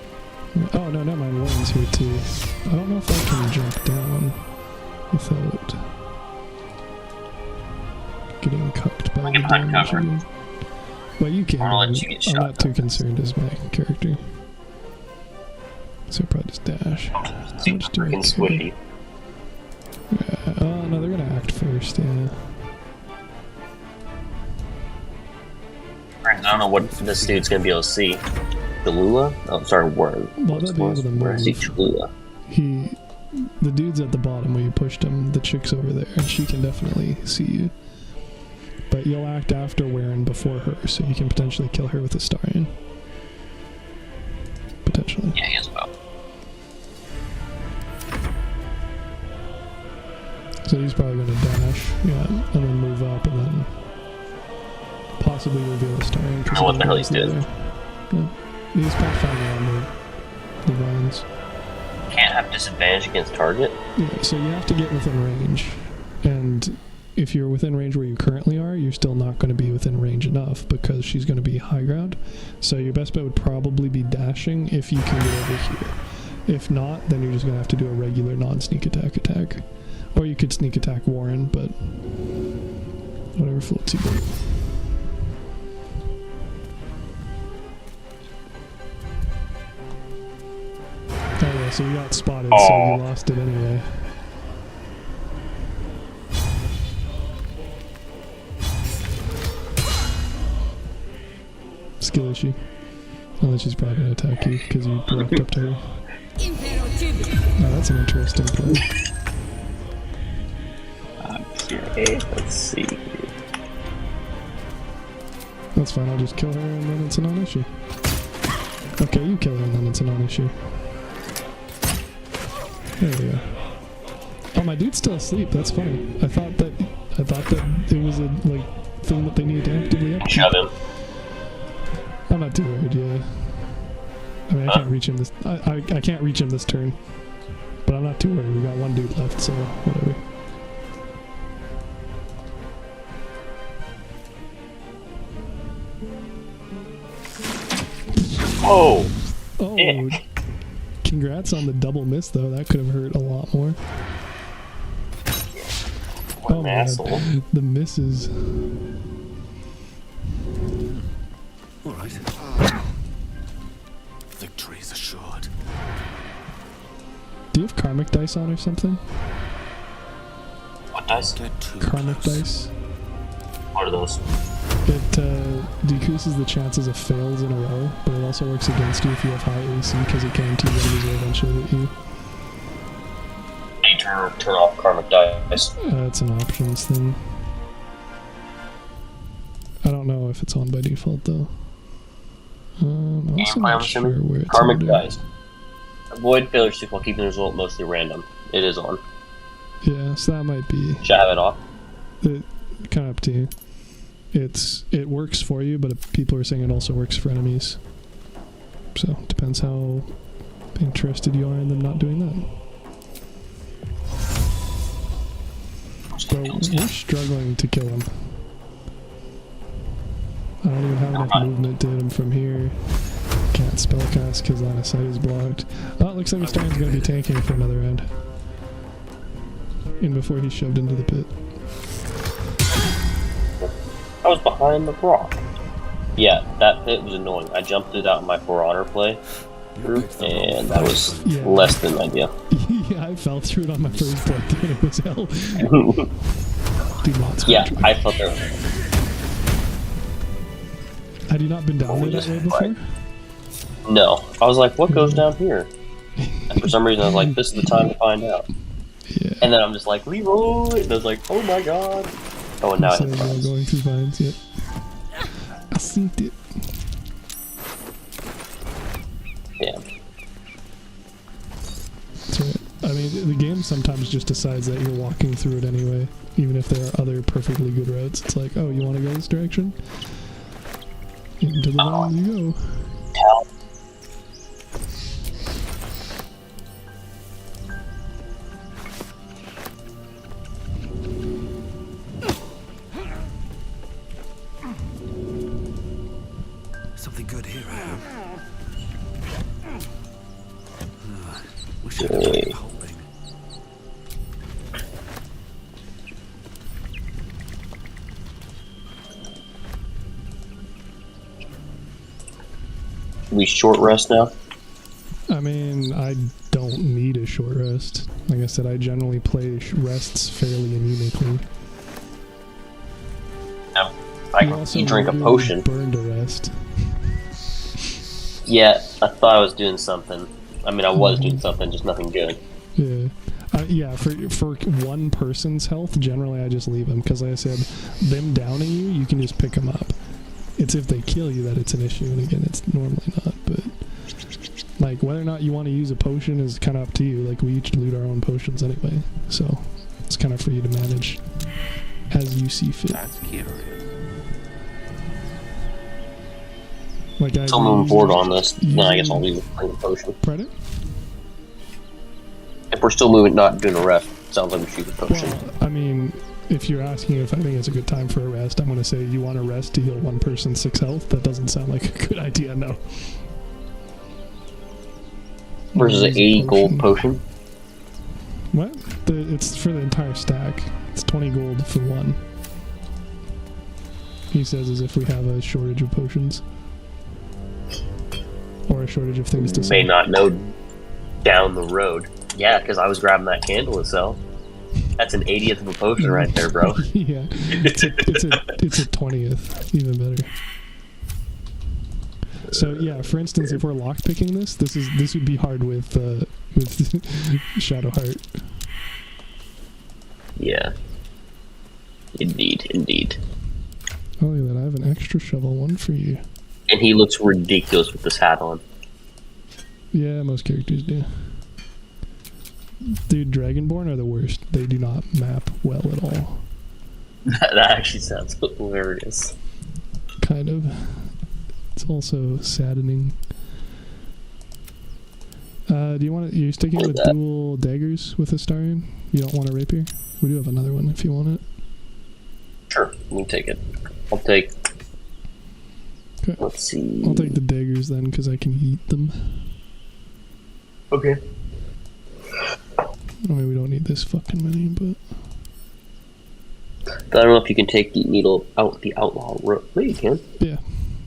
Oh no, not mine. Warren's here too. I don't know if I can jump down without getting cucked by I the can hide damage. cover. Well, you can. I'll let you get I'm shot, not too though. concerned as my character. So I'll probably just dash. Super much do I freaking care? squishy. Yeah. Oh no, they're gonna act first. Yeah. I don't know what this dude's gonna be able to see. Cholula? Oh, sorry, Warren. Well, they'll be able to Where I see move. Cholula. The dude's at the bottom where you pushed him. The chick's over there, and she can definitely see you. But you'll act after Warren before her, so you can potentially kill her with a Starion. Potentially. Yeah, he is well. So he's probably going to dash, yeah, and then move up, and then possibly reveal a Starion. I don't know what the hell he's doing. Yeah. He's pathfinding on the vines. Can't have disadvantage against target. Yeah, so you have to get within range, and if you're within range where you currently are, you're still not going to be within range enough because she's going to be high ground. So your best bet would probably be dashing if you can get over here. If not, then you're just going to have to do a regular non-sneak attack. Or you could sneak attack Warren, but whatever floats your boat. Oh yeah, so you got spotted, so you lost it anyway. Skill issue. Well, then she's probably going to attack you because you walked up to her. Oh, that's an interesting play. Okay, let's see. That's fine, I'll just kill her and then it's a non-issue. Okay, you kill her and then it's a non-issue. There we go. Oh, my dude's still asleep. That's funny. I thought that it was a thing that they needed to actively upkeep. Shove him. I'm not too worried. Yeah. I mean, I can't reach him this. I can't reach him this turn. But I'm not too worried. We got one dude left, so whatever. Oh! Oh, Dick. congrats on the double miss, though. That could have hurt a lot more. What Oh an my asshole. God. The misses. All right. Victory is assured. Do you have karmic dice on or something? What dice? Get too Karmic close. dice? What are those? It decreases the chances of fails in a row, but it also works against you if you have high AC because it guarantees enemies will eventually hit you. I need to turn off karmic dice. It's an options thing. I don't know if it's on by default though. I'm also Gameplay, I'm not sure assuming? where it's Karmic under. dice. Avoid failure stick while keeping the result mostly random. It is on. Yeah, so that might be. Should I have it off? Kind of up to you. It works for you, but people are saying it also works for enemies. So it depends how interested you are in them not doing that. Bro, we're struggling to kill him. I don't even have enough movement to hit him from here. Can't spellcast because line of sight is blocked. Oh, it looks like Starion's going to be tanking for another round. In before he's shoved into the pit. I was behind the rock. Yeah, that pit was annoying. I jumped it out in my For Honor play through, and that was Yeah. less than ideal. Yeah, I fell through it on my first playthrough and it was hell. Do not Yeah, scratch me. I felt there. Had you not been down there that way before? No. I was like, what goes down here? And for some reason, I was like, this is the time to find out. Yeah. And then I'm just like, Leroy! And I was like, oh my god. Oh, and now I So hit you're vines. going through vines, yep. I synced it. Yeah. That's right. I I mean, the game sometimes just decides that you're walking through it anyway, even if there are other perfectly good routes. It's like, oh, you want to go this direction? Into the valley you go. Something good here, I hope. Wish I could keep hoping. We short rest now? I mean, I don't need a short rest. Like I said, I generally play rests fairly anemically. You drink a potion. Burned a rest. Yeah, I thought I was doing something. I mean, I was doing something, just nothing good. Yeah. Yeah, for one person's health, generally I just leave them. Because like I said, them downing you, you can just pick them up. It's if they kill you that it's an issue, and again, it's normally not, but... Like, whether or not you want to use a potion is kind of up to you. Like, we each loot our own potions anyway, so it's kind of for you to manage as you see fit. That's curious. Like, So I'm moving forward on this, then I guess I'll leave the potion. Pardon? If we're still moving, not doing a rest, sounds like we should use a potion. Well, I mean, if you're asking if I think it's a good time for a rest, I'm going to say you want a rest to heal one person 6 health. That doesn't sound like a good idea, no. Versus an 80 gold potion? What? It's for the entire stack. It's 20 gold for one. He says as if we have a shortage of potions. Or a shortage of things to sell. May not know down the road. Yeah, because I was grabbing that candle to sell. That's an 80th of a potion right there, bro. Yeah, it's a 20th, even better. So yeah, for instance, if we're lockpicking this would be hard with Shadowheart. Yeah. Indeed. Oh, look at that! I have an extra shovel one for you. And he looks ridiculous with this hat on. Yeah, most characters do. Dude, Dragonborn are the worst. They do not map well at all. That actually sounds hilarious. Kind of. It's also saddening. Do you want you're sticking with dual daggers with Astarion? You don't want a rapier? We do have another one if you want it. Sure, let me take it. I'll take... Okay. Let's see... I'll take the daggers then, because I can eat them. Okay. I mean, we don't need this fucking many, but... I don't know if you can take the needle out the outlaw road. Maybe you can. Yeah,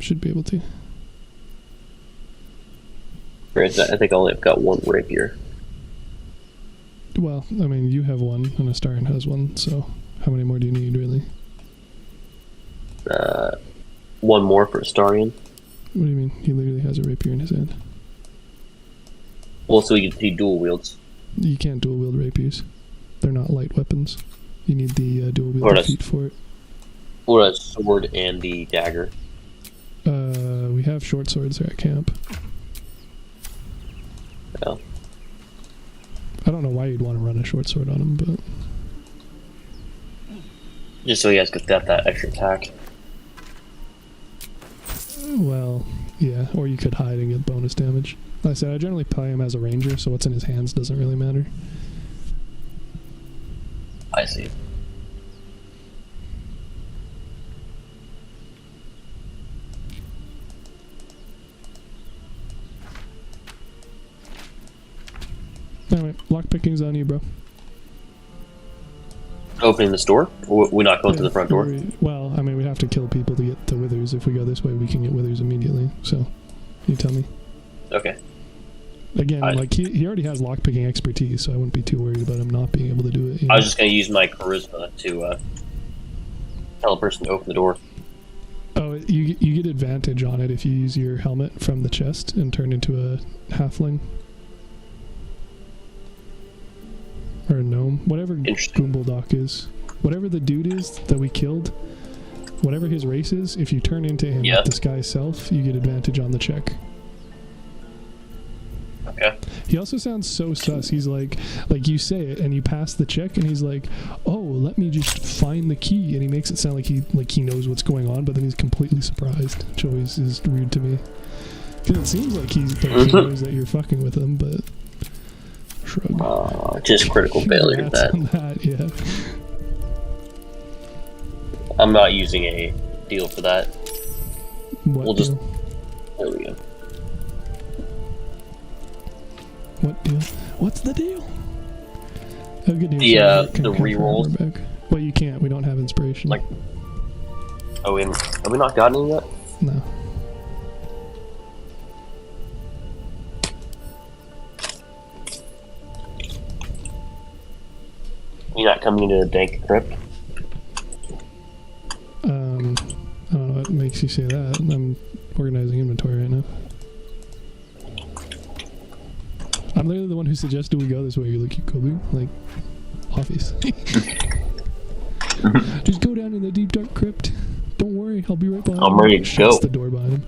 should be able to. Right, I think I only have got one rapier. Well, I mean, you have one, and Astarion has one, so how many more do you need, really? One more for Astarion. What do you mean? He literally has a rapier in his hand. Well, so he dual wields. You can't dual wield rapiers. They're not light weapons. You need the dual wield feat for it. Or a sword and the dagger. We have short swords there at camp. Yeah. I don't know why you'd want to run a short sword on him, but... Just so he has that extra attack. Well, yeah, or you could hide and get bonus damage. Like I said, I generally play him as a ranger, so what's in his hands doesn't really matter. I see. Anyway, lockpicking's on you, bro. Opening this door? Or we're not going to the front door? Well, I mean, we'd have to kill people to get to withers. If we go this way, we can get withers immediately. So, you tell me. Okay. Again, like, he already has lockpicking expertise, so I wouldn't be too worried about him not being able to do it. You know? I was just going to use my charisma to tell a person to open the door. Oh, you get advantage on it if you use your helmet from the chest and turn into a halfling. Or a gnome. Whatever Goombledok is. Whatever the dude is that we killed, whatever his race is, if you turn into him with disguise self, you get advantage on the check. Okay. He also sounds so sus. He's like you say it and you pass the check and he's like, oh, let me just find the key, and he makes it sound like he knows what's going on, but then he's completely surprised, which always is weird to me. Because it seems like he knows that you're fucking with him, but shrug. Just critical failure Congrats on that, yeah. I'm not using a deal for that. What We'll deal? just... There we go. What deal? What's the deal? Oh, good news. The rerolls. Well, you can't. We don't have inspiration. Like, have we not gotten any yet? No. You're not coming into the dank crypt? I don't know what makes you say that. I'm organizing inventory right now. I'm literally the one who suggested we go this way. You're like, you Kobe? Like, obviously. Just go down in the deep dark crypt. Don't worry, I'll be right behind you. I'm ready to Shuts go. the door behind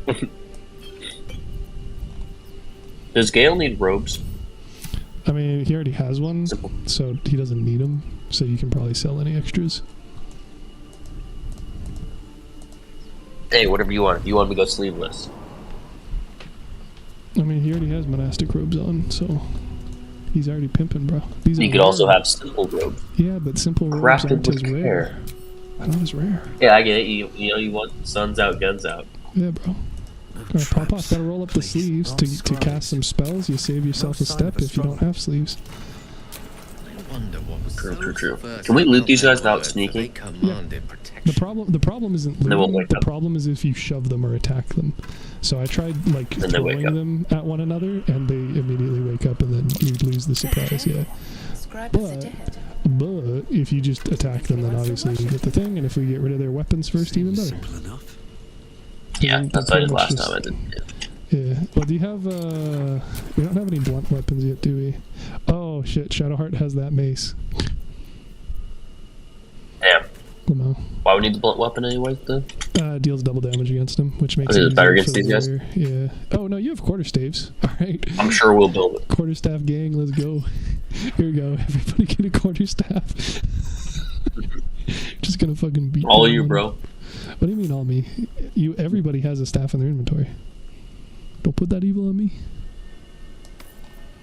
him. Does Gale need robes? I mean, he already has one, so he doesn't need them. So you can probably sell any extras. Hey, whatever you want. If you want me to go sleeveless. I mean, he already has monastic robes on, so he's already pimping, bro. These You are could rare. also have simple robes. Yeah, but simple robes Crafted aren't with as rare. care. Not as rare. Yeah, I get it. You know you want suns out, guns out. Yeah, bro. Pop off, gotta roll up the sleeves to cast some spells. You save yourself a step if you don't have sleeves. True. Can we loot these guys without sneaking? Yeah. The problem isn't They won't looting, wake the up. problem is if you shove them or attack them. So I tried like Then they wake throwing up. them at one another and they immediately wake up and then you lose the surprise, yeah. But if you just attack them, then obviously you get the thing, and if we get rid of their weapons first, even better. Simple enough. Yeah, They're that's what I did pretty last much time. I just- did. Yeah. Well, do you have, we don't have any blunt weapons yet, do we? Oh, shit, Shadowheart has that mace. Damn. Oh, no. Why would we need the blunt weapon anyway, though? Deals double damage against him, which makes Is it easier better for against the these guys? warrior. Yeah. Oh, no, you have quarterstaves. Alright. I'm sure we'll build it. Quarterstaff gang, let's go. Here we go. Everybody get a quarterstaff. Just gonna fucking beat All of them you, on- bro. What do you mean all me? Everybody has a staff in their inventory. Don't put that evil on me.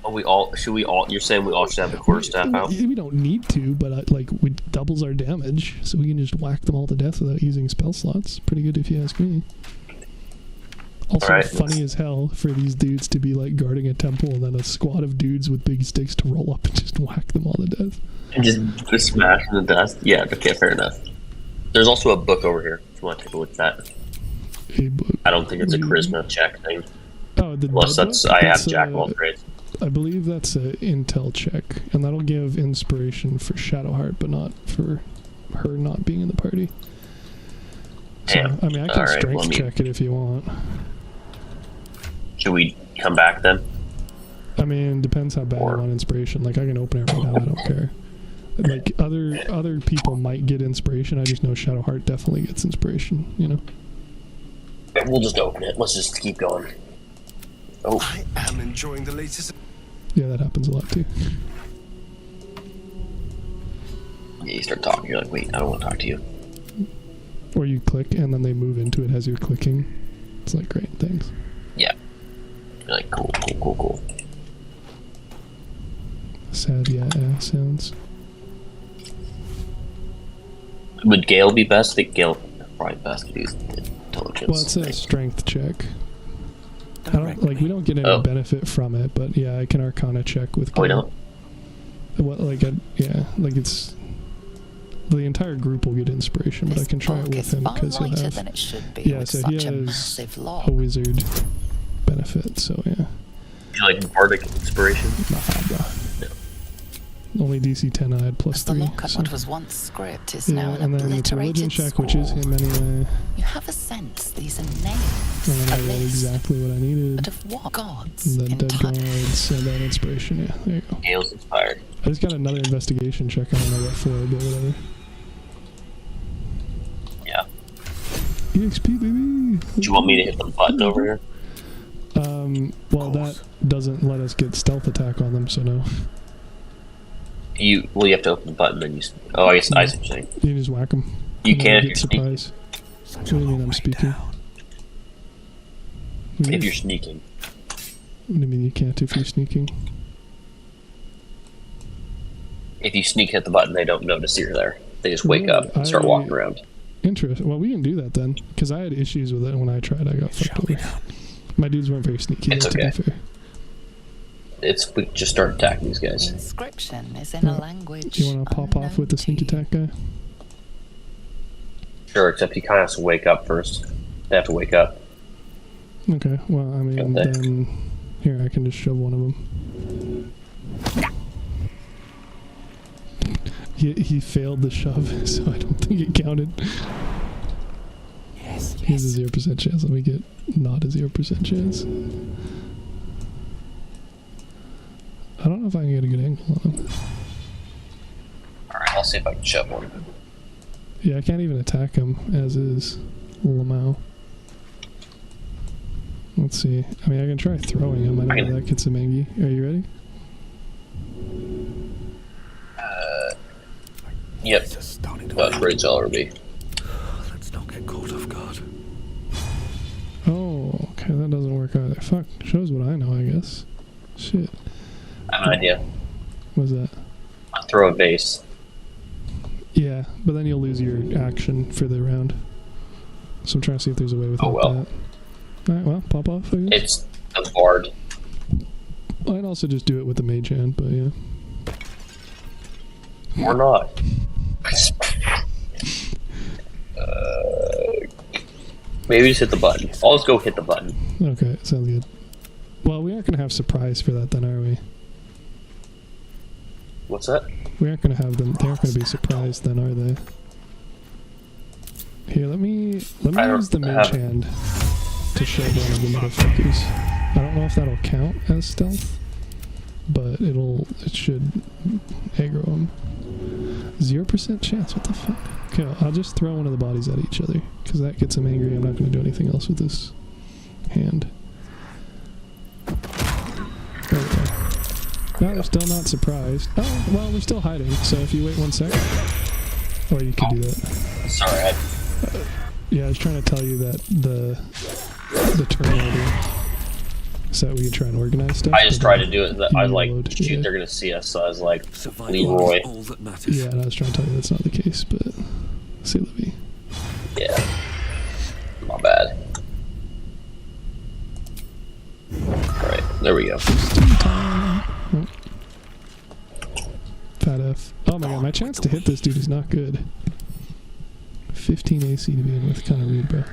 Oh, you're saying we all should have the quarterstaff out? We don't need to, but like, it doubles our damage, so we can just whack them all to death without using spell slots. Pretty good if you ask me. Also Alright, funny as hell for these dudes to be like guarding a temple and then a squad of dudes with big sticks to roll up and just whack them all to death. And just smash in the dust? Yeah, okay, fair enough. There's also a book over here, if you want to take a look at that. A book. I don't think it's a charisma check thing. Oh, the Unless dead that's, book? I have That's, Jack of all trades. I believe that's a intel check, and that'll give inspiration for Shadowheart, but not for her not being in the party. So, Damn. I mean, I can Alright, strength let me- check it if you want. Should we come back then? I mean, depends how bad Or- you want inspiration. Like, I can open it right now, I don't care. Like, other people might get inspiration, I just know Shadowheart definitely gets inspiration, you know? We'll just open it. Let's just keep going. Oh, I am enjoying the latest. Yeah, that happens a lot too. yeah, you start talking. You're like, wait, I don't want to talk to you. Or you click, and then they move into it as you're clicking. It's like, great, thanks. Yeah. You're like, cool. Sad, yeah, sounds. Would Gale be best? I think Gale probably best to use intelligence. Well, it's a strength check. I don't, like, we don't get any Oh. benefit from it, but yeah, I can Arcana check with. Oh, we don't? What, like, yeah, like it's. The entire group will get inspiration, but I can try it with him because he'll lighter have. than it should be. Yeah, with so he such a has massive a log. wizard benefit, so yeah. Do you like bardic inspiration? Nah, bro. Only DC 10 I had plus As the 3. lock at So. what was once script is Yeah, now an and then it's a religion obliterated check, which is scroll. him anyway. You have a sense these are names, And then a I rolled list, exactly what I needed. but of what gods And then in dead touch. gods, and then inspiration, yeah, there you go. Gale's inspired. I just got another investigation check, I don't know what for, but whatever. Yeah. EXP, baby! Do you want me to hit the button over here? Well, that doesn't let us get stealth attack on them, so no. You have to open the button, then you. Oh, I guess I see what you're saying. You just whack them. You can't get surprise. What do you mean I'm speaking? If you're sneaking. What do you mean you can't if you're sneaking? If you sneak hit the button, they don't notice you're there. They just wake up and start walking around. Interesting. Well, we can do that then, because I had issues with it when I tried. I got fucked over. My dudes weren't very sneaky. It's okay. To be fair. We just start attacking these guys. Inscription is in a language. Do you want to pop off with the sneak attack guy? Sure, except he kind of has to wake up first. They have to wake up. Okay. Well, I mean, then here I can just shove one of them. He failed the shove, so I don't think it counted. Yes. He has a 0% chance. Let me get not a 0% chance. I don't know if I can get a good angle on him. Alright, I'll see if I can shove one. Yeah, I can't even attack him as is. Lamau. Let's see. I mean, I can try throwing him. I know that gets him angry. Are you ready? Yep. That's where it's all be. Let's not get caught off guard. Oh, okay, that doesn't work either. Fuck, shows what I know, I guess. Shit. I have an idea. What's that? I'll throw a base. Yeah, but then you'll lose your action for the round. So I'm trying to see if there's a way without that. Alright, well, pop off, I guess. It's a bard. I'd also just do it with the mage hand, but yeah. Or not. Maybe just hit the button. I'll just go hit the button. Okay, sounds good. Well, we aren't going to have surprise for that then, are we? What's that? We aren't going to have them. They aren't going to be surprised then, are they? Here, let me use the mage hand to shove one of the motherfuckers. I don't know if that'll count as stealth, but it should aggro them. 0% chance, what the fuck? Okay, I'll just throw one of the bodies at each other, because that gets them angry. I'm not going to do anything else with this hand. There we go. Now they're still not surprised. Oh, well, they're still hiding, so if you wait 1 sec. Or you could do that. Sorry, yeah, I was trying to tell you that the turn order, so that we could try and organize stuff. I just tried to do it. I was like, shoot, they're gonna see us. So I was like, Leroy. Yeah, and I was trying to tell you that's not the case, but see, Livy. Yeah, my bad. All right, there we go. Oh. Fat F. Oh my god, my chance to hit this dude is not good. 15 AC to begin with, kind of rude, bro.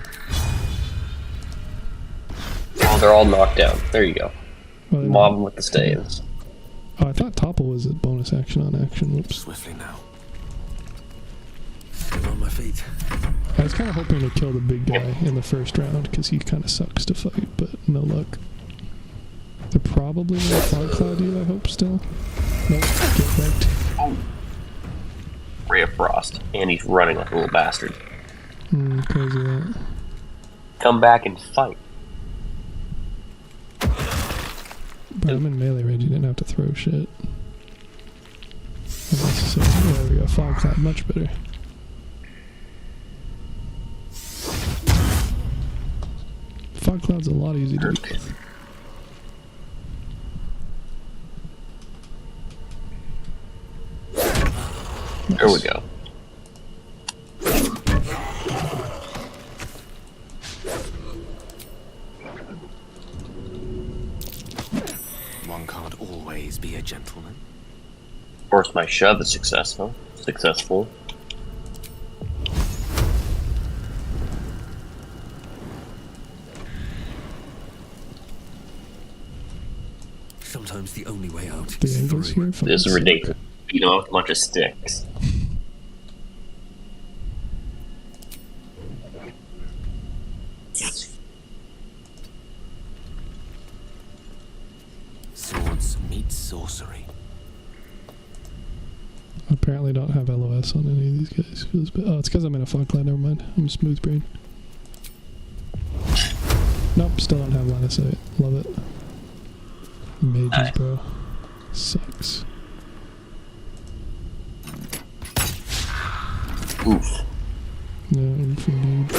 Oh, they're all knocked down. There you go. Well, Mob them with the staves. Oh, I thought topple was a bonus action on action. Whoops. Swiftly now. Get on my feet. I was kind of hoping to kill the big guy in the first round, because he kind of sucks to fight, but no luck. They're probably going to fog cloud you, I hope, still. Nope, get wrecked. Oh. Ray of Frost. And he's running like a little bastard. Crazy that. Come back and fight. But I'm in melee range, you didn't have to throw shit. So, there we go, fog cloud, much better. Fog cloud's a lot easier to do. Nice. There we go. One can't always be a gentleman. Of course, my shove is successful. Sometimes the only way out The is angles through. here? This is ridiculous. You know, with a bunch of sticks. Swords meet sorcery. Apparently don't have LOS on any of these guys. Feels bad. Oh, it's because I'm in a fog cloud, never mind. I'm a smooth brain. Nope, still don't have line of sight. Love it. Mages, bro. Sucks. Oof. Yeah, oof indeed.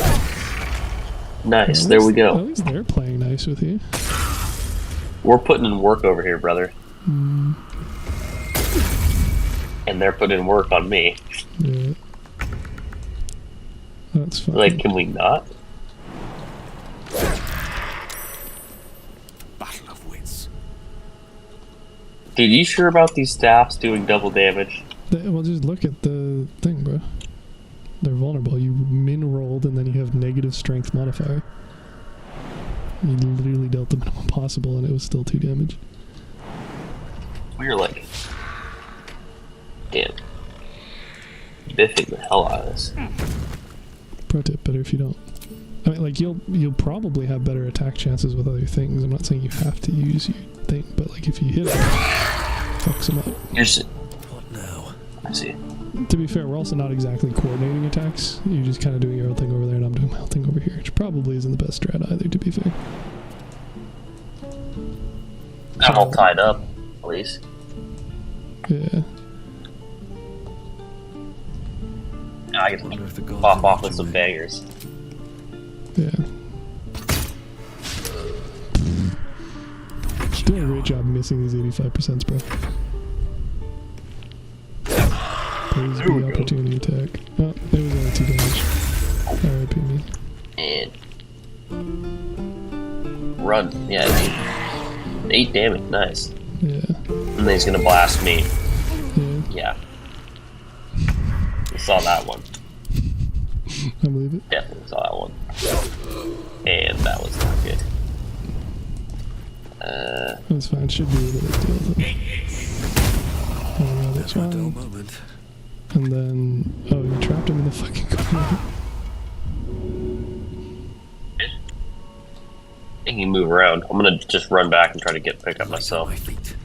Nice, Well, there we go. At least they're playing nice with you. We're putting in work over here, brother. Mm, And they're putting in work on me. yeah. That's fine. Like, can we not? Battle of wits. Dude, you sure about these staffs doing double damage? Well, just look at the thing, bro. They're vulnerable. You min-rolled and then you have negative strength modifier. You literally dealt the minimum possible and it was still 2 damage. We're like... Damn. Biffing the hell out of this. Pro tip, better if you don't. I mean, like, you'll probably have better attack chances with other things. I'm not saying you have to use your thing, but like if you hit it, fucks them up. What now? I see. To be fair, we're also not exactly coordinating attacks. You're just kind of doing your own thing over there and I'm doing my own thing over here, which probably isn't the best strat either, to be fair. I'm all tied up, at least. Yeah. I get Wonder if the to gods pop are off with some watching me. bangers. Yeah. Doing a great job missing these 85%, bro. Please be opportunity attack. Oh, it was only 2 damage. RIP me. And... Run. Yeah, 8 damage. Nice. Yeah. And then he's gonna blast me. Yeah. Yeah. Saw that one. I believe it. Definitely saw that one. And that was not good. That's fine. Should be able to deal with it. Oh, that's Never a dull fine. moment. And then... Oh, you trapped him in the fucking corner. He can move around. I'm gonna just run back and try to pick up Light on myself. my feet.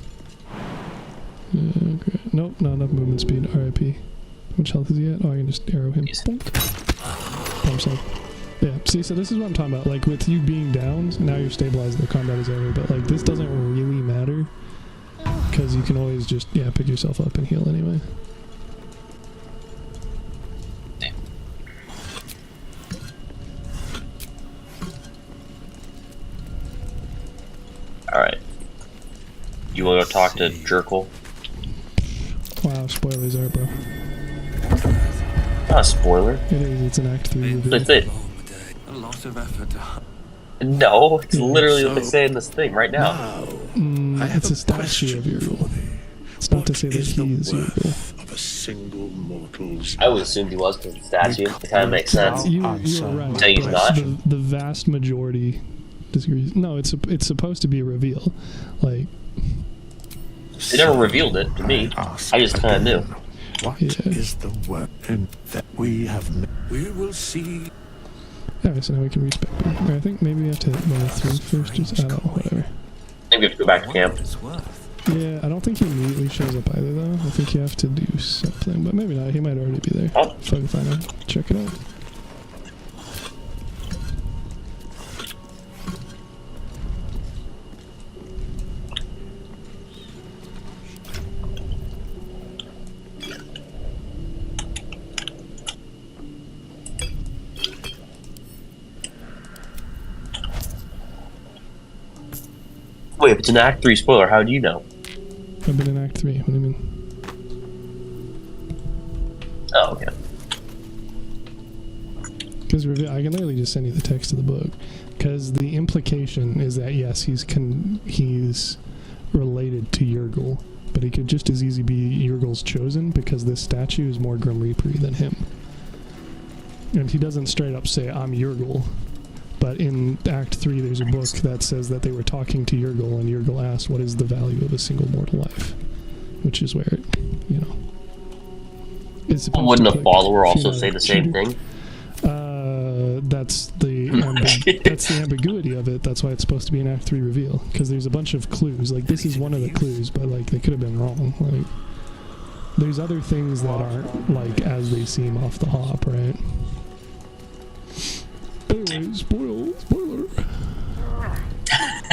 Yeah, great. Nope, not enough movement speed. RIP. How much health is he at? Oh, I can just arrow him. Easy. Bonk. By himself. Yeah, see, so this is what I'm talking about. Like, with you being down, now you're stabilized, the combat is over. But, like, this doesn't really matter. Because you can always just, yeah, pick yourself up and heal anyway. Alright. You wanna go talk to Jerkle? Wow, spoilers are, bro. Not a spoiler. It is, it's an Act 3 reveal. That's it. Long day. A lot of effort. No, it's Yeah, literally what they so- say in this thing right now. I have It's a a statue question of your for goal. thee. It's not to say that Is he the is your goal. worth of a single mortal's I would assume he was because of the statue. It kinda makes sense. You're Answer right. my So he's not? The vast majority disagrees. No, it's supposed to be a reveal. Like, They never revealed it to me. I just kinda knew. What Yeah. is the work that we have? We will see. yeah, so now we can respec him. I think maybe we have to hit level 3 first. Just, I don't know, whatever. Maybe we have to go back to Wonder camp. what it's worth. Yeah, I don't think he immediately shows up either, though. I think you have to do something, but maybe not. He might already be there. Oh. Fucking fine. Check it out. Wait, if it's an Act 3 spoiler, how do you know? I've been in Act 3. What do you mean? Oh, okay. Because I can literally just send you the text of the book. Because the implication is that, yes, he's related to Yurgle, but he could just as easily be Yurgle's chosen because this statue is more Grim Reaper-y than him. And he doesn't straight up say, I'm Yurgle. But in Act 3, there's a book that says that they were talking to Yurgle, and Yurgle asked, what is the value of a single mortal life? Which is where it, you know... is supposed Wouldn't to a follower if also you're say not a the same shooter. thing? That's the that's the ambiguity of it. That's why it's supposed to be an Act 3 reveal. Because there's a bunch of clues. Like, this is one of the clues, but, like, they could have been wrong. Like, there's other things that aren't, like, as they seem off the hop, right? Anyway, spoiler.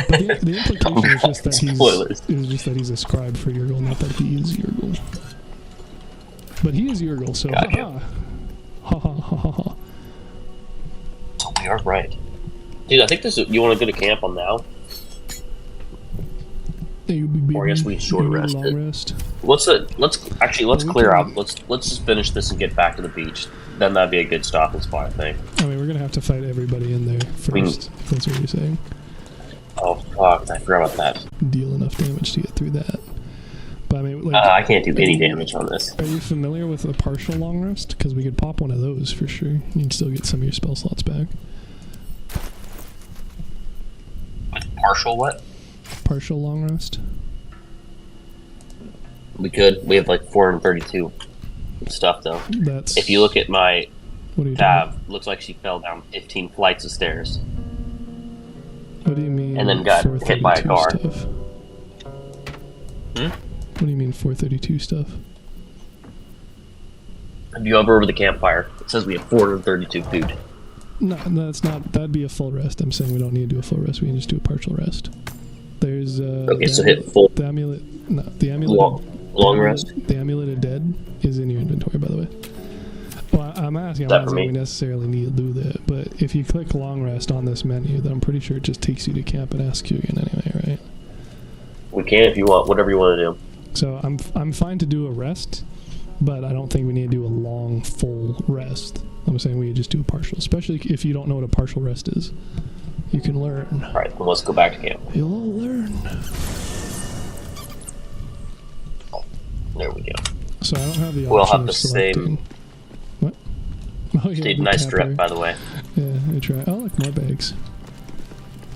But the implication is just that Spoilers. he's a scribe for Yurgle, not that he is Yurgle. But he is Yurgle, so Gotcha. ha ha. Oh, we are right. Dude, I think this. You want to go to camp on now? Or I guess we short rest long it. rest. Let's clear out. Let's just finish this and get back to the beach. Then that'd be a good stopping spot, I think. I mean, we're gonna have to fight everybody in there first. If that's what you're saying. Oh fuck! I forgot about that. Deal enough damage to get through that. But I mean, like, I can't do any damage on this. Are you familiar with a partial long rest? Because we could pop one of those for sure. You can still get some of your spell slots back. Partial what? Partial long rest. We could. We have like 432 stuff though. That's. If you look at my What are you tab, looks like she fell down 15 flights of stairs. What do you mean? And then got hit by a 432 car. Stuff? What do you mean 432 stuff? If you hover over the campfire, it says we have 432 food. No, that's not. That'd be a full rest. I'm saying we don't need to do a full rest. We can just do a partial rest. There's Okay, so hit full. the amulet. No, the amulet. Long rest. The amulet of dead is in your inventory, by the way. Well, I'm asking. I'm That not for saying me? we necessarily need to do that, but if you click long rest on this menu, then I'm pretty sure it just takes you to camp and asks you again anyway, right? We can if you want, whatever you want to do. So I'm fine to do a rest, but I don't think we need to do a long full rest. I'm saying we just do a partial, especially if you don't know what a partial rest is. You can learn. All right, well, let's go back to camp. You'll all learn. There we go. So I don't have the option We'll have of the selecting. same. What? Oh, yeah, Stayed the nice capper. drip, by the way. Yeah, let me try. I like more bags.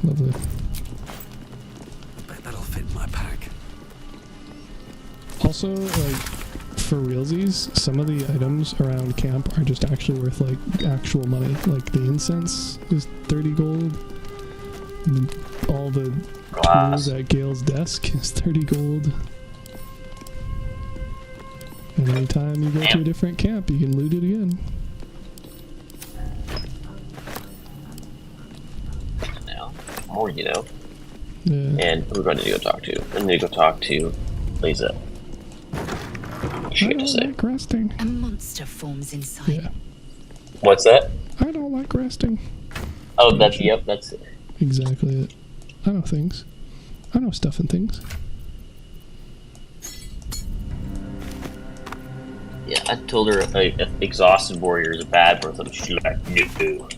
Lovely. Bet that'll fit my pack. Also, like, for realsies, some of the items around camp are just actually worth, like, actual money. Like, the incense is 30 gold. All the tools at Gale's desk is 30 gold. And anytime you go to a different camp, you can loot it again. Now, more you know. Yeah. And who do I need to go talk to? I need to go talk to Lisa. What's she I got to don't say? like resting. A monster forms inside. Yeah. What's that? I don't like resting. Oh, that's it. Exactly it. I know things. I know stuff and things. Yeah, I told her like, exhausted warrior is a bad word. She's like, no.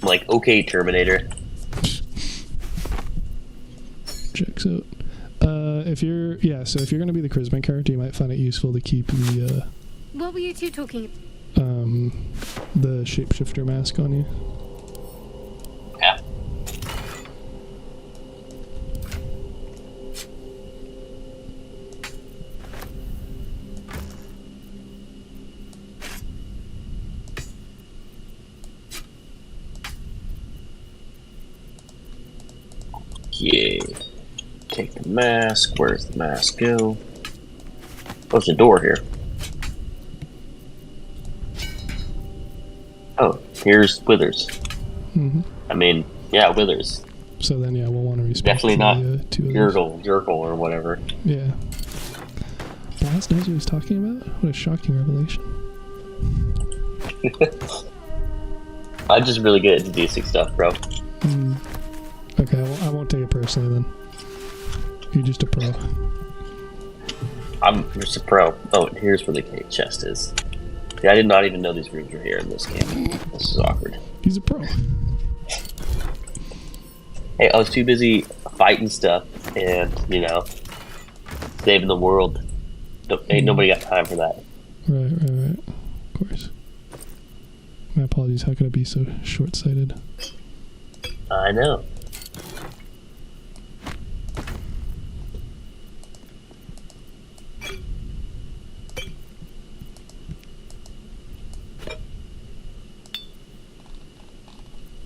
I'm like, okay, Terminator. Checks out. If you're gonna be the charisma character, you might find it useful to keep the What were you two talking? the shapeshifter mask on you. Yeah. Okay. Take the mask. Where's the mask go? Oh, there's a door here. Oh, here's Withers. Mm-hmm. I mean, yeah, Withers. So then, yeah, we'll want to respect Definitely not the two others. Yurgle or whatever. Yeah. Blast knows what he's talking about? What a shocking revelation. I'm just really good at deducing stuff, bro. Okay, well, I won't take it personally then. You're just a pro. I'm just a pro. Oh, and here's where the cave chest is. Yeah, I did not even know these rooms were here in this camp. This is awkward. He's a pro. Hey, I was too busy fighting stuff and, saving the world. Ain't nobody got time for that. Right. Of course. My apologies, how could I be so short-sighted? I know.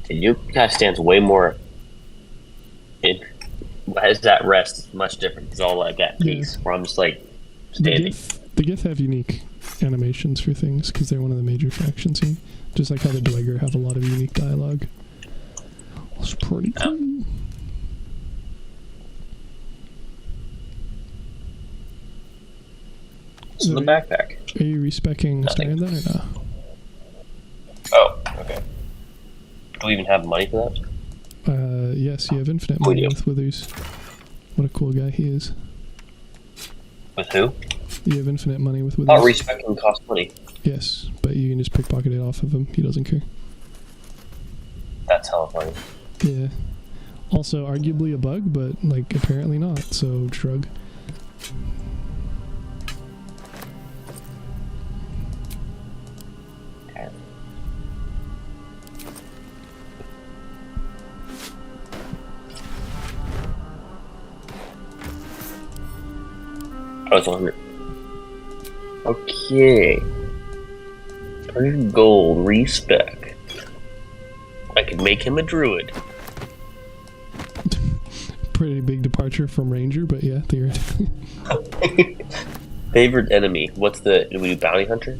And your guy stands way more in. As that rest is much different. It's all like at peace. Where I'm just like standing. The Gith have unique animations for things because they're one of the major factions here. Just like how the Dweger have a lot of unique dialogue. It's pretty cool. What's in the backpack? Are you respecking Nothing. Snare then or not? Oh, okay. Do we even have money for that? Yes, you have infinite We money do. with Withers. What a cool guy he is. With who? You have infinite money with Withers. Not respecting cost money. Yes, but you can just pickpocket it off of him. He doesn't care. That's hella funny. Yeah. Also, arguably a bug, but, like, apparently not, so shrug. I was wondering. Okay. 100 gold, respec. I could make him a druid. Pretty big departure from Ranger, but yeah, theoretically. Favorite enemy. What's the... Do we do bounty hunter?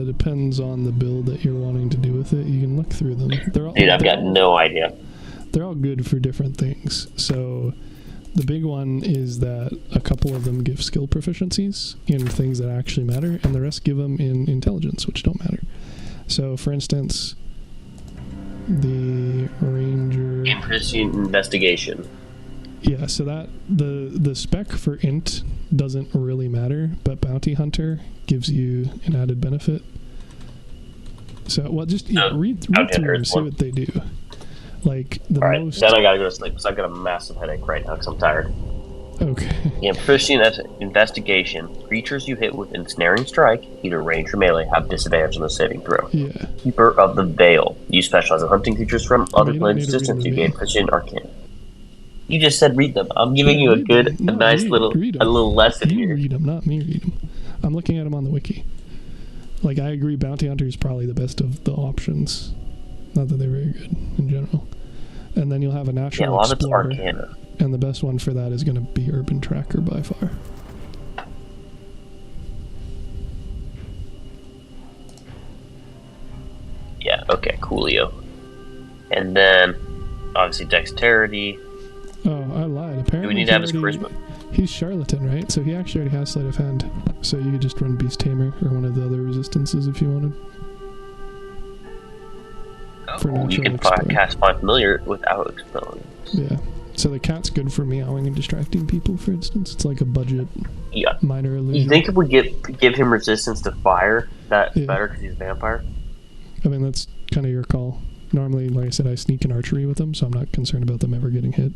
Depends on the build that you're wanting to do with it. You can look through them. They're all, Dude, I've got no idea. They're all good for different things. So the big one is that a couple of them give skill proficiencies in things that actually matter, and the rest give them in intelligence, which don't matter. So, for instance, the Ranger... Interesting investigation. Yeah, so that the spec for int doesn't really matter, but Bounty Hunter gives you an added benefit. So, well, just read through them, see what they do. Like, the Alright, most... then I gotta go to sleep, because I've got a massive headache right now, because I'm tired. Okay. Yeah, Christian investigation. Creatures you hit with ensnaring strike, either range or melee, have disadvantage on the saving throw. Yeah. Keeper of the Veil. You specialize in hunting creatures from other you don't need planes' to read distance. them You to me. gain Christian Arcane. You just said read them. I'm giving you a read good, them. a No, nice read little lesson You here. read them, not me read them. I'm looking at them on the wiki. Like, I agree, Bounty Hunter is probably the best of the options. Not that they're very good in general. And then you'll have a Yeah, a Natural lot of it's Explorer. Arcana. And the best one for that is going to be Urban Tracker by far. Yeah, okay, coolio. And then, obviously, Dexterity. Oh, I lied. Apparently, Do we need to have his he already- Charisma? He's Charlatan, right? So he actually already has Sleight of Hand. So you could just run Beast Tamer or one of the other resistances if you wanted. For Oh, you Natural can Explorer. cast Find Familiar without expelling. Yeah. So the cat's good for meowing and distracting people, for instance. It's like a budget Yeah. minor illusion. You think if we give him resistance to fire, that's Yeah. better because he's a vampire? I mean, that's kind of your call. Normally, like I said, I sneak in archery with them, so I'm not concerned about them ever getting hit.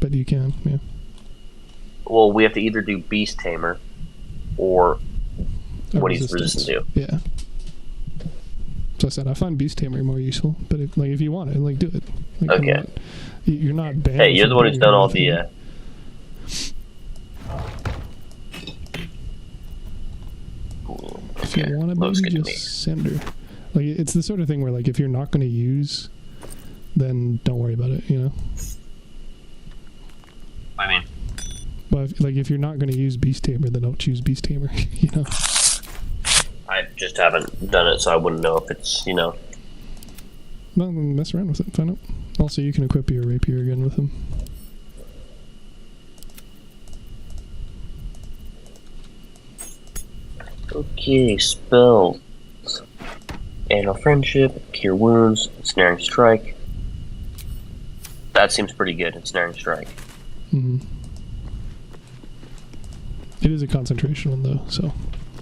But you can, yeah. Well, we have to either do Beast Tamer or Or what he's resistant to. Yeah. So I said, I find Beast Tamer more useful, but if you want it, like, do it. Like, Okay. You're not banned. Hey, you're from the one who's doing done all anything. Cool. If you want a Looks baby, good to just send her. Like, it's the sort of thing where, like, if you're not going to use, then don't worry about it, you know? I mean, But, if you're not going to use Beast Tamer, then don't choose Beast Tamer, you know? I just haven't done it, so I wouldn't know if it's, Well, then mess around with it and find out. Also, you can equip your rapier again with him. Okay, spells. Annual Friendship, Cure Wounds, Ensnaring Strike. That seems pretty good, Ensnaring Strike. Mm-hmm. It is a concentration one, though, so...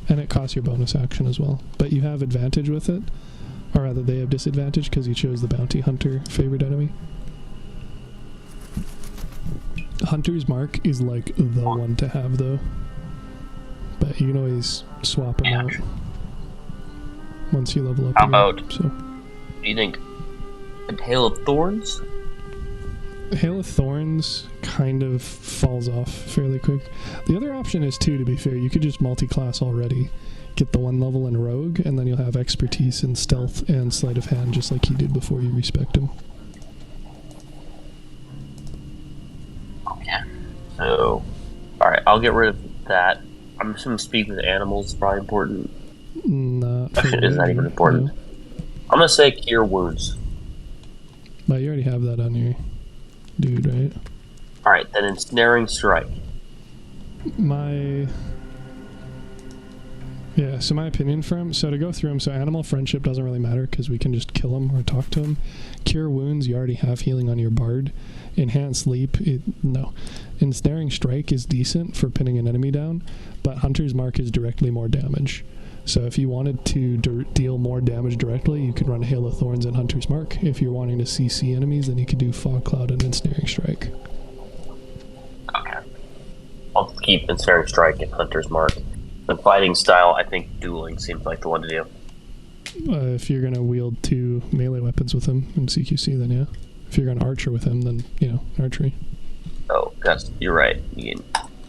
And it costs your bonus action as well. But you have advantage with it. Or rather, they have disadvantage because you chose the Bounty Hunter favorite enemy. Hunter's Mark is like the one to have, though. But you can always swap them out once you level up. How again, about- So. Do you think Hail of Thorns? Hail of Thorns kind of falls off fairly quick. The other option is, too, to be fair, you could just multi-class already. Get the one level in Rogue, and then you'll have expertise in Stealth and Sleight of Hand, just like you did before you respect him. Okay. So, alright, I'll get rid of that. I'm assuming Speak with Animals is probably important. Not Actually, is that even important? No. I'm gonna say Cure Wounds. But you already have that on your dude, right? Alright, then Ensnaring Strike. My Yeah, so my opinion for him, so to go through him, so animal friendship doesn't really matter because we can just kill him or talk to him. Cure wounds, you already have healing on your bard. Enhance leap, no. Ensnaring strike is decent for pinning an enemy down, but Hunter's Mark is directly more damage. So if you wanted to deal more damage directly, you could run Hail of Thorns and Hunter's Mark. If you're wanting to CC enemies, then you could do Fog Cloud and Ensnaring Strike. Okay. I'll keep Ensnaring Strike and Hunter's Mark. The fighting style, I think dueling seems like the one to do. If you're going to wield 2 melee weapons with him in CQC, then yeah. If you're going to archer with him, then, archery. Oh, you're right.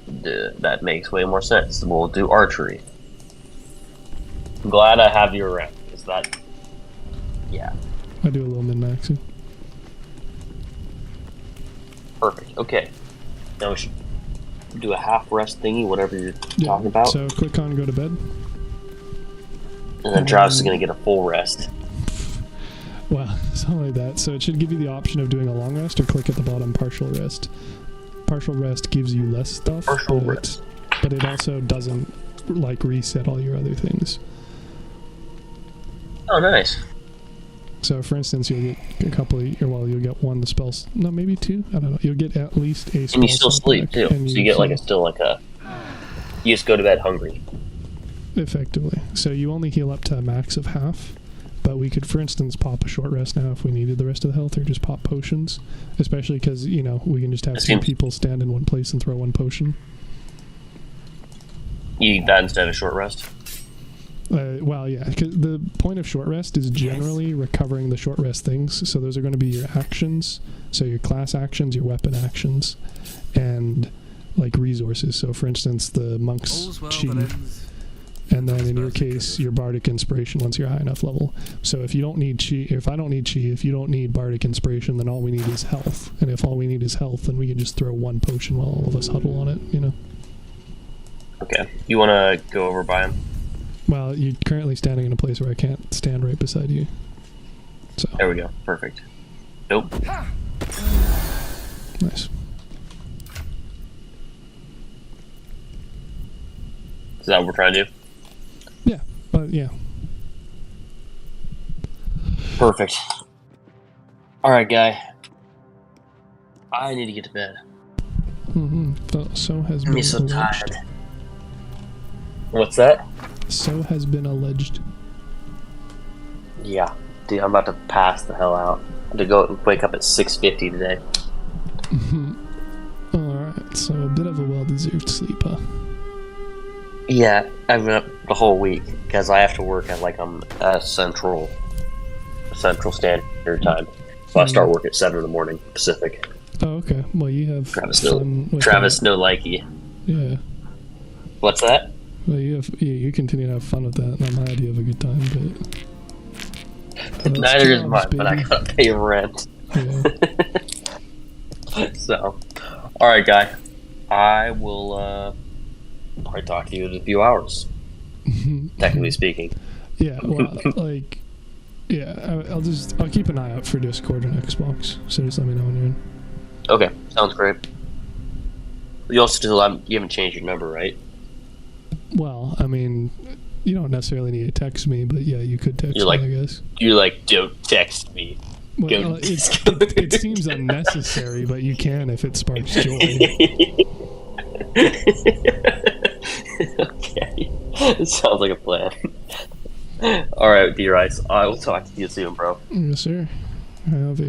That makes way more sense. We'll do archery. I'm glad I have you around. Is that... Yeah. I do a little min-maxing. Perfect. Okay. Now we should do a half rest thingy, whatever you're talking about. So click on go to bed. And then Travis is going to get a full rest. Well, something like that. So it should give you the option of doing a long rest or click at the bottom partial rest. Partial rest gives you less stuff, but it also doesn't reset all your other things. Oh, nice. So for instance, you'll get you'll get 1 spells. No, maybe 2. I don't know. You'll get at least a spell. And you still sleep too. So you get you just go to bed hungry. Effectively. So you only heal up to a max of half. But we could, for instance, pop a short rest now if we needed the rest of the health, or just pop potions. Especially because, we can just have 2 people stand in one place and throw 1 potion. You eat that instead of short rest? Well, yeah. 'Cause the point of short rest is generally recovering the short rest things. So those are going to be your actions. So your class actions, your weapon actions, and, resources. So, for instance, the monk's chi. And then in your case, your bardic inspiration once you're high enough level. So if you don't need chi, if I don't need chi, if you don't need bardic inspiration, then all we need is health. And if all we need is health, then we can just throw 1 potion while all of us huddle on it, Okay. You want to go over by him? Well, you're currently standing in a place where I can't stand right beside you. So there we go. Perfect. Nope. Nice. Is that what we're trying to do? Yeah, yeah. Perfect. Alright, guy. I need to get to bed. So has I'm been so alleged. tired. What's that? So has been alleged. Yeah. Dude, I'm about to pass the hell out. I had to go wake up at 6:50 today. Alright, so a bit of a well-deserved sleep, huh? Yeah, I've been up the whole week because I have to work at Central Standard Time. So I start work at 7 in the morning Pacific. Oh, okay. Well, you have fun with Travis that. no likey. Yeah. What's that? Well, you continue to have fun with that, and I'm glad you have a good time, but... Neither is mine, but I gotta pay rent. Yeah. So, alright, guy. I will, probably talk to you in a few hours. Technically speaking. Yeah, well, I'll keep an eye out for Discord and Xbox, so just let me know when you're in. Okay, sounds great. You haven't changed your number, right? Well, I mean, you don't necessarily need to text me, but yeah, you could text me, I guess. Don't text me. Well, it seems unnecessary, but you can if it sparks joy. Okay. It sounds like a plan. Alright, D-Rice. I will talk to you soon, bro. Yes, sir. Have a